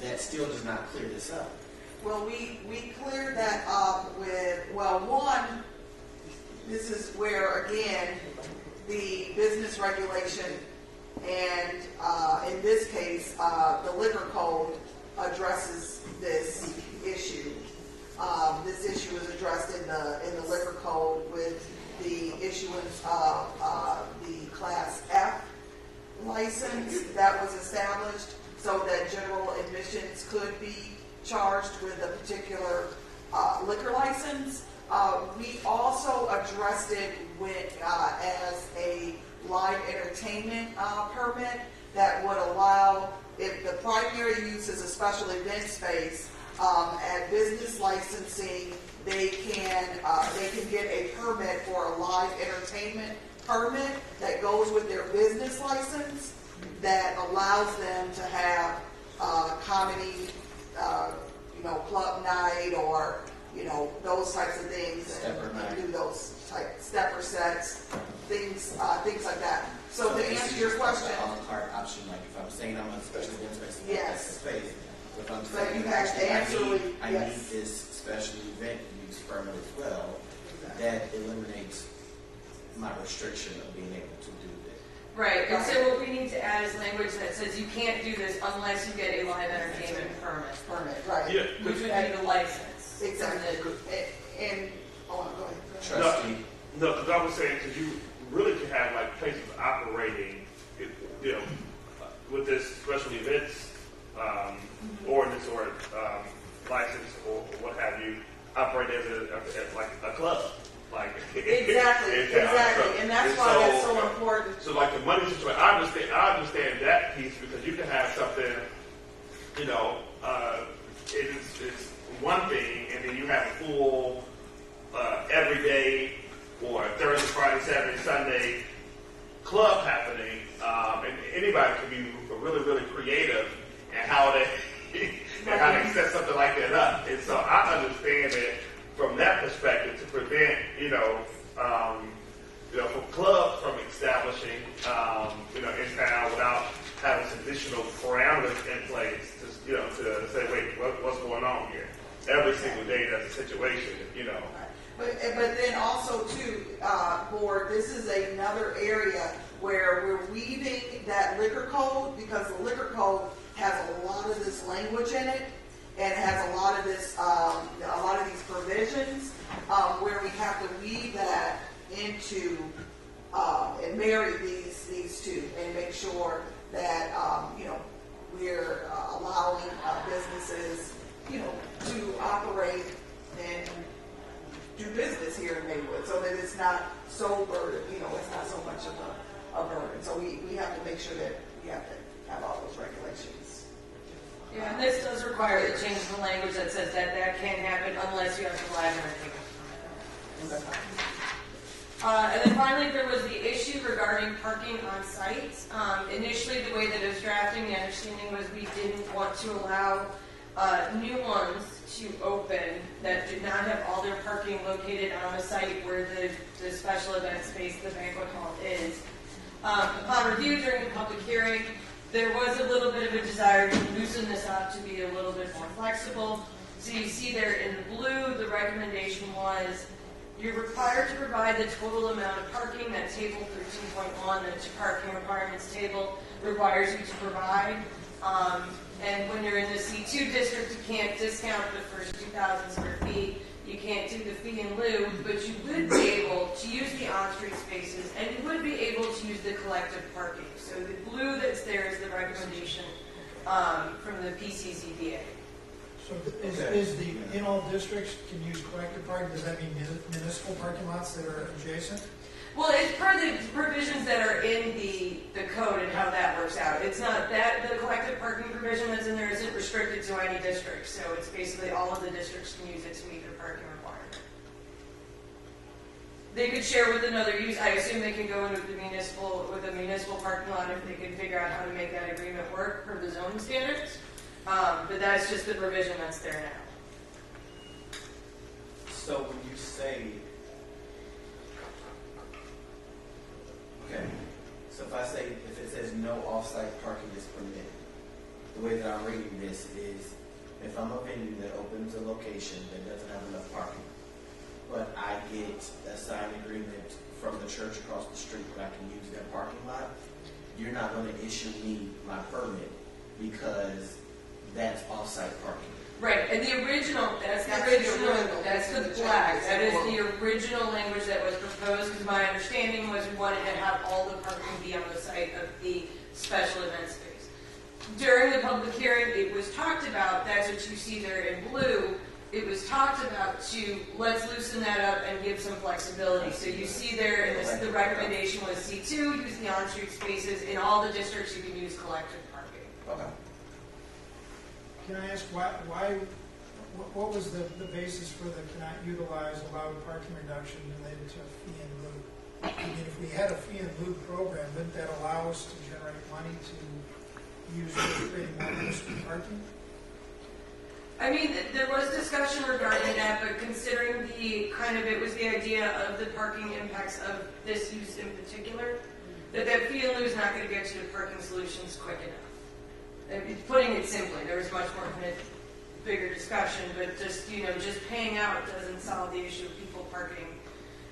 That still does not clear this up. Well, we cleared that up with, well, one, this is where, again, the business regulation and, in this case, the liquor code addresses this issue. This issue is addressed in the liquor code with the issuance of the Class F license that was established so that general admissions could be charged with a particular liquor license. We also addressed it with as a live entertainment permit that would allow, if the primary use is a special event space, at business licensing, they can get a permit for a live entertainment permit that goes with their business license that allows them to have comedy, club night or those types of things, and do those type stepper sets, things like that. So to answer your question, a la carte option, like if I'm saying I'm a special event space, yes. space. If I'm So saying you have to I need this special event use permit as well, that eliminates my restriction of being able to do that. right. And so what we need to add is language that says you can't do this unless you get a live entertainment permit. Right. Yeah. Which would be the license. Exactly. And go ahead. Trustee. No, because I was saying, because you really can have like places operating, with this special events ordinance or license or what have you, operate as like a club. Like Exactly, and that's why that's so important. So like the money situation, I understand that piece because you can have something, it's one thing, and then you have a full every day or Thursday, Friday, Saturday, Sunday club happening, and anybody can be really, really creative in how they set something like that up. And so I understand it from that perspective to prevent, for clubs from establishing, in town without having some additional parameters in place to say, wait, what's going on here? Every single day that's a situation, But then also too, board, this is another area where we're weaving that liquor code because the liquor code has a lot of this language in it and it has a lot of this, a lot of these provisions where we have to weave that into and marry these two and make sure that we're allowing businesses to operate and do business here in Maywood, so that it's not so burden, it's not so much of a burden. So we have to make sure that we have to have all those regulations. Yeah, and this does require the change in the language that says that can't happen unless you have the live entertainment permit. And then finally, there was the issue regarding parking on site. Initially, the way that it was drafting, the understanding was we didn't want to allow new ones to open that did not have all their parking located on the site where the special event space, the banquet hall, is. Upon review during the public hearing, there was a little bit of a desire to loosen this up to be a little bit more flexible. So you see there in the blue, the recommendation was you're required to provide the total amount of parking that table 13.1, the parking requirements table, requires you to provide. And when you're in the C2 district, you can't discount the first 2,000 square feet. You can't do the fee in lieu, but you would be able to use the on-street spaces, and you would be able to use the collective parking. So the blue that's there is the recommendation from the PCZBA. So is in all districts can use collective parking? Does that mean municipal parking lots that are adjacent? Well, it's per the provisions that are in the code and how that works out. It's not that the collective parking provision that's in there isn't restricted to any district. So it's basically all of the districts can use it to meet their parking requirement. They could share with another use. I assume they can go into the with a municipal parking lot if they can figure out how to make that agreement work for the zoning standards. But that's just the provision that's there now. So when you say, okay, so if it says no off-site parking is permitted, the way that I'm reading this is, if I'm a venue that opens a location that doesn't have enough parking, but I get a signed agreement from the church across the street that I can use their parking lot, you're not going to issue me my permit because that's off-site parking. Right, and the original, that's the flag. That is the original language that was proposed, because my understanding was we wanted to have all the parking be on the site of the special event space. During the public hearing, it was talked about, that's what you see there in blue, it was talked about to, let's loosen that up and give some flexibility. So you see there, in the recommendation was C2, use the on-street spaces. In all the districts, you can use collective parking. Okay. Can I ask what was the basis for the cannot utilize allowed parking reduction related to a fee in lieu? I mean, if we had a fee in lieu program, wouldn't that allow us to generate money to use for creating more municipal parking? I mean, there was discussion regarding that, but considering it was the idea of the parking impacts of this use in particular, that fee in lieu is not going to get you to parking solutions quick enough. Putting it simply, there was much more bigger discussion, but just paying out doesn't solve the issue of people parking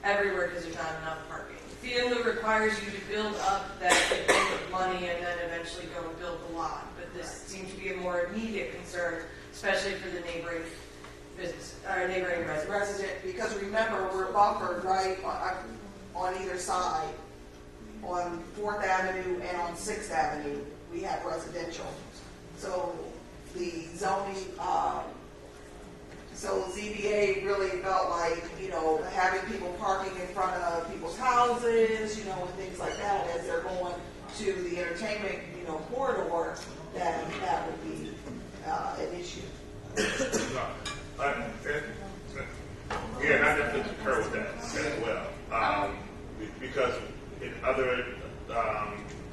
everywhere because there's not enough parking. Fee in lieu requires you to build up that bank of money and then eventually go and build the lot. But this seems to be a more immediate concern, especially for the neighboring business, or neighboring residents. Because remember, we're buffered right on either side. On 4th Avenue and on 6th Avenue, we have residential. So the zoning, so ZBA really felt like, having people parking in front of people's houses, and things like that as they're going to the entertainment, corridor, that would be an issue. Yeah, I definitely concur with that as well. Because in other,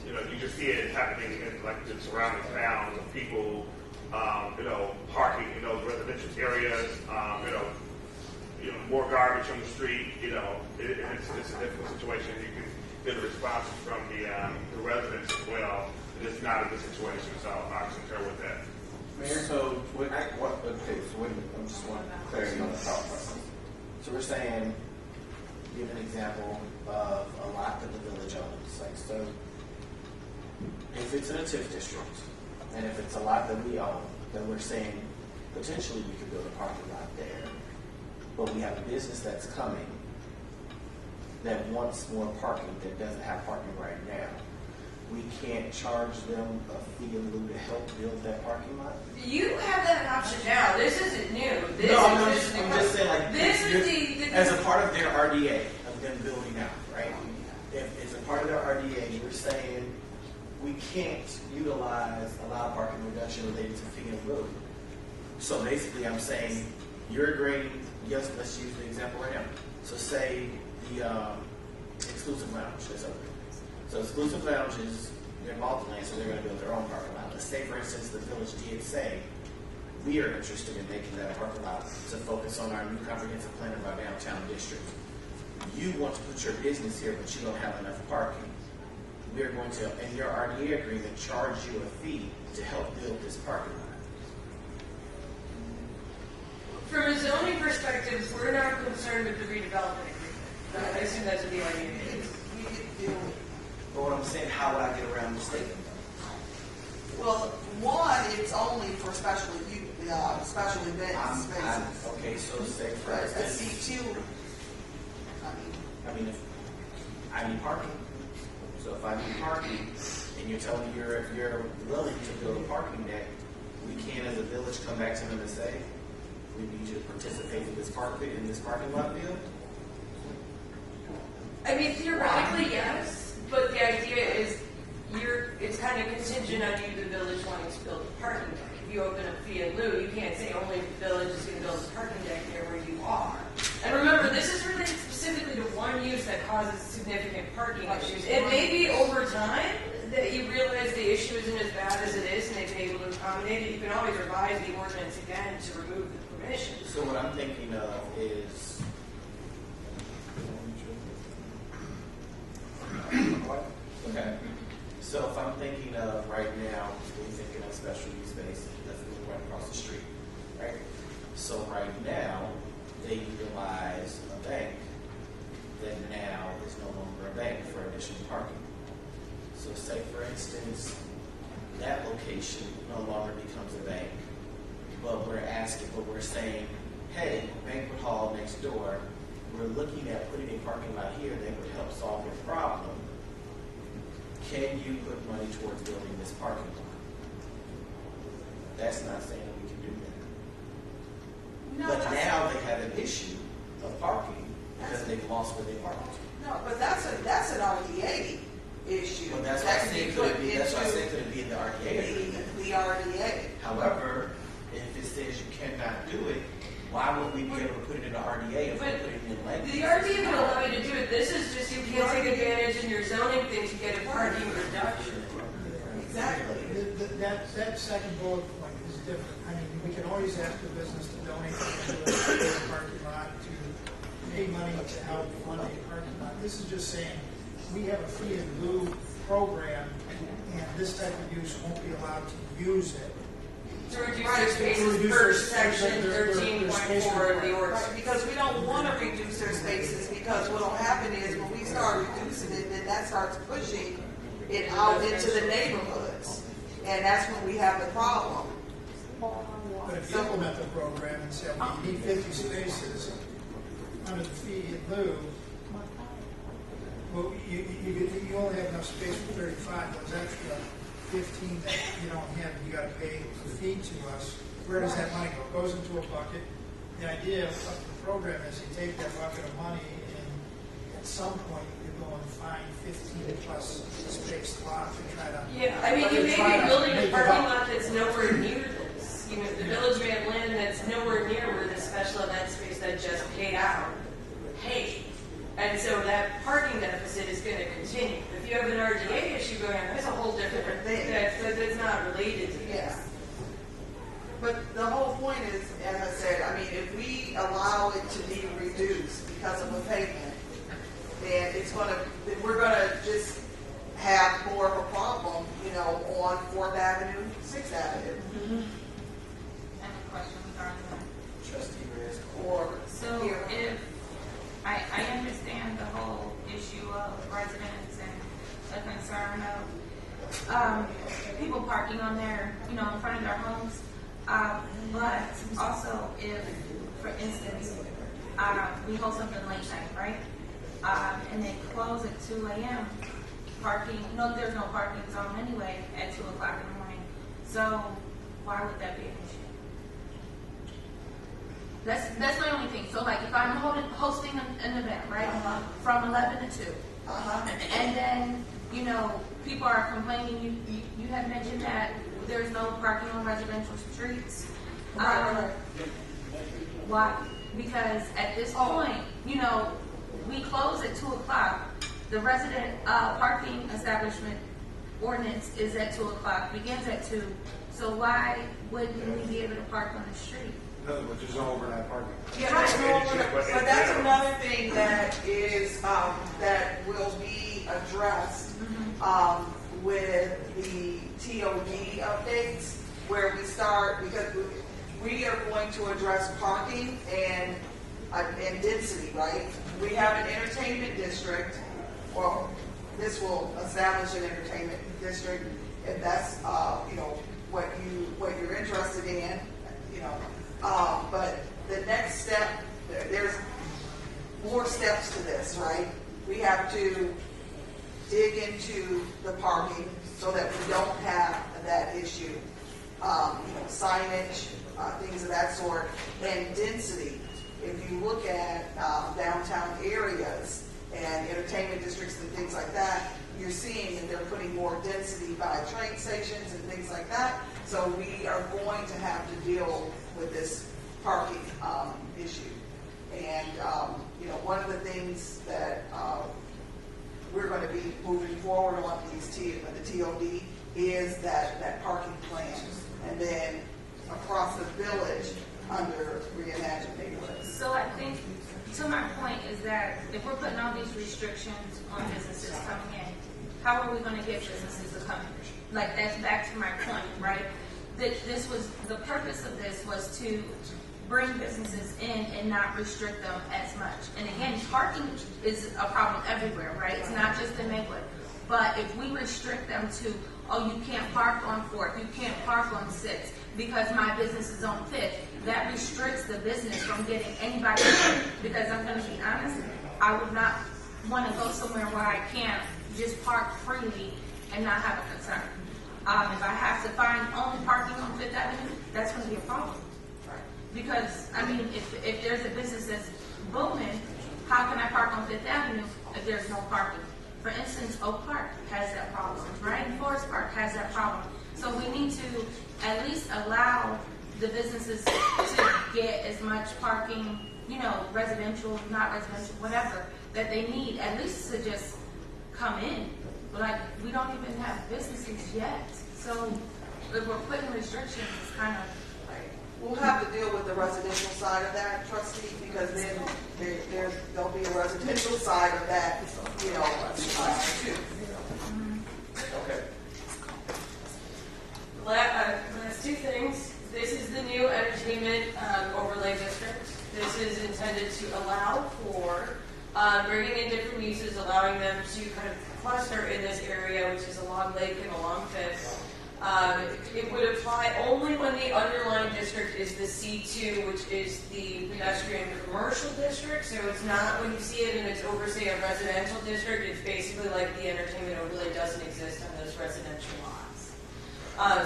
you just see it happening in like the surrounding towns of people, parking in those residential areas, more garbage on the street, it's a difficult situation. You can get the responses from the residents as well. It's not a good situation, so I concur with that. Mayor, so I'm just wanting clarity on the thought process. So we're saying, give an example of a lot that the village owns. Like, so if it's in a TIF district, and if it's a lot that we own, then we're saying potentially we could build a parking lot there. But we have a business that's coming that wants more parking that doesn't have parking right now. We can't charge them a fee in lieu to help build that parking lot? You have that option now. This isn't new. I'm just saying, like, as a part of their RDA, of them building out, right? If it's a part of their RDA, we're saying we can't utilize allowed parking reduction related to fee in lieu. So basically, I'm saying you're agreeing. Yes, let's use the example right now. So say the exclusive lounge is open. So exclusive lounges, they're multi-lane, so they're going to build their own parking lot. Let's say, for instance, the village did say, we are interested in making that a parking lot to focus on our new comprehensive plan of our downtown district. You want to put your business here, but you don't have enough parking. We're going to, in your RDA agreement, charge you a fee to help build this parking lot. From a zoning perspective, we're not concerned with the redevelopment agreement. I assume that's what the idea is. But what I'm saying, how would I get around the statement? Well, one, it's only for special events. Okay, so say for a instance, C2. I mean, if I need parking, so if I need parking, and you're telling me you're willing to build a parking deck, we can, as a village, come back to them and say, we need you to participate in this parking lot deal. I mean, theoretically, yes, but the idea is it's kind of contingent on you, the village, wanting to build a parking deck. If you open a fee in lieu, you can't say only the village is going to build a parking deck near where you are. And remember, this is related specifically to one parking issues. It may be over time that you realize the issue isn't as bad as it is and they've been able to accommodate it. You can always revise the ordinance again to remove the permission. So what I'm thinking of is, okay. So if I'm thinking of right now, we're thinking of special use space that's right across the street, right? So right now, they utilize a bank that now is no longer a bank for additional parking. So say for instance, that location no longer becomes a bank, but we're saying, hey, banquet hall next door, we're looking at putting a parking lot here that would help solve your problem. Can you put money towards building this parking lot? That's not saying that we can do that. No, But now they have an issue of parking because they've lost where they parked. No, but that's an RDA issue. Well, that's why I said could it be in the RDA? The RDA. However, if it says you cannot do it, why would we be able to put it in the RDA if we put it in language? The RDA would allow you to do it. This is just you can't take advantage in your zoning thing to get a parking reduction. Exactly. That second bullet point is different. I mean, we can always ask the business to donate to a parking lot, to pay money to help fund a parking lot. This is just saying, we have a fee in lieu program, and this type of use won't be allowed to use it. To reduce their spaces per section 13.4 of the ordinance. Right, because we don't want to reduce their spaces, because what will happen is when we start reducing it, then that starts pushing it out into the neighborhoods. And that's when we have the problem. But if you implement the program and say, okay, you need 50 spaces under the fee in lieu, well, you only have enough space for 35. Those extra 15 that you don't have, you got to pay a fee to us. Where does that money go? It goes into a bucket. The idea of the program is you take that bucket of money and at some point you go and find 15 plus space lots and try to... Yeah, I mean, you may be building a parking lot that's nowhere near this. You know, the village may have land that's nowhere near where the special event space that just paid out paid. And so that parking deficit is going to continue. If you have an RDA issue going on, that's a whole different thing. That's not related to this. Yeah. But the whole point is, as I said, I mean, if we allow it to be reduced because of a pavement, then we're gonna just have more of a problem, you know, on 4th Avenue, 6th Avenue. Mm-hmm. Any questions regarding that? Trustee Reyes. So if I understand the whole issue of residents and the concern of people parking on their, you know, in front of their homes. But also if, for instance, we hold something late night, right? And they close at 2 a.m. Parking, there's no parking zone anyway at 2 o'clock in the morning. So why would that be an issue? That's my only thing. So like if I'm hosting an event, right, from 11 to 2, and then, you know, people are complaining, you had mentioned that there's no parking on residential streets. Why? Because at this point, you know, we close at 2 o'clock. The resident parking establishment ordinance is at 2 o'clock, begins at 2. So why wouldn't we be able to park on the street? In other words, there's no overnight parking. Yeah, but that's another thing that is, that will be addressed with the TOD updates, where we start, because we are going to address parking and density, right? We have an entertainment district, well, this will establish an entertainment district, if that's, you know, what you're interested in, you know. But the next step, there's more steps to this, right? We have to dig into the parking so that we don't have that issue. You know, signage, things of that sort, and density. If you look at downtown areas and entertainment districts and things like that, you're seeing that they're putting more density by train stations and things like that. So we are going to have to deal with this parking issue. And, you know, one of the things that we're going to is that parking plan. And then across the village under Reimagine Maywood. So I think, to my point, is that if we're putting all these restrictions on businesses coming in, how are we going to get businesses to come in? Like, that's back to my point, right? This was, the purpose of this was to bring businesses in and not restrict them as much. And again, parking is a problem everywhere, right? It's not just in Maywood. But if we restrict them to, oh, you can't park on 4th, you can't park on 6th, because my business is on 5th, that restricts the business from getting anybody in. Because I'm going to be honest, I would not want to go somewhere where I can't just park freely and not have a concern. If I have to find only parking on 5th Avenue, that's going to be a problem. Because, I mean, if there's a business that's booming, how can I park on 5th Avenue if there's no parking? For instance, Oak Park has that problem, right? Forest Park has that problem. So we need to at least allow the businesses to get as much parking, you know, residential, not residential, whatever, that they need, at least to just come in. Like, we don't even have businesses yet. So if we're putting restrictions, it's kind of like... We'll have to deal with the residential side of that, trustee, because then there'll be a residential side of that, you know, too. Okay. Last two things. This is the new entertainment overlay district. This is intended to allow for bringing in different uses, allowing them to kind of cluster in this area, which is along Lake and along Fifth. It would apply only when the underlying district is the C2, which is the pedestrian commercial district. So it's not, when you see it and it's over, say, a residential district, it's basically like the entertainment overlay doesn't exist on those residential lots.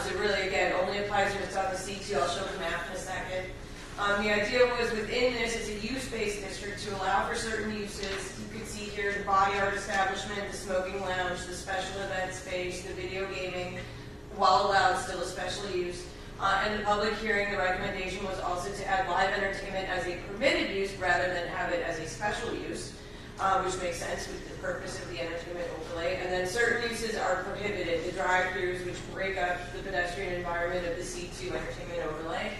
So really, again, only applies when it's on the C2. I'll show the map in a second. The idea was within this, it's a use-based district to allow for certain uses. You can see here the body art establishment, the smoking lounge, the special event space, the video gaming, while allowed, still a special use. And the public hearing, the recommendation was also to add live entertainment as a permitted use rather than have it as a special use, which makes sense with the purpose of the entertainment overlay. And then certain uses are prohibited, the drive-thrus, which break up the pedestrian environment of the C2 entertainment overlay.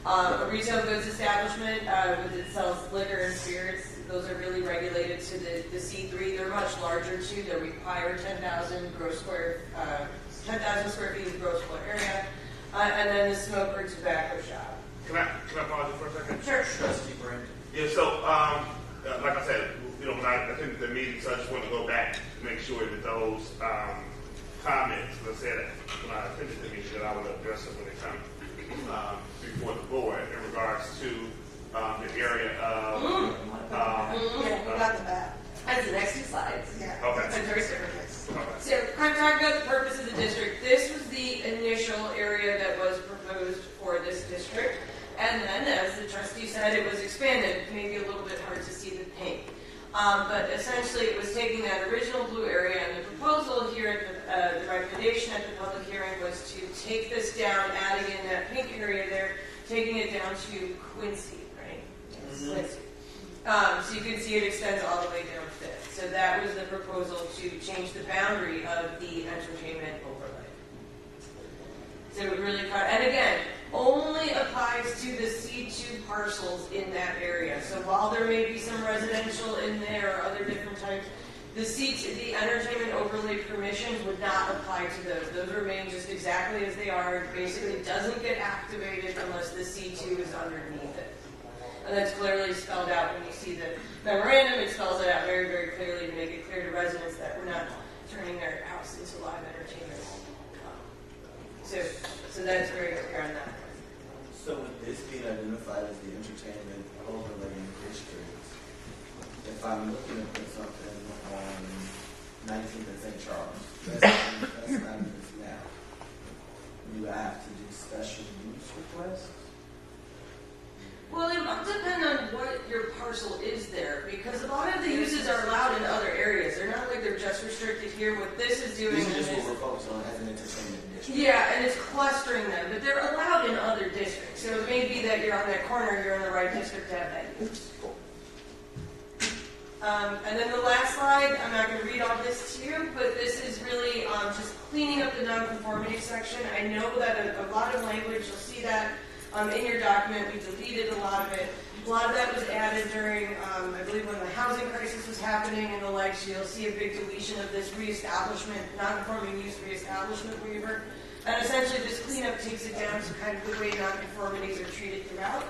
A retail goods establishment that sells liquor and spirits, those are really regulated to the C3. They're much larger too. They require 10,000 square feet of gross floor area. And then the smoke or tobacco shop. Can I pause you for a second? Sure. Trustee Brandon. Yeah, so, like I said, you know, when I attended the meeting, so I just want to go back to make sure that those comments, as I said, when I attended the meeting, that I would address them when they come before the board in regards to the area of... Yeah, we got the map. That's the next two slides. Yeah. Okay. That's very different. So, kind of talking about the purpose of the district. This was the initial area that was proposed for this district. And then, as the trustee said, it was expanded, maybe a little bit hard to see the pink. But essentially, it was taking that original blue area, and the proposal here, the recommendation at the public hearing was to take this down, adding in that pink area there, taking it down to Quincy, right? Yes. Quincy. So you can see it extends all the way down Fifth. So that was the proposal to change the boundary of the entertainment overlay. So it would really cut, and again, only applies to the C2 parcels in that area. So while there may be some residential in there or other different types, the C2, the entertainment overlay permissions would not apply to those. Those remain just exactly as they are. It basically doesn't get activated unless the C2 is underneath it. And that's clearly spelled out when you see the memorandum. It spells it out very, very clearly to make it clear to residents that we're not turning their house into live entertainment. So that's very clear on that. So with this being identified as the entertainment overlay district, if I'm looking to put something on 19th and St. Charles, that's not in this map, you have to do special use requests? Well, it will depend on what your parcel is there, because a lot of the uses are allowed in other areas. They're not like they're just restricted here. What this is doing These are just what we're focused on as an entertainment district. yeah, and it's clustering them, but they're allowed in other districts. So it may be that you're on that corner, you're in the right district to have that use. And then the last slide, I'm not going to read all this to you, but this is really just cleaning up the nonconformity section. I know that a lot of language, you'll see that in your document, we deleted a lot of it. A lot of that was added during, I believe, when the housing crisis was happening and the like, so you'll see a big deletion of this reestablishment, non-conforming use reestablishment waiver. And essentially this cleanup takes it down to kind of the way non-conformities are treated throughout.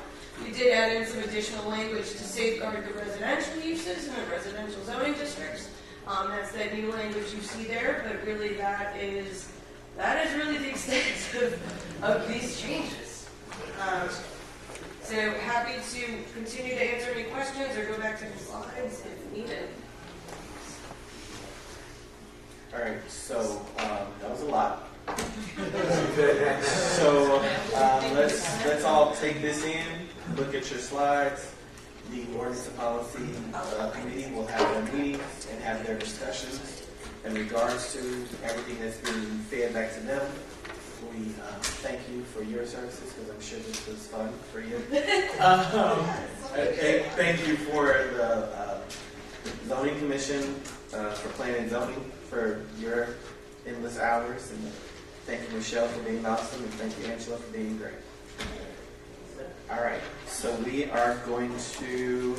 We did add in some additional language to safeguard the residential uses in the residential zoning districts. That's that new language you see there, but really that is really the extent of these changes. So happy to continue to answer any questions or go back to the slides if needed. All right, so that was a lot. So let's all take this in, look at your slides. The ordinance and policy committee will have their meetings and have their discussions in regards to everything that's being fed back to them. We thank you for your services because I'm sure this was fun for you. Thank you for the zoning commission, for planning and zoning, for your endless hours, and thank you, Michelle, for being awesome, and thank you, Angela, for being great. All right, so we are going to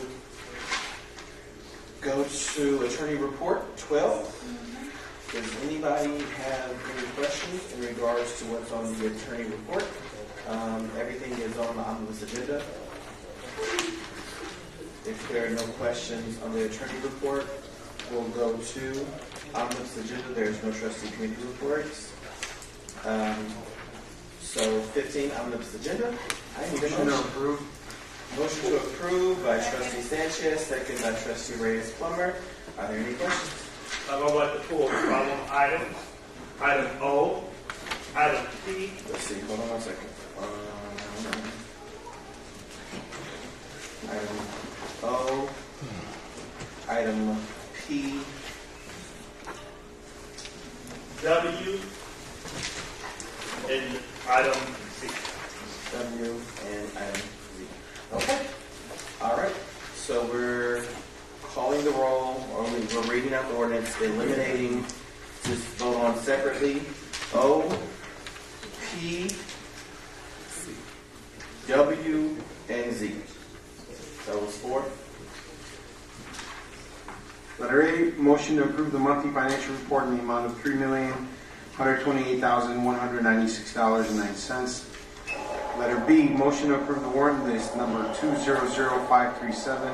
go to Attorney Report 12. Does anybody have any questions in regards to what's on the Attorney Report? Everything is on the omnibus agenda. If there are no questions on the Attorney Report, we'll go to omnibus agenda. There's no trustee committee reports. So 15 omnibus agenda. I need a motion to approve. Motion to approve by Trustee Sanchez, second by Trustee Reyes-Plummer. Are there any questions? I would like to pull the following items. Item O, item P. Let's see, hold on one second. Item O, item P, W, and item Z. W, and item Z. Okay. All right. So we're calling the roll, or we're reading out the ordinance, eliminating, just vote on separately. O, P, W, and Z. That was 4. Letter A, motion to approve the monthly financial report in the amount of $3,128,196.09. Letter B, motion to approve the warrant list number 200537,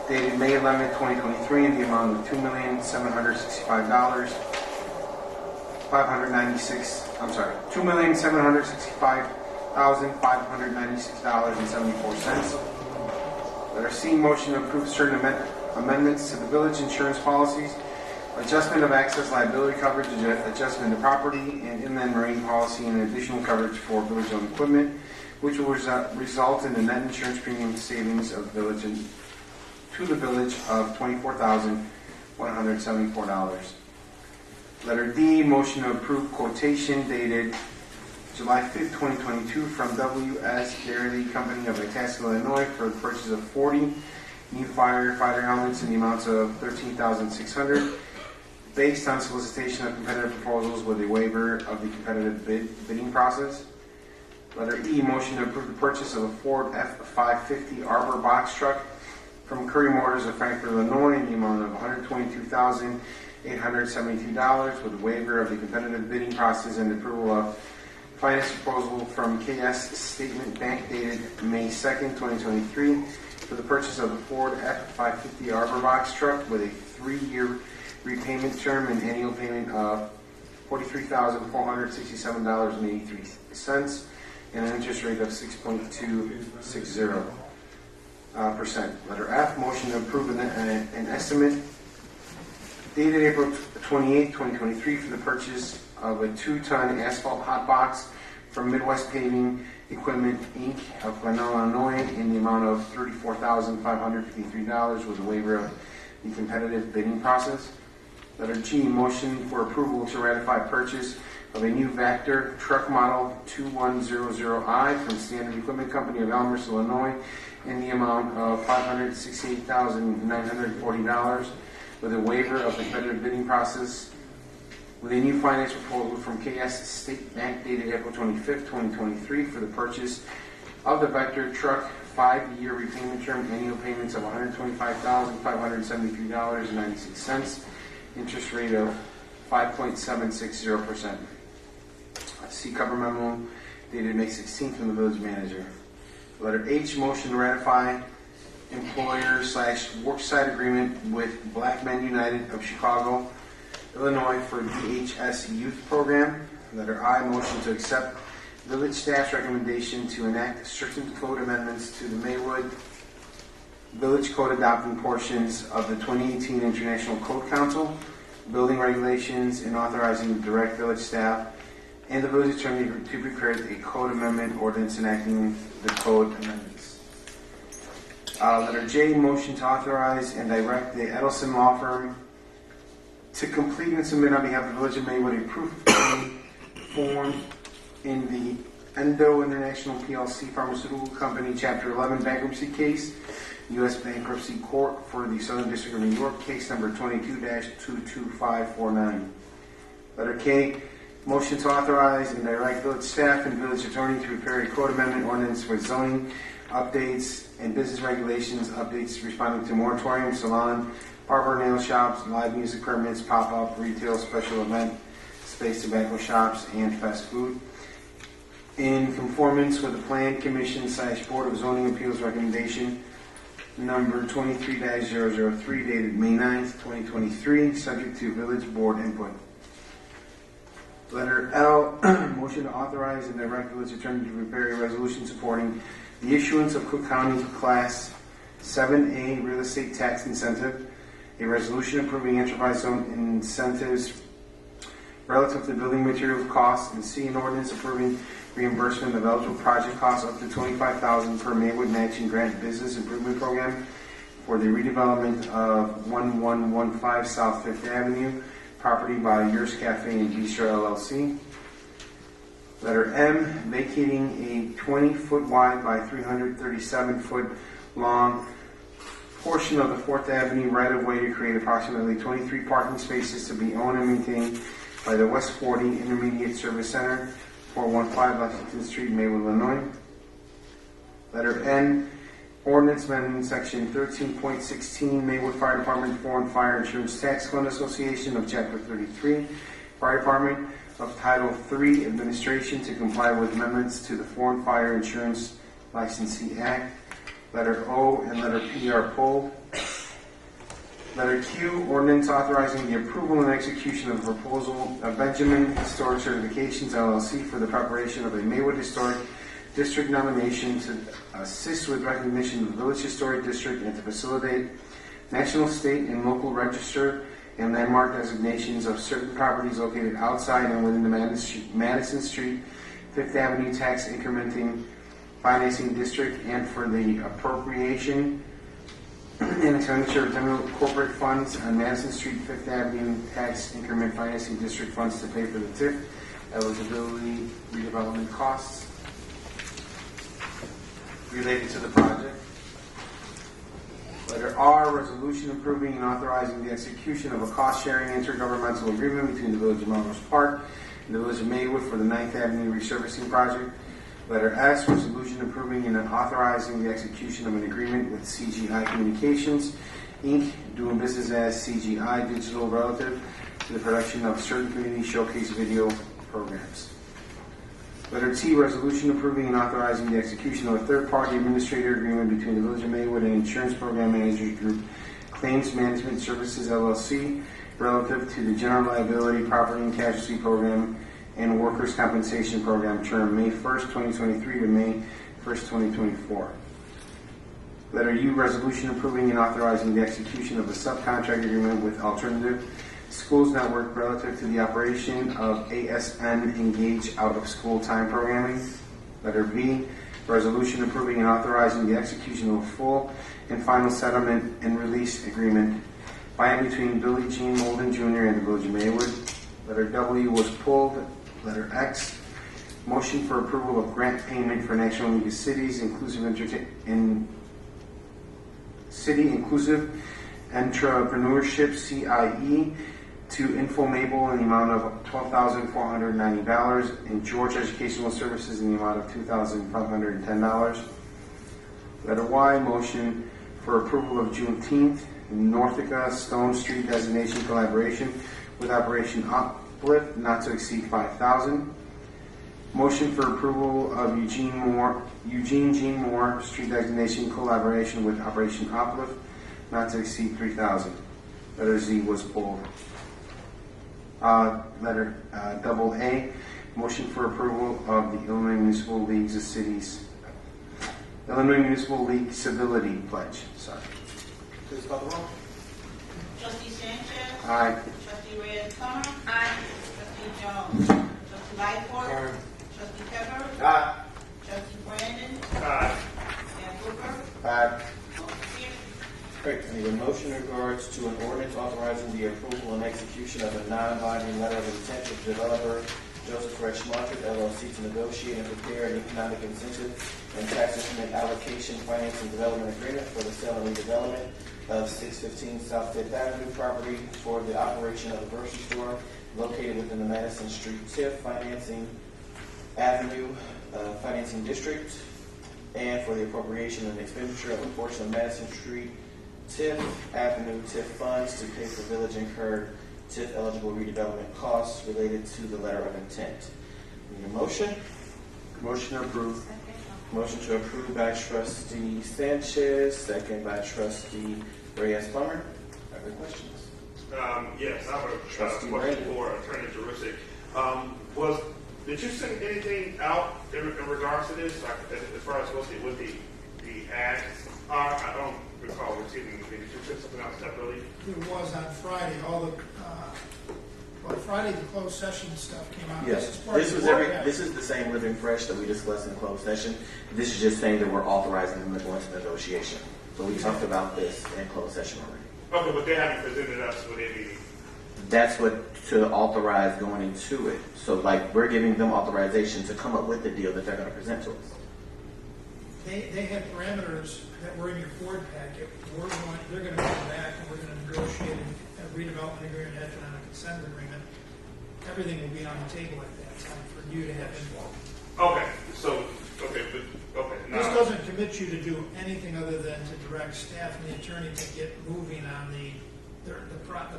dated May 11, 2023, in the amount of $2,765,596.74. Letter C, motion to approve certain amendments to the village insurance policies, adjustment of excess liability coverage, adjustment of property and inland marine policy, and additional coverage for village-owned equipment, which will result in a net insurance premium savings of to the village of $24,174. Letter D, motion to approve quotation dated July 5th, 2022 from W.S. Garrity Company of Itasca, Illinois for the purchase of 40 new firefighter helmets in the amounts of $13,600 based on solicitation of competitive proposals with a waiver of the competitive bidding process. Letter E, motion to approve the purchase of a Ford F-550 Arbor box truck from Curry Motors of Frankfort, Illinois in the amount of $122,872 with a waiver of the competitive bidding process and approval of finance proposal from KS Statement Bank dated May 2nd, 2023 for the purchase of a Ford F-550 Arbor box truck with a 3-year repayment term and annual payment of $43,467.83 and an interest rate of 6.260%. Letter F, motion to approve an estimate dated April 28, 2023 for the purchase of a 2-ton asphalt hot box from Midwest Paving Equipment, Inc. of Glenelg, Illinois in the amount of $34,553 with a waiver of the competitive bidding process. Letter G, motion for approval to ratify purchase of a new Vector truck model 2100I from Standard Equipment Company of Elmhurst, Illinois in the amount of $568,940 with a waiver of the competitive bidding process with a new finance proposal from KS State Bank dated April 25th, 2023 for the purchase of the Vector truck, 5-year repayment term, annual payments of $125,573.96, interest rate of 5.760%. See cover memo dated May 16th from the village manager. Letter H, motion to ratify employer/worksite agreement with Black Men United of Chicago, Illinois for DHS Youth Program. Letter I, motion to accept village staff's recommendation to enact certain code amendments to the Maywood Village Code adopting portions of the 2018 International Code Council, building regulations, and authorizing the direct village staff and the village attorney to prepare a code amendment ordinance enacting the code amendments. Letter J, motion to authorize and direct the Edelson Law Firm to complete and submit on behalf of the Village of Maywood a proof of claim form in the Endo International PLC Pharmaceutical Company Chapter 11 bankruptcy case, U.S. Bankruptcy Court for the Southern District of New York, case number 22-22549. Letter K, motion to authorize and direct village staff and village attorney to prepare a code amendment ordinance for zoning updates and business regulations updates responding to moratorium, salon, barber, nail shops, live music permits, pop-up, retail, special event, space tobacco shops, and fast food. In conformance with the Plan Commission / Board of Zoning Appeals recommendation number 23-003 dated May 9th, 2023, subject to village board input. Letter L, motion to authorize and direct village attorney to prepare a resolution supporting the issuance of Cook County Class 7A real estate tax incentive, a resolution approving enterprise zone incentives relative to building materials costs, and C, an ordinance approving reimbursement of eligible project costs up to $25,000 per Maywood matching grant business improvement program for the redevelopment of 1115 South 5th Avenue, property by Yours Cafe and Bistro LLC. Letter M, vacating a 20-foot wide by 337-foot long portion of the 4th Avenue right-of-way to create approximately 23 parking spaces to be owned and maintained by the West 40 Intermediate Service Center, 415 Lexington Street, Maywood, Illinois. Letter N, ordinance amending section 13.16 Maywood Fire Department Foreign Fire Insurance Tax Fund Association of Chapter 33 Fire Department of Title III Administration to comply with amendments to the Foreign Fire Insurance Licensee Act. Letter O and letter P are pulled. Letter Q, ordinance authorizing the approval and execution of the proposal of Benjamin Historic Certifications LLC for the preparation of a Maywood Historic District nomination to assist with recognition of the Village Historic District and to facilitate national, state, and local register and landmark designations of certain properties located outside and within the Madison Street, 5th Avenue tax incrementing financing district, and for the appropriation and expenditure of general corporate funds on Madison Street, 5th Avenue tax increment financing district funds to pay for the TIF eligibility redevelopment costs related to the project. Letter R, resolution approving and authorizing the execution of a cost-sharing intergovernmental agreement between the Village of Melrose Park and the Village of Maywood for the 9th Avenue resurfacing project. Letter S, resolution approving and authorizing the execution of an agreement with CGI Communications, Inc., doing business as CGI Digital relative to the production of certain community showcase video programs. Letter T, resolution approving and authorizing the execution of a third-party administrator agreement between the Village of Maywood and Insurance Program Managers Group Claims Management Services, LLC, relative to the General Liability, Property and Casualty Program and Workers' Compensation Program term May 1st, 2023 to May 1st, 2024. Letter U, resolution approving and authorizing the execution of a subcontract agreement with Alternative Schools Network relative to the operation of ASN Engage out-of-school time programming. Letter V, resolution approving and authorizing the execution of a full and final settlement and release agreement by and between Billy Jean Molden Jr. and the Village of Maywood. Letter W was pulled. Letter X, motion for approval of grant payment for National League of Cities City Inclusive Entrepreneurship, CIE, to Info Mabel in the amount of $12,490, and George Educational Services in the amount of $2,510. Letter Y, motion for approval of Juneteenth, Northica Stone Street designation collaboration with Operation Uplift not to exceed $5,000. Motion for approval of Eugene Jean Moore Street designation collaboration with Operation Uplift not to exceed $3,000. Letter Z was pulled. Letter double A, motion for approval of the Illinois Municipal League's Illinois Municipal League Civility Pledge. Sorry. Please call the roll. Trustee Sanchez. Aye. Trustee Reyes-Plummer. Aye. Trustee Jones. Trustee Lightfoot. Aye. Trustee Pepper. Aye. Trustee Brandon. Aye. Mayor Booker. Aye. Motion carries. Great. I need a motion in regards to an ordinance authorizing the approval and execution of a non-binding letter of intent with developer Joseph Rex Market, LLC, to negotiate and prepare an economic incentive and tax increment allocation financing development agreement for the sale and redevelopment of 615 South Fifth Avenue property for the operation of a grocery store located within the Madison Street TIF Financing Avenue Financing District, and for the appropriation and expenditure of a portion of Madison Street TIF Avenue TIF funds to pay for village incurred TIF eligible redevelopment costs related to the letter of intent. Need a motion? Motion approved. Motion to approve by Trustee Sanchez, second by Trustee Reyes-Plummer. Are there questions? Yes, I have a Trustee question Brandon. for Attorney Jerusick. Did you send anything out in regards to this, like, as far as what the ads are? I don't recall receiving anything. Did you send something out separately? It was on Friday, Friday the closed session stuff came out. Yes, this is the same living fresh that we discussed in closed session. This is just saying that we're authorizing them to go into negotiation. So we talked about this in closed session already. Okay, but they haven't presented us with any. That's what to authorize going into it. So like we're giving them authorization to come up with the deal that they're going to present to us. They had parameters that were in your board packet. They're going to come back and we're going to negotiate a redevelopment agreement, economic consent agreement. Everything will be on the table at that time for you to have involved. Okay, This doesn't commit you to do anything other than to direct staff and the attorney to get moving on the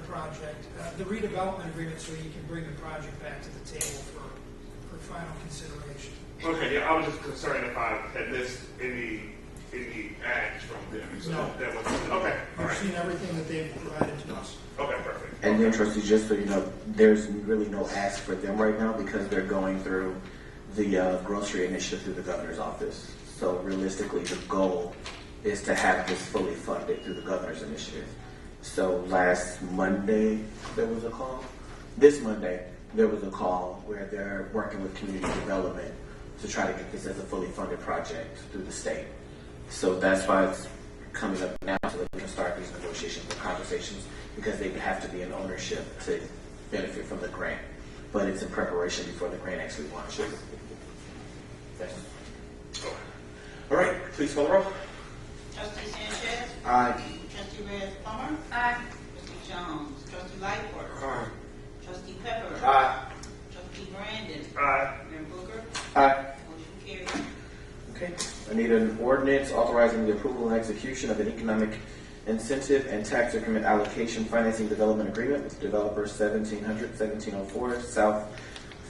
project, the redevelopment agreement, so you can bring the project back to the table for final consideration. Okay, yeah, I was just concerned if I had missed any ads from them. So No. that was okay. All You've right. seen everything that they've provided to us. Okay, perfect. And then, trustees, just so you know, there's really no ask for them right now because they're going through the grocery initiative through the governor's office. So realistically, the goal is to have this fully funded through the governor's initiative. So last Monday, there was a call. This Monday, there was a call where they're working with community development to try to get this as a fully funded project through the state. So that's why it's coming up now so that we can start these negotiations and conversations, because they have to be in ownership to benefit from the grant. But it's in preparation before the grant actually launches. Yes. All right, please call the roll. Trustee Sanchez. Aye. Trustee Reyes-Plummer. Aye. Trustee Jones. Trustee Lightfoot. Aye. Trustee Pepper. Aye. Trustee Brandon. Aye. Mayor Booker. Aye. Motion carries. Okay. I need an ordinance authorizing the approval and execution of an economic incentive and tax increment allocation financing development agreement with developer 1704 South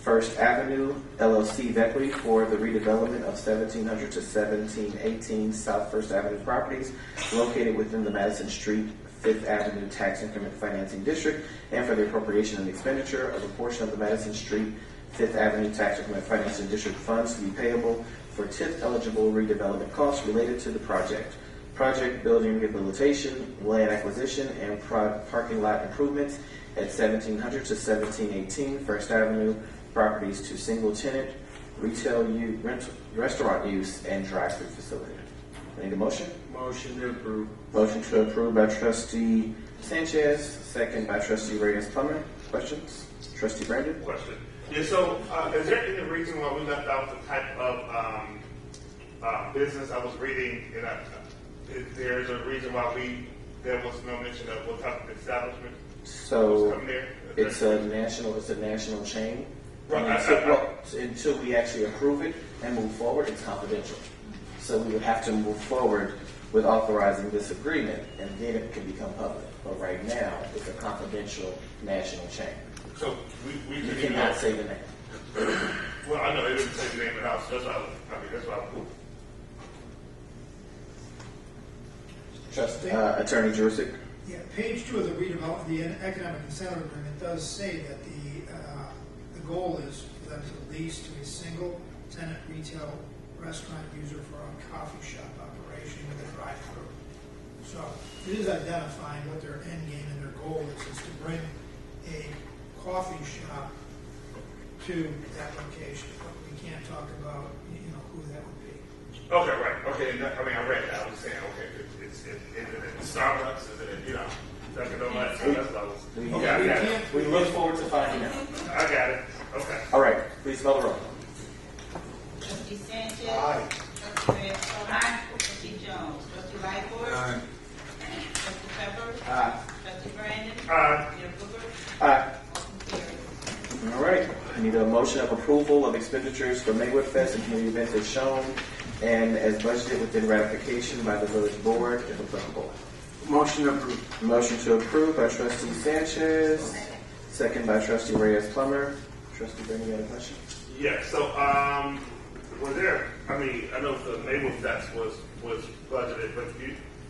First Avenue, LLC, Beckley, for the redevelopment of 1700 to 1718 South First Avenue properties located within the Madison Street Fifth Avenue Tax Increment Financing District, and for the appropriation and expenditure of a portion of the Madison Street Fifth Avenue Tax Increment Financing District funds to be payable for TIF-eligible redevelopment costs related to the project. Project building rehabilitation, land acquisition, and parking lot improvements at 1700 to 1718 First Avenue properties to single-tenant, restaurant use, and drive-through facility. I need a motion? Motion to approve. Motion to approve by Trustee Sanchez, second by Trustee Reyes-Plummer. Questions? Trustee Brandon? Question. Yeah, so is there any reason why we left out the type of business I was reading? There's a reason why there was no mention of what type of establishment So Come there. it's a national chain. Right, And until we actually approve it and move forward, it's confidential. So we would have to move forward with authorizing this agreement, and then it can become public. But right now, it's a confidential national chain. So we You cannot say the name. Well, I know they didn't say the name of the house. That's why that's why I'm cool. Attorney Jurisic. Yeah, page 2 of the redevelopment, the economic incentive agreement does say that the goal is for them to lease to a single tenant retail restaurant user for a coffee shop operation with a drive-through. So it is identifying what their end game and their goal is to bring a coffee shop to that location. But we can't talk about who that would be. Okay, right. Okay, I mean, I read that. I was saying, okay, is it Starbucks? Is it, Dunkin' Donuts? That's what I was. We look forward to finding out. I got it. Okay. All right, please spell the roll. Trustee Sanchez. Aye. Trustee Redstone. Aye. Trustee Jones. Trustee Lightfoot. Aye. Trustee Pepper. Aye. Trustee Brandon. Aye. Mayor Booker. Aye. Motion carries. All right. I need a motion of approval of expenditures for Maywood Fest and community events as shown and as budgeted within ratification by the village board, if applicable. Motion approved. Motion to approve by Trustee Sanchez, second by Trustee Reyes-Plummer. Trustee Brandon, you had a question? Yeah. So, was there? I mean, I know the Maywood Fest was budgeted, but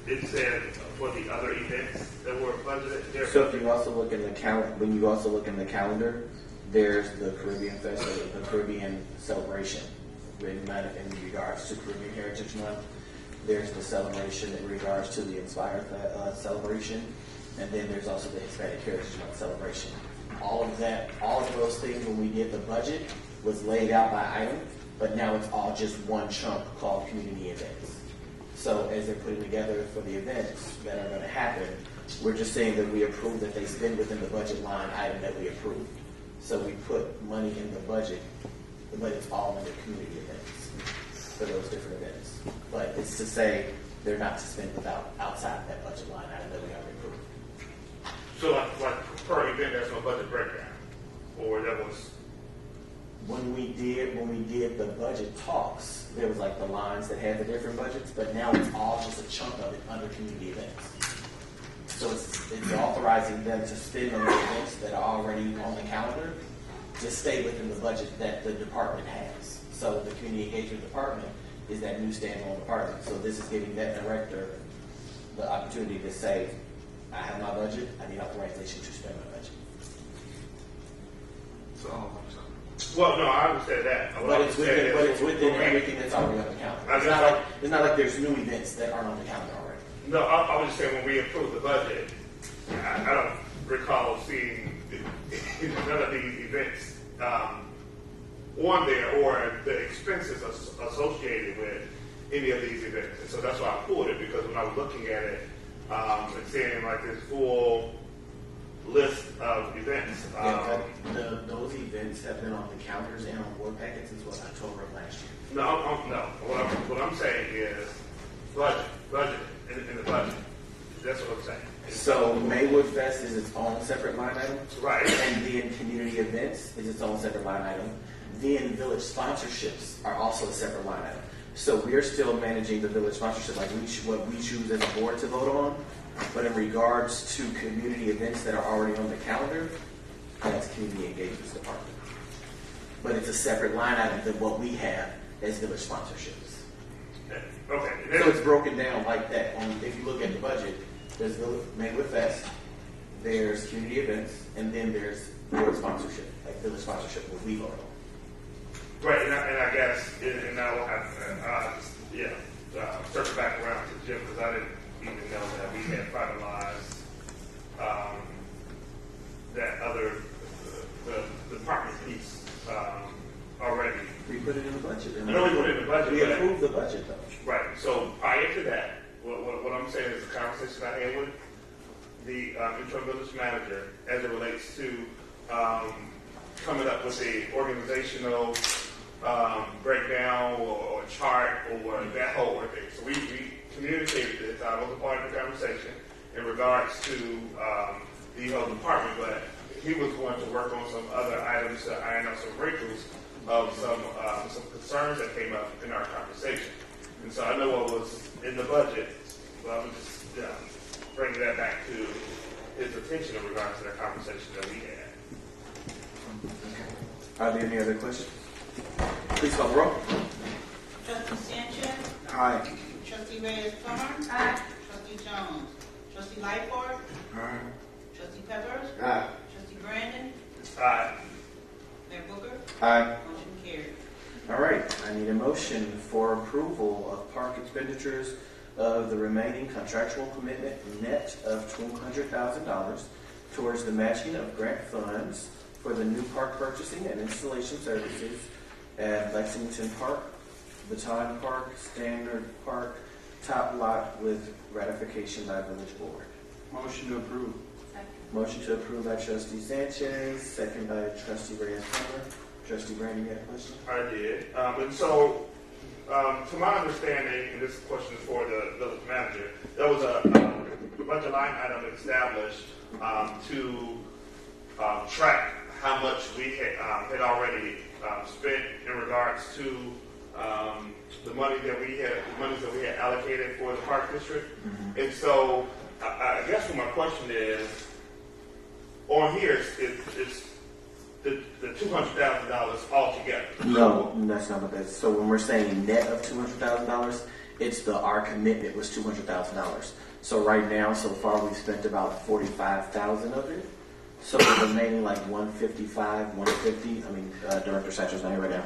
it said for the other events that were budgeted. There. So if you also look in the when you also look in the calendar, there's the Caribbean Fest, the Caribbean celebration, in regards to Caribbean Heritage Month. There's the celebration in regards to the Inspire celebration, and then there's also the Hispanic Heritage Month celebration. All of those things when we did the budget was laid out by item, but now it's all just one chunk called community events. So as they're putting together for the events that are going to happen, we're just saying that we approve that they spend within the budget line item that we approved. So we put money in the budget, but it's all under community events for those different events. But it's to say they're not to spend outside that budget line item that we already approved. So like per event, there's no budget breakdown, or that was. When we did the budget talks, there was like the lines that had the different budgets, but now it's all just a chunk of it under community events. So it's authorizing them to spend on the events that are already on the calendar to stay within the budget that the department has. So the community engagement department is that new standalone department. So this is giving that director the opportunity to say, I have my budget, I need authorization to spend my budget. Well, no, I understand that. But it's within everything that's already on the calendar. It's not like there's new events that aren't on the calendar already. No, I was just saying when we approved the budget, I don't recall seeing none of these events on there or the expenses associated with any of these events. And so that's why I pulled it, because when I was looking at it, it's saying like this full list of events. Those events have been on the calendars and on board packets since October of last year. No. What I'm saying is budget in the budget. That's what I'm saying. So Maywood Fest is its own separate line item, right? And then community events is its own separate line item. Then village sponsorships are also a separate line item. So we're still managing the village sponsorship, like what we choose as a board to vote on. But in regards to community events that are already on the calendar, that's community engagements department. But it's a separate line item than what we have as village sponsorships. Okay. So it's broken down like that. If you look at the budget, there's Maywood Fest, there's community events, and then there's village sponsorship, like village sponsorship, what we vote on. Right, and I guess, and now we'll have circle back around to Jim, because I didn't even know that we had finalized that other the department piece already. We put it in the budget. I know we put it in the budget. We approved the budget, though. Right. So prior to that, what I'm saying is the conversation I had with the interim village manager as it relates to coming up with a organizational breakdown or chart or that whole thing. So we communicated this. I was a part of the conversation in regards to the whole department, but he was going to work on some other items to iron out some wrinkles of some concerns that came up in our conversation. And so I know what was in the budget, but I'm just bringing that back to his attention in regards to that conversation that we had. Are there any other questions? Please call the roll. Trustee Sanchez. Aye. Trustee Reyes-Torn. Aye. Trustee Jones. Trustee Lightfoot. Aye. Trustee Peppers. Aye. Trustee Brandon. Aye. Mayor Booker. Aye. Motion carried. All right, I need a motion for approval of park expenditures of the remaining contractual commitment net of $200,000 towards the matching of grant funds for the new park purchasing and installation services at Lexington Park, Baton Park, Standard Park, Top Lot with ratification by Village Board. Motion to approve. Motion to approve by Trustee Sanchez, second by Trustee Reyes-Torn. Trustee Brandon, you had a question? I did. And so, to my understanding, and this question is for the village manager, there was a budget line item established to track how much we had already spent in regards to the monies that we had allocated for the park district. Mm-hmm. And so, I guess what my question is, on here it's the $200,000 altogether. No, that's not what that is. So when we're saying net of $200,000, it's our commitment was $200,000. So right now, so far, we've spent about $45,000 of it. So the remaining like 155, 150. I mean, Director Satcher's not here right now,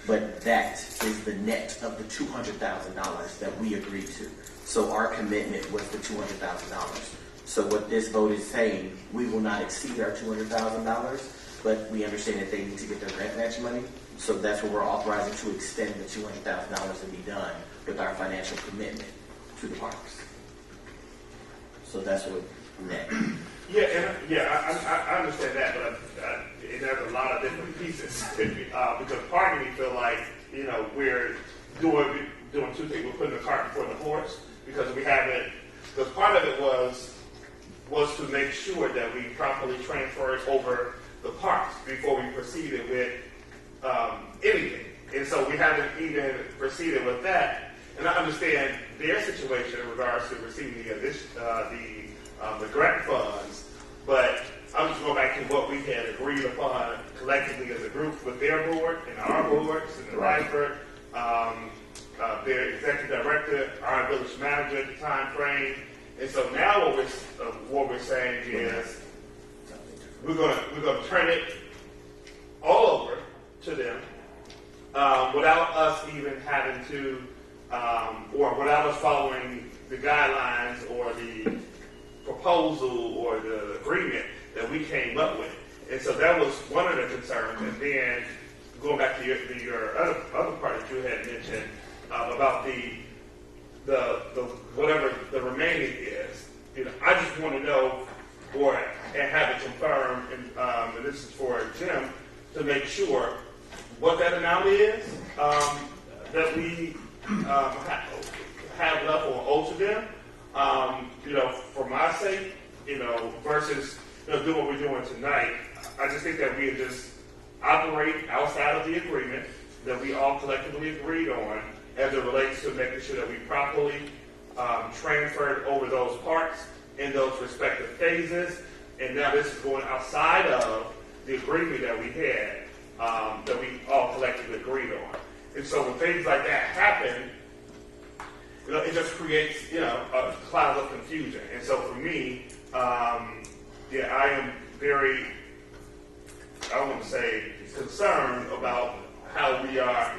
but that is the net of the $200,000 that we agreed to. So our commitment was the $200,000. So what this vote is saying, we will not exceed our $200,000. But we understand that they need to get their grant match money, so that's what we're authorizing to extend the $200,000 to be done with our financial commitment to the parks. So that's what net. I understand that, but there's a lot of different pieces because part of me feel like we're doing two things. We're putting the cart before the horse because we haven't. Because part of it was to make sure that we properly transferred over the parks before we proceeded with anything. And so we haven't even proceeded with that. And I understand their situation in regards to receiving the grant funds, but I'm just going back to what we had agreed upon collectively as a group with their board and our boards and the Ryford, their executive director, our village manager at the time frame. And so now what we're saying is we're going to turn it all over to them without us even having to, or without us following the guidelines or the proposal or the agreement that we came up with. And so that was one of the concerns. And then going back to your other part that you had mentioned about the whatever the remaining is, I just want to know and have it confirmed, and this is for Jim, to make sure what that amount is that we have left or owe to them, for my sake, versus do what we're doing tonight. I just think that we just operate outside of the agreement that we all collectively agreed on as it relates to making sure that we properly transferred over those parts in those respective phases. And now this is going outside of the agreement that we had, that we all collectively agreed on. And so when things like that happen, it just creates, a cloud of confusion. And so for me, I am very, I don't want to say concerned about how we are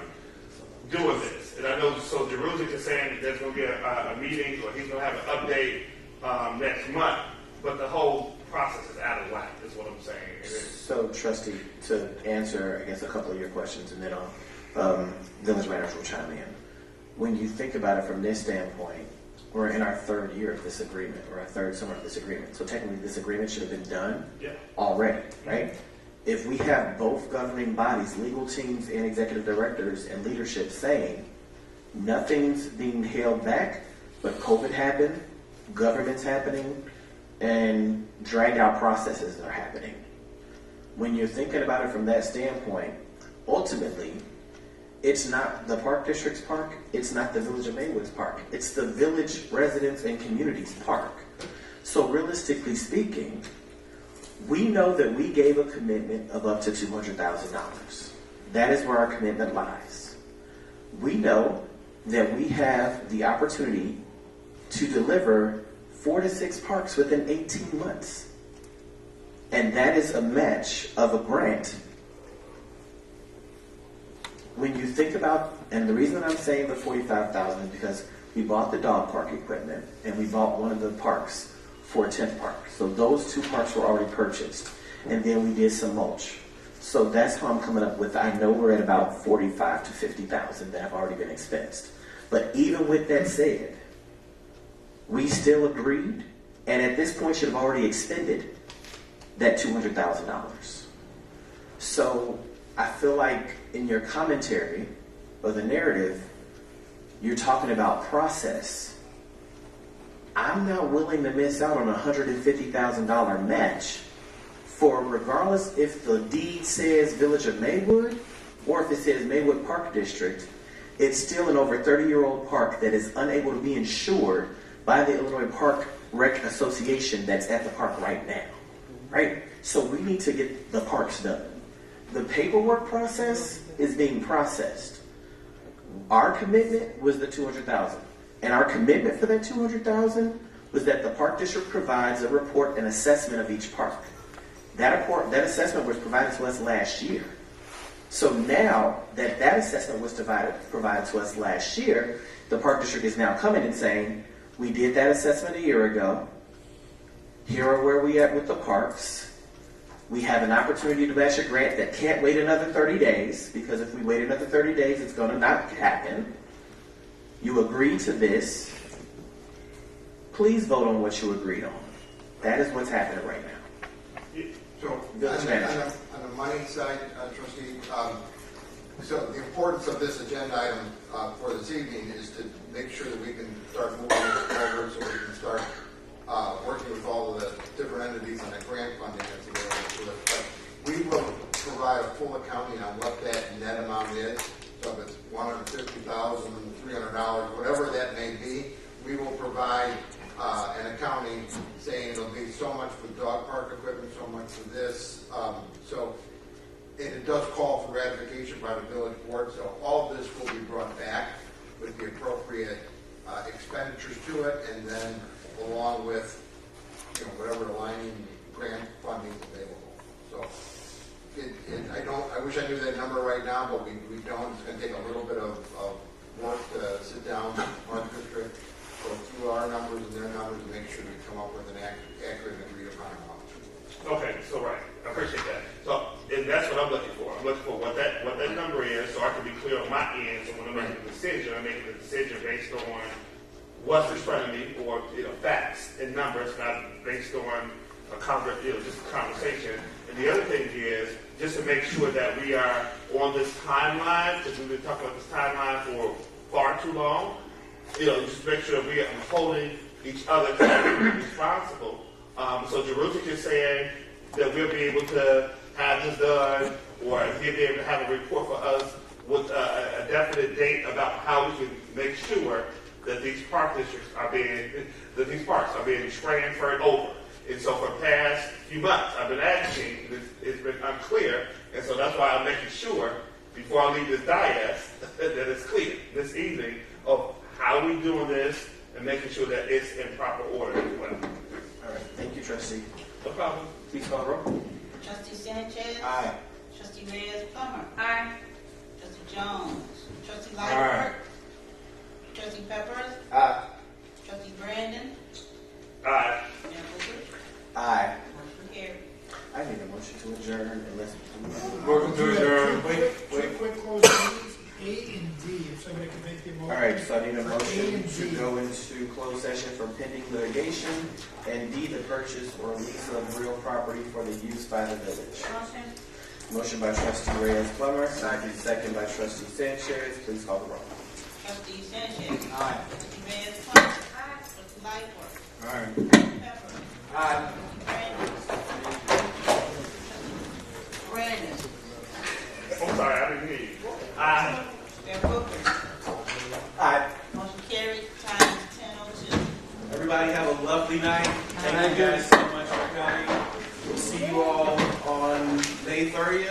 doing this. And I know, so Jerusalem is saying that there's going to be a meeting, or he's going to have an update next month, but the whole process is out of whack, is what I'm saying. So, Trustee, to answer, I guess, a couple of your questions, and then village manager will chime in. When you think about it from this standpoint, we're in our third year of this agreement, or our third summer of this agreement. So technically, this agreement should have been done already, right? If we have both governing bodies, legal teams and executive directors and leadership saying nothing's being held back, but COVID happened, government's happening, and dragged out processes that are happening. When you're thinking about it from that standpoint, ultimately, it's not the Park District's park, it's not the Village of Maywood's park, it's the village residents and community's park. So realistically speaking, we know that we gave a commitment of up to $200,000. That is where our commitment lies. We know that we have the opportunity to deliver 4 to 6 parks within 18 months. And that is a match of a grant. When you think about, and the reason I'm saying the $45,000 is because we bought the dog park equipment and we bought one of the parks for a 10th park. So those 2 parks were already purchased. And then we did some mulch. So that's how I'm coming up with, I know we're at about $45,000 to $50,000 that have already been expensed. But even with that said, we still agreed, and at this point should have already expended that $200,000. So I feel like in your commentary or the narrative, you're talking about process. I'm not willing to miss out on a $150,000 match for regardless if the deed says Village of Maywood or if it says Maywood Park District, it's still an over 30-year-old park that is unable to be insured by the Illinois Park Rec Association that's at the park right now, right? So we need to get the parks done. The paperwork process is being processed. Our commitment was the $200,000. And our commitment for that $200,000 was that the Park District provides a report and assessment of each park. That assessment was provided to us last year. So now that assessment was provided to us last year, the Park District is now coming and saying, we did that assessment a year ago. Here are where we at with the parks. We have an opportunity to match a grant that can't wait another 30 days, because if we wait another 30 days, it's going to not happen. You agreed to this. Please vote on what you agreed on. That is what's happening right now. So, on the money side, Trustee, so the importance of this agenda item for this evening is to make sure that we can start moving this forward so we can start working with all of the different entities and the grant funding that's available to us. But we will provide a full accounting on what that net amount is. So if it's $150,000, $300, whatever that may be, we will provide an accounting saying it'll be so much for dog park equipment, so much for this. And it does call for ratification by the village board. So all of this will be brought back with the appropriate expenditures to it, and then along with whatever aligning grant funding is available. So I wish I knew that number right now, but we don't. It's going to take a little bit of work to sit down with the Park District, go through our numbers and their numbers, and make sure we come up with an accurate and agreed upon amount. Okay, so right. I appreciate that. So, and that's what I'm looking for. I'm looking for what that number is, so I can be clear on my end. So when I'm making a decision, I'm making a decision based on what's in front of me, or facts and numbers, not based on just a conversation. And the other thing is just to make sure that we are on this timeline, because we've been talking about this timeline for far too long. Just make sure we are holding each other responsible. So Jerusalem is saying that we'll be able to have this done, or he'll be able to have a report for us with a definite date about how we can make sure that these park districts these parks are being transferred over. And so for the past few months, I've been asking, it's been unclear, and so that's why I'm making sure, before I leave this dais, that it's clear this evening of how we doing this and making sure that it's in proper order as well. All right. Thank you, Trustee. No problem. Please call the roll. Trustee Sanchez. Aye. Trustee Reyes-Plummer. Aye. Trustee Jones. Trustee Aye. Lightfoot. Trustee Peppers. Aye. Trustee Brandon. Aye. Mayor Booker. Aye. Motion carried. I need a motion to adjourn unless. Motion to adjourn. Two quick closing meetings, A and D, if somebody can make the motion. All right, so I need a For motion A to and D. go into closed session for pending litigation, and D, the purchase or lease of real property for the use by the village. Motion. Motion by Trustee Reyes-Plummer, second by Trustee Sanchez. Please call the roll. Trustee Sanchez. Aye. Trustee Reyes-Thompson. Trustee Lightfoot. Aye. Trustee Pepper. Aye. Brandon. I'm sorry, I didn't hear you. Aye. Mayor Booker. Aye. Motion carried. Time is 10:02. Everybody have a lovely night. Thank you guys so much for coming. We'll see you all on May 30th.